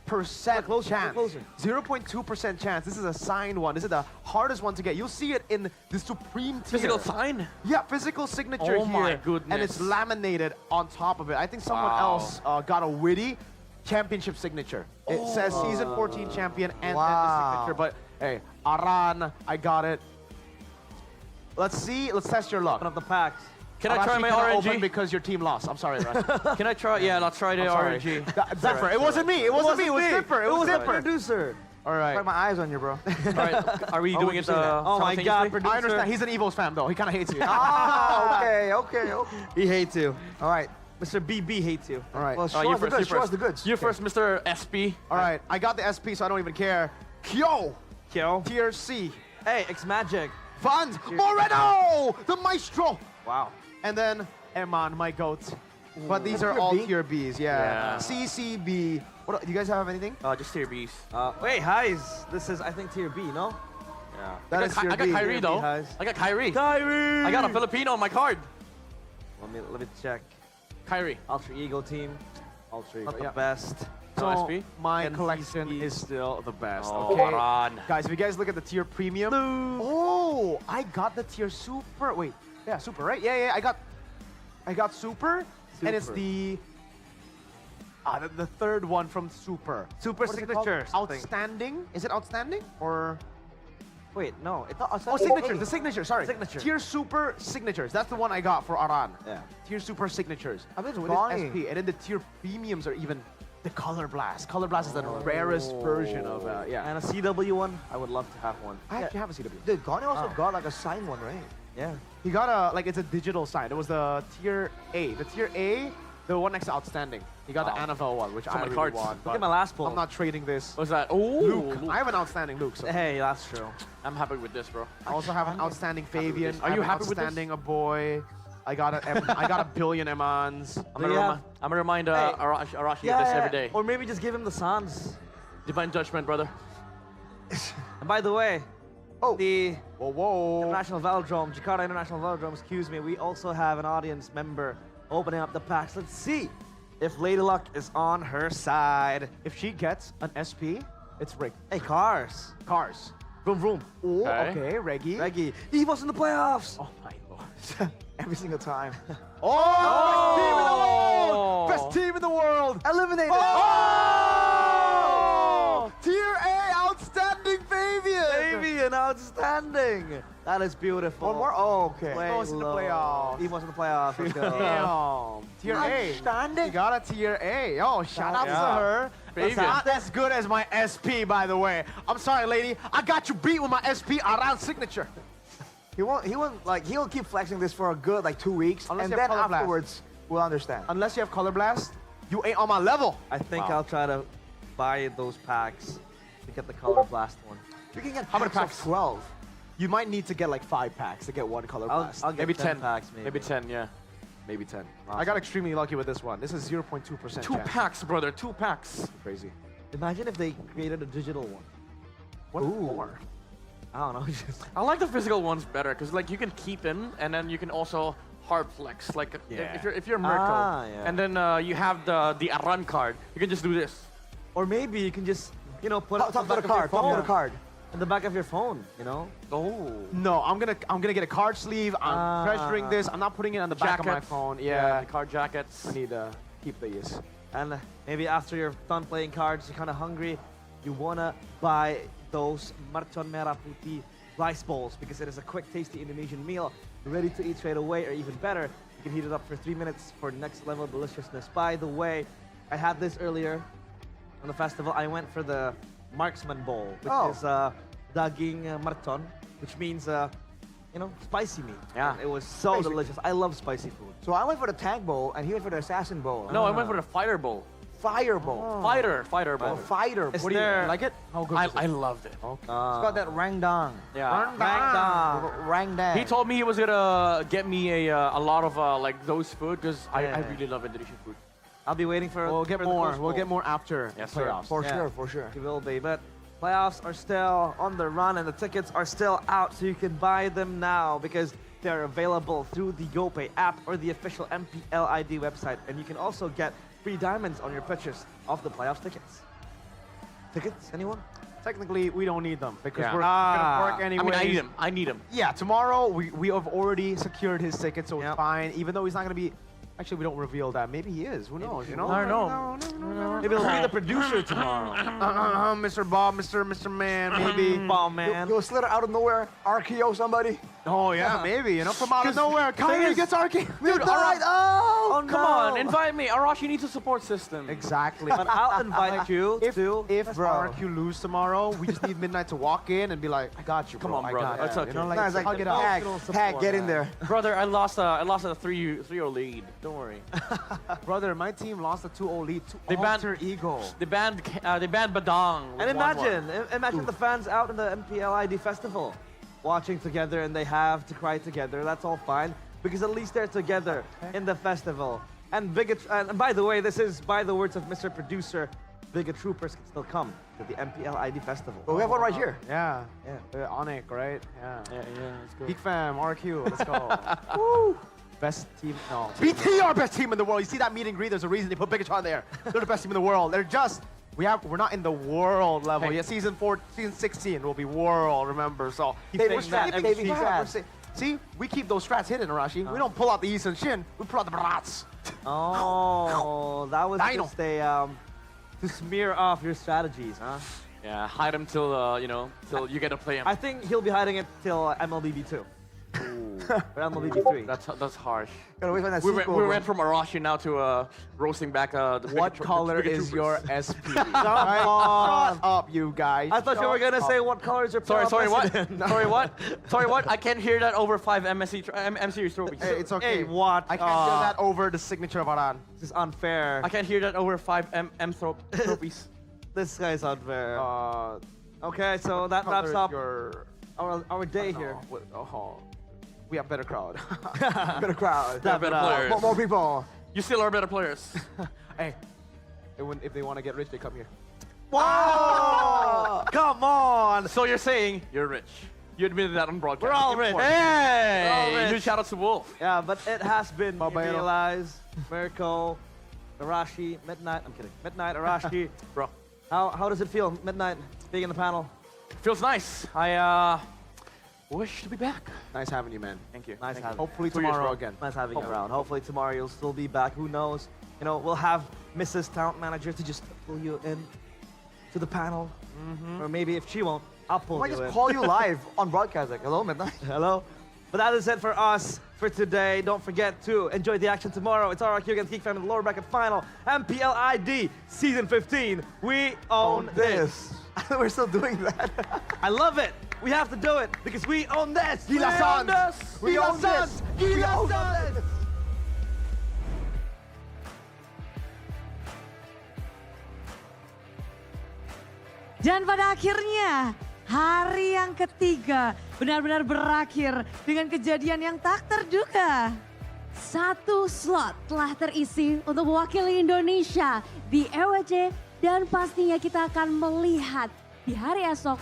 0.2% chance. 0.2% chance. This is a signed one. This is the hardest one to get. You'll see it in the Supreme tier. Physical sign? Yeah, physical signature Oh here. my goodness. And it's laminated on top of it. I think someone else got a witty championship signature. It says season 14 champion and then the signature. But hey, Aran, I got it. Let's see. Let's test your luck. Open up the packs. Can I try Arashi my cannot open RNG? because your team lost. I'm sorry, Rashi. Can I try? Yeah, let's try the I'm sorry. RNG. Zephyr. It wasn't me. It wasn't me. It was Zipper. It was the Zipper. producer. All right. Got my eyes on you, bro. All right. Are we doing it? Oh my God, producer. I understand. He's an Evil's fan, though. He kind of hates you. Okay. He hates you. All right. Mr. BB hates you. All right. Well, show us the goods. Show us the goods. You first, Mr. SP. All right. I got the SP, so I don't even care. Kyo. Kyo. Tier C. Hey, X-Magic. Fund. Moreno. The maestro. Wow. And then Eman, my goat. But these are all tier Bs. Yeah. CCB. What? Do you guys have anything? Just tier Bs. Wait, Highs. This is, I think, tier B, no? Yeah. That is tier I got B. Kyrie, though. Highs. I got Kyrie. Kyrie! I got a Filipino on my card. Let me check. Kyrie. Alter Ego team. Ultra. Not the best. So SP? my And collection CCB. is still the best. Oh, okay. Ron. Guys, if you guys look at the tier premium. Oh, I got the tier super. Wait. Yeah, super, right? Yeah. I got super. And it's the third one from super. Super What is it called? signature. something. Outstanding? Is it outstanding or? Wait, no. It's Oh, signatures. The signature. Sorry. Signature. Tier super signatures. That's the one I got for Aran. Yeah. Tier super signatures. I've been With buying. SP, and then the tier premiums are even the color blast. Color blast is the rarest version of yeah. And a CW one, I would love to have one. I actually have a CW. Dude, Gani also got like a signed one, right? Yeah. He got a, like, it's a digital sign. It was the tier A. The tier A, the one next to outstanding. He got the NFL one, which I really want. Look at my last pull. I'm not trading this. What's that? Oh, Luke. I have an outstanding Luke. So. Hey, that's true. I'm happy with this, bro. I also have an outstanding Fabian. Are you happy with this? Outstanding a boy. I got a billion Emons. I'm gonna remind Arashi of this every day. Or maybe just give him the Sans. Divine Judgment, brother. And by the way, the whoa. International Velodrome, Jakarta International Velodrome, excuse me, we also have an audience member opening up the packs. Let's see if Lady Luck is on her side. If she gets an SP, it's rigged. Hey, cars. Vroom, vroom. Oh, okay, Reggie. He was in the playoffs. Oh my lord. Every single time. Oh! Best team in the world! Eliminated! Oh! Tier A, outstanding Fabian, outstanding! That is beautiful. One more? Oh, okay. Way He was in the low. playoffs. He was in the playoffs. Let's go. Damn. Tier A. Outstanding. She got a tier A. Oh, shout out to her. Fabian. That's not as good as my SP, by the way. I'm sorry, lady. I got you beat with my SP around signature. He won't like, he'll keep flexing this for a good like 2 weeks, Unless and you have then Color Blast. afterwards we'll understand. Unless you have Color Blast, you ain't on my level. I think I'll try to buy those packs to get the Color Blast one. You can get How many packs of packs? 12. You might need to get like 5 packs to get one Color Blast. I'll get Maybe 10 10 packs, Maybe 10, yeah. Maybe 10. I got extremely lucky with this one. This is 0.2% 2 packs, brother. 2 packs. Crazy. Imagine if they created a digital one. What more? I don't know. I like the physical ones better because like you can keep in and then you can also hard flex. Like if you're Mirko and then you have the run card, you can just do this. Or maybe you can just put it Talk about the card. Talk about the card. in the back of your phone. Oh. No, I'm gonna get a card sleeve. I'm treasuring this. I'm not putting it on the back of my phone. Yeah, the card jackets. I need to keep these. And maybe after you're done playing cards, you're kind of hungry, you wanna buy those Mercon Merah Putih rice bowls because it is a quick, tasty Indonesian meal, ready to eat straight away, or even better, you can heat it up for 3 minutes for next level deliciousness. By the way, I had this earlier on the festival. I went for the Marksman Bowl, which is daging mercon, which means spicy meat. Yeah. And it was so delicious. I love spicy food. So I went for the tank bowl, and he went for the assassin bowl. No, I went for the fighter bowl. Fire bowl. Fighter bowl. Oh, fighter. Is What do you there- like it? How good is it? I loved it. It's got that rangdang. Yeah. Rangdang. He told me he was gonna get me a lot of like those food because I really love Indonesian food. I'll be waiting for. We'll get for the more. Coast We'll Bowl. get more after Yes, sir. playoffs. For Yeah. sure. It will be, but playoffs are still on the run and the tickets are still out, so you can buy them now because they're available through the GoPay app or the official MPLID website. And you can also get free diamonds on your purchase of the playoffs tickets. Tickets? Anyone? Technically, we don't need them because Yeah. we're gonna work I anyway. mean, I need him. Yeah, tomorrow we have already secured his ticket, so it's fine. Even though he's not gonna be. Actually, we don't reveal that. Maybe he is. Who knows? You know? I don't know. Maybe it'll be the producer tomorrow. Mr. Bob, Mr. Man, maybe. Ball man. You'll slither out of nowhere, RKO somebody. Oh yeah, maybe. From out of nowhere, Kyrie gets RK. Dude, alright. Oh, Come on, invite me. Arashi needs a support system. Exactly. But I'll invite you If to. RQ lose tomorrow, we just need Midnight to walk in and be like, I got you, bro. Come on, I brother. got you. That's okay. You know, like, Nah, it's like hug it out. hack, get in there. Brother, I lost a 3-0 lead. Don't worry. Brother, my team lost a 2-0 lead to They banned- Alter Ego. They banned Badang. with And 1-1. imagine the fans out in the MPLID festival watching together and they have to cry together. That's all fine because at least they're together in the festival. And and by the way, this is by the words of Mr. Producer, bigger troopers can still come to the MPLID festival. Well, we have one right here. Yeah. Onic, right? Yeah. Let's go. Big fam, RQ, let's go. Woo! Best team, no. BT are best team in the world. You see that meet and greet, there's a reason they put Bigatron there. They're the best team in the world. They're just, we're not in the world level. Hey. Yeah, season 16 will be world, remember? So, They fast. See, we keep those strats hidden, Arashi. We don't pull out the Eastern Shin, we pull out the brats. Oh, that was Dino. just a to smear off your strategies, huh? Yeah, hide him till till you get to play him. I think he'll be hiding it till MLBB 2. for mlbb 3. That's harsh. Gotta wait for that We sequel, went from Arashi now to roasting back the What Pikachu- color Pikachu is troopers. your SP? Come Shut on. up, you guys. I thought you were gonna say what color is your Sorry, what? president? Sorry, what? Sorry, what? I can't hear that over 5 M series trophies. Hey, it's okay. Hey, what? I can't do that over the signature of Aran. This is unfair. I can't hear that over 5 trophies. This guy's unfair. Okay, so that wraps up our day here. We have better crowd. Better crowd. They're better players. More people. You still are better players. Hey, if they want to get rich, they come here. Whoa! Come on! So you're saying you're rich. You admitted that on broadcast. We're all rich. Hey! We're all rich. Huge shout out to Wolf. Yeah, but it has been Babayero. realized. Miracle, Arashi, Midnight. I'm kidding. Midnight, Arashi. Bro. How does it feel, Midnight, being in the panel? Feels nice. I wish to be back. Nice having you, man. Thank you. Nice having you. Hopefully 2 years, tomorrow bro. again. Nice having you around. Hopefully tomorrow you'll still be back. Who knows? You know, we'll have Mrs. Talent Manager to just pull you in to the panel. Or maybe if she won't, I'll pull I you just in. call you live on broadcast. Like, hello, Midnight. Hello. But that is it for us for today. Don't forget to enjoy the action tomorrow. It's RRQ against Geek Fam in the lower bracket final. MPLID Season 15. We own this. We're still doing that. I love it. We have to do it because we own this. Gila We Sans. own this. We own this. Gila Sans. Dan pada akhirnya, hari yang ketiga benar-benar berakhir dengan kejadian yang tak terduga. Satu slot telah terisi untuk mewakili Indonesia di ROBLOX dan pastinya kita akan melihat di hari esok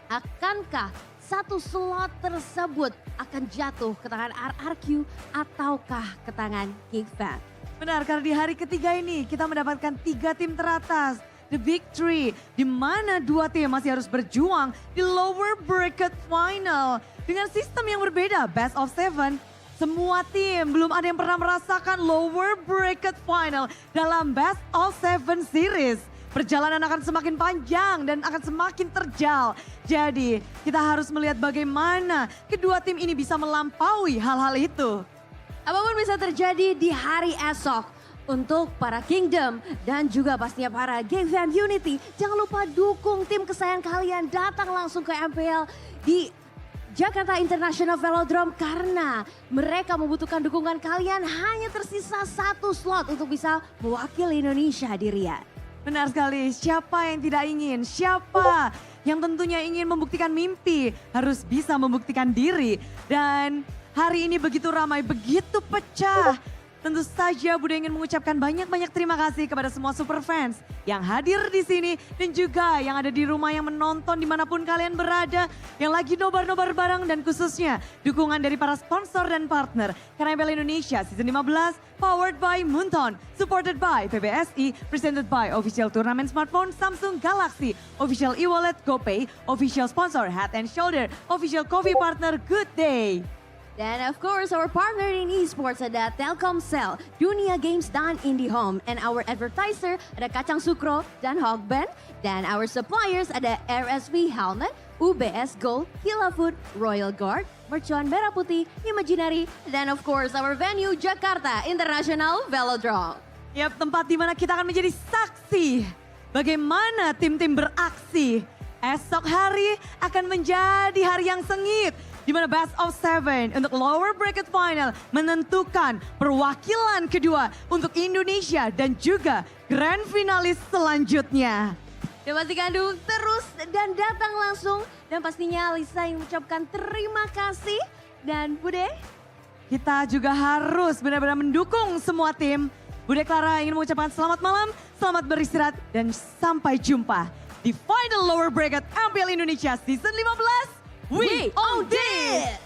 akankah satu slot tersebut akan jatuh ke tangan RRQ ataukah ke tangan Geek Fam. Benar, karena di hari ketiga ini kita mendapatkan 3 tim teratas. The Big Three, di mana 2 tim masih harus berjuang di lower bracket final. Dengan sistem yang berbeda, best of 7, semua tim belum ada yang pernah merasakan lower bracket final dalam best of 7 series. Perjalanan akan semakin panjang dan akan semakin terjal. Jadi kita harus melihat bagaimana kedua tim ini bisa melampaui hal-hal itu. Apapun bisa terjadi di hari esok. Untuk para Kingdom dan juga pastinya para Geek Fam Unity, jangan lupa dukung tim kesayangan kalian datang langsung ke MPL di Jakarta International Velodrome karena mereka membutuhkan dukungan kalian. Hanya tersisa 1 slot untuk bisa mewakili Indonesia di Riyadh. Benar sekali, siapa yang tidak ingin, siapa yang tentunya ingin membuktikan mimpi harus bisa membuktikan diri. Dan hari ini begitu ramai, begitu pecah. Tentu saja Budi ingin mengucapkan banyak-banyak terima kasih kepada semua super fans yang hadir di sini dan juga yang ada di rumah yang menonton dimanapun kalian berada, yang lagi nobar-nobar bareng dan khususnya dukungan dari para sponsor dan partner. Karena MPL Indonesia Season 15 powered by Menonton, supported by PBSI, presented by official turnamen smartphone Samsung Galaxy, official e-wallet GoPay, official sponsor Head and Shoulder, official coffee partner Good Day. Dan of course our partner in esports ada Telkomsel, Dunia Games dan IndiHome. And our advertiser ada Kacang Sukro dan Hogband. Dan our suppliers ada RSV Helmet, UBS Gold, Hila Food, Royal Guard, Mercuan Merah Putih, Imaginary. Dan of course our venue Jakarta International Velodrome. Yap, tempat di mana kita akan menjadi saksi bagaimana tim-tim beraksi. Esok hari akan menjadi hari yang sengit, di mana best of 7 untuk lower bracket final menentukan perwakilan kedua untuk Indonesia dan juga grand finalis selanjutnya. Dan pastikan dukung terus dan datang langsung. Dan pastinya Lisa yang mengucapkan terima kasih. Dan Bude, kita juga harus benar-benar mendukung semua tim. Bude Clara ingin mengucapkan selamat malam, selamat beristirahat, dan sampai jumpa di final lower bracket MPL Indonesia Season 15. We own this!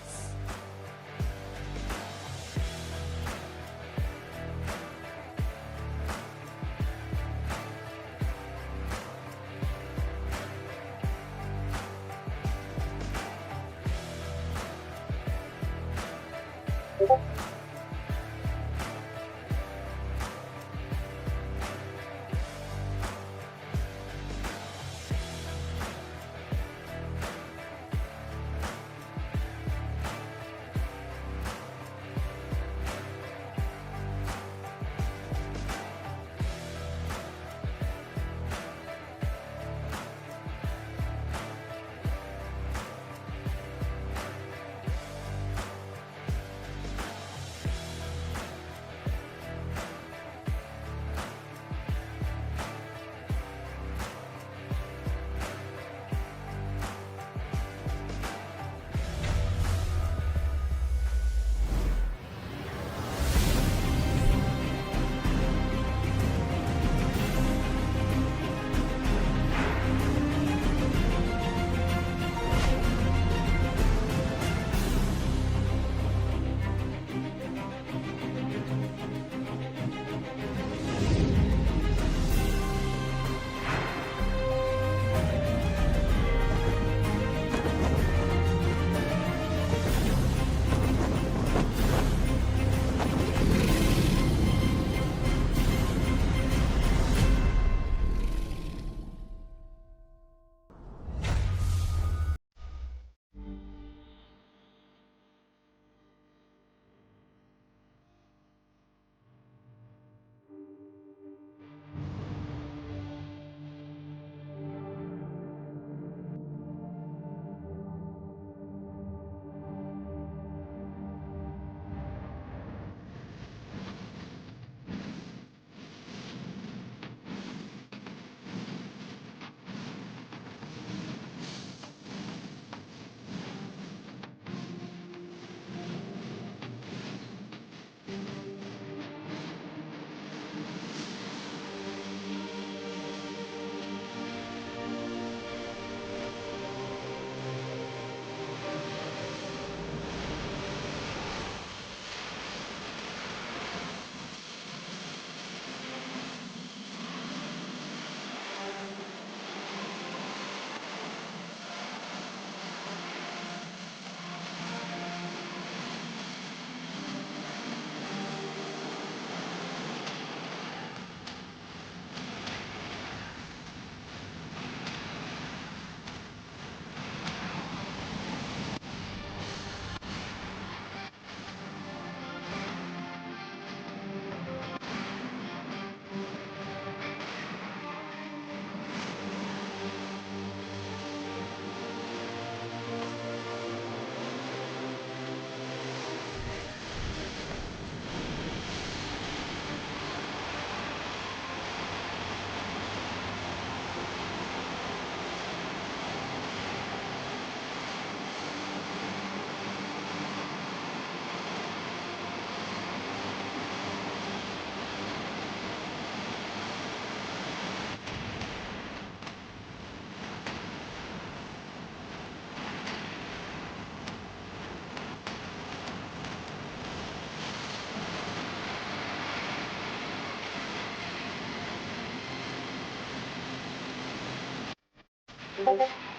Bye.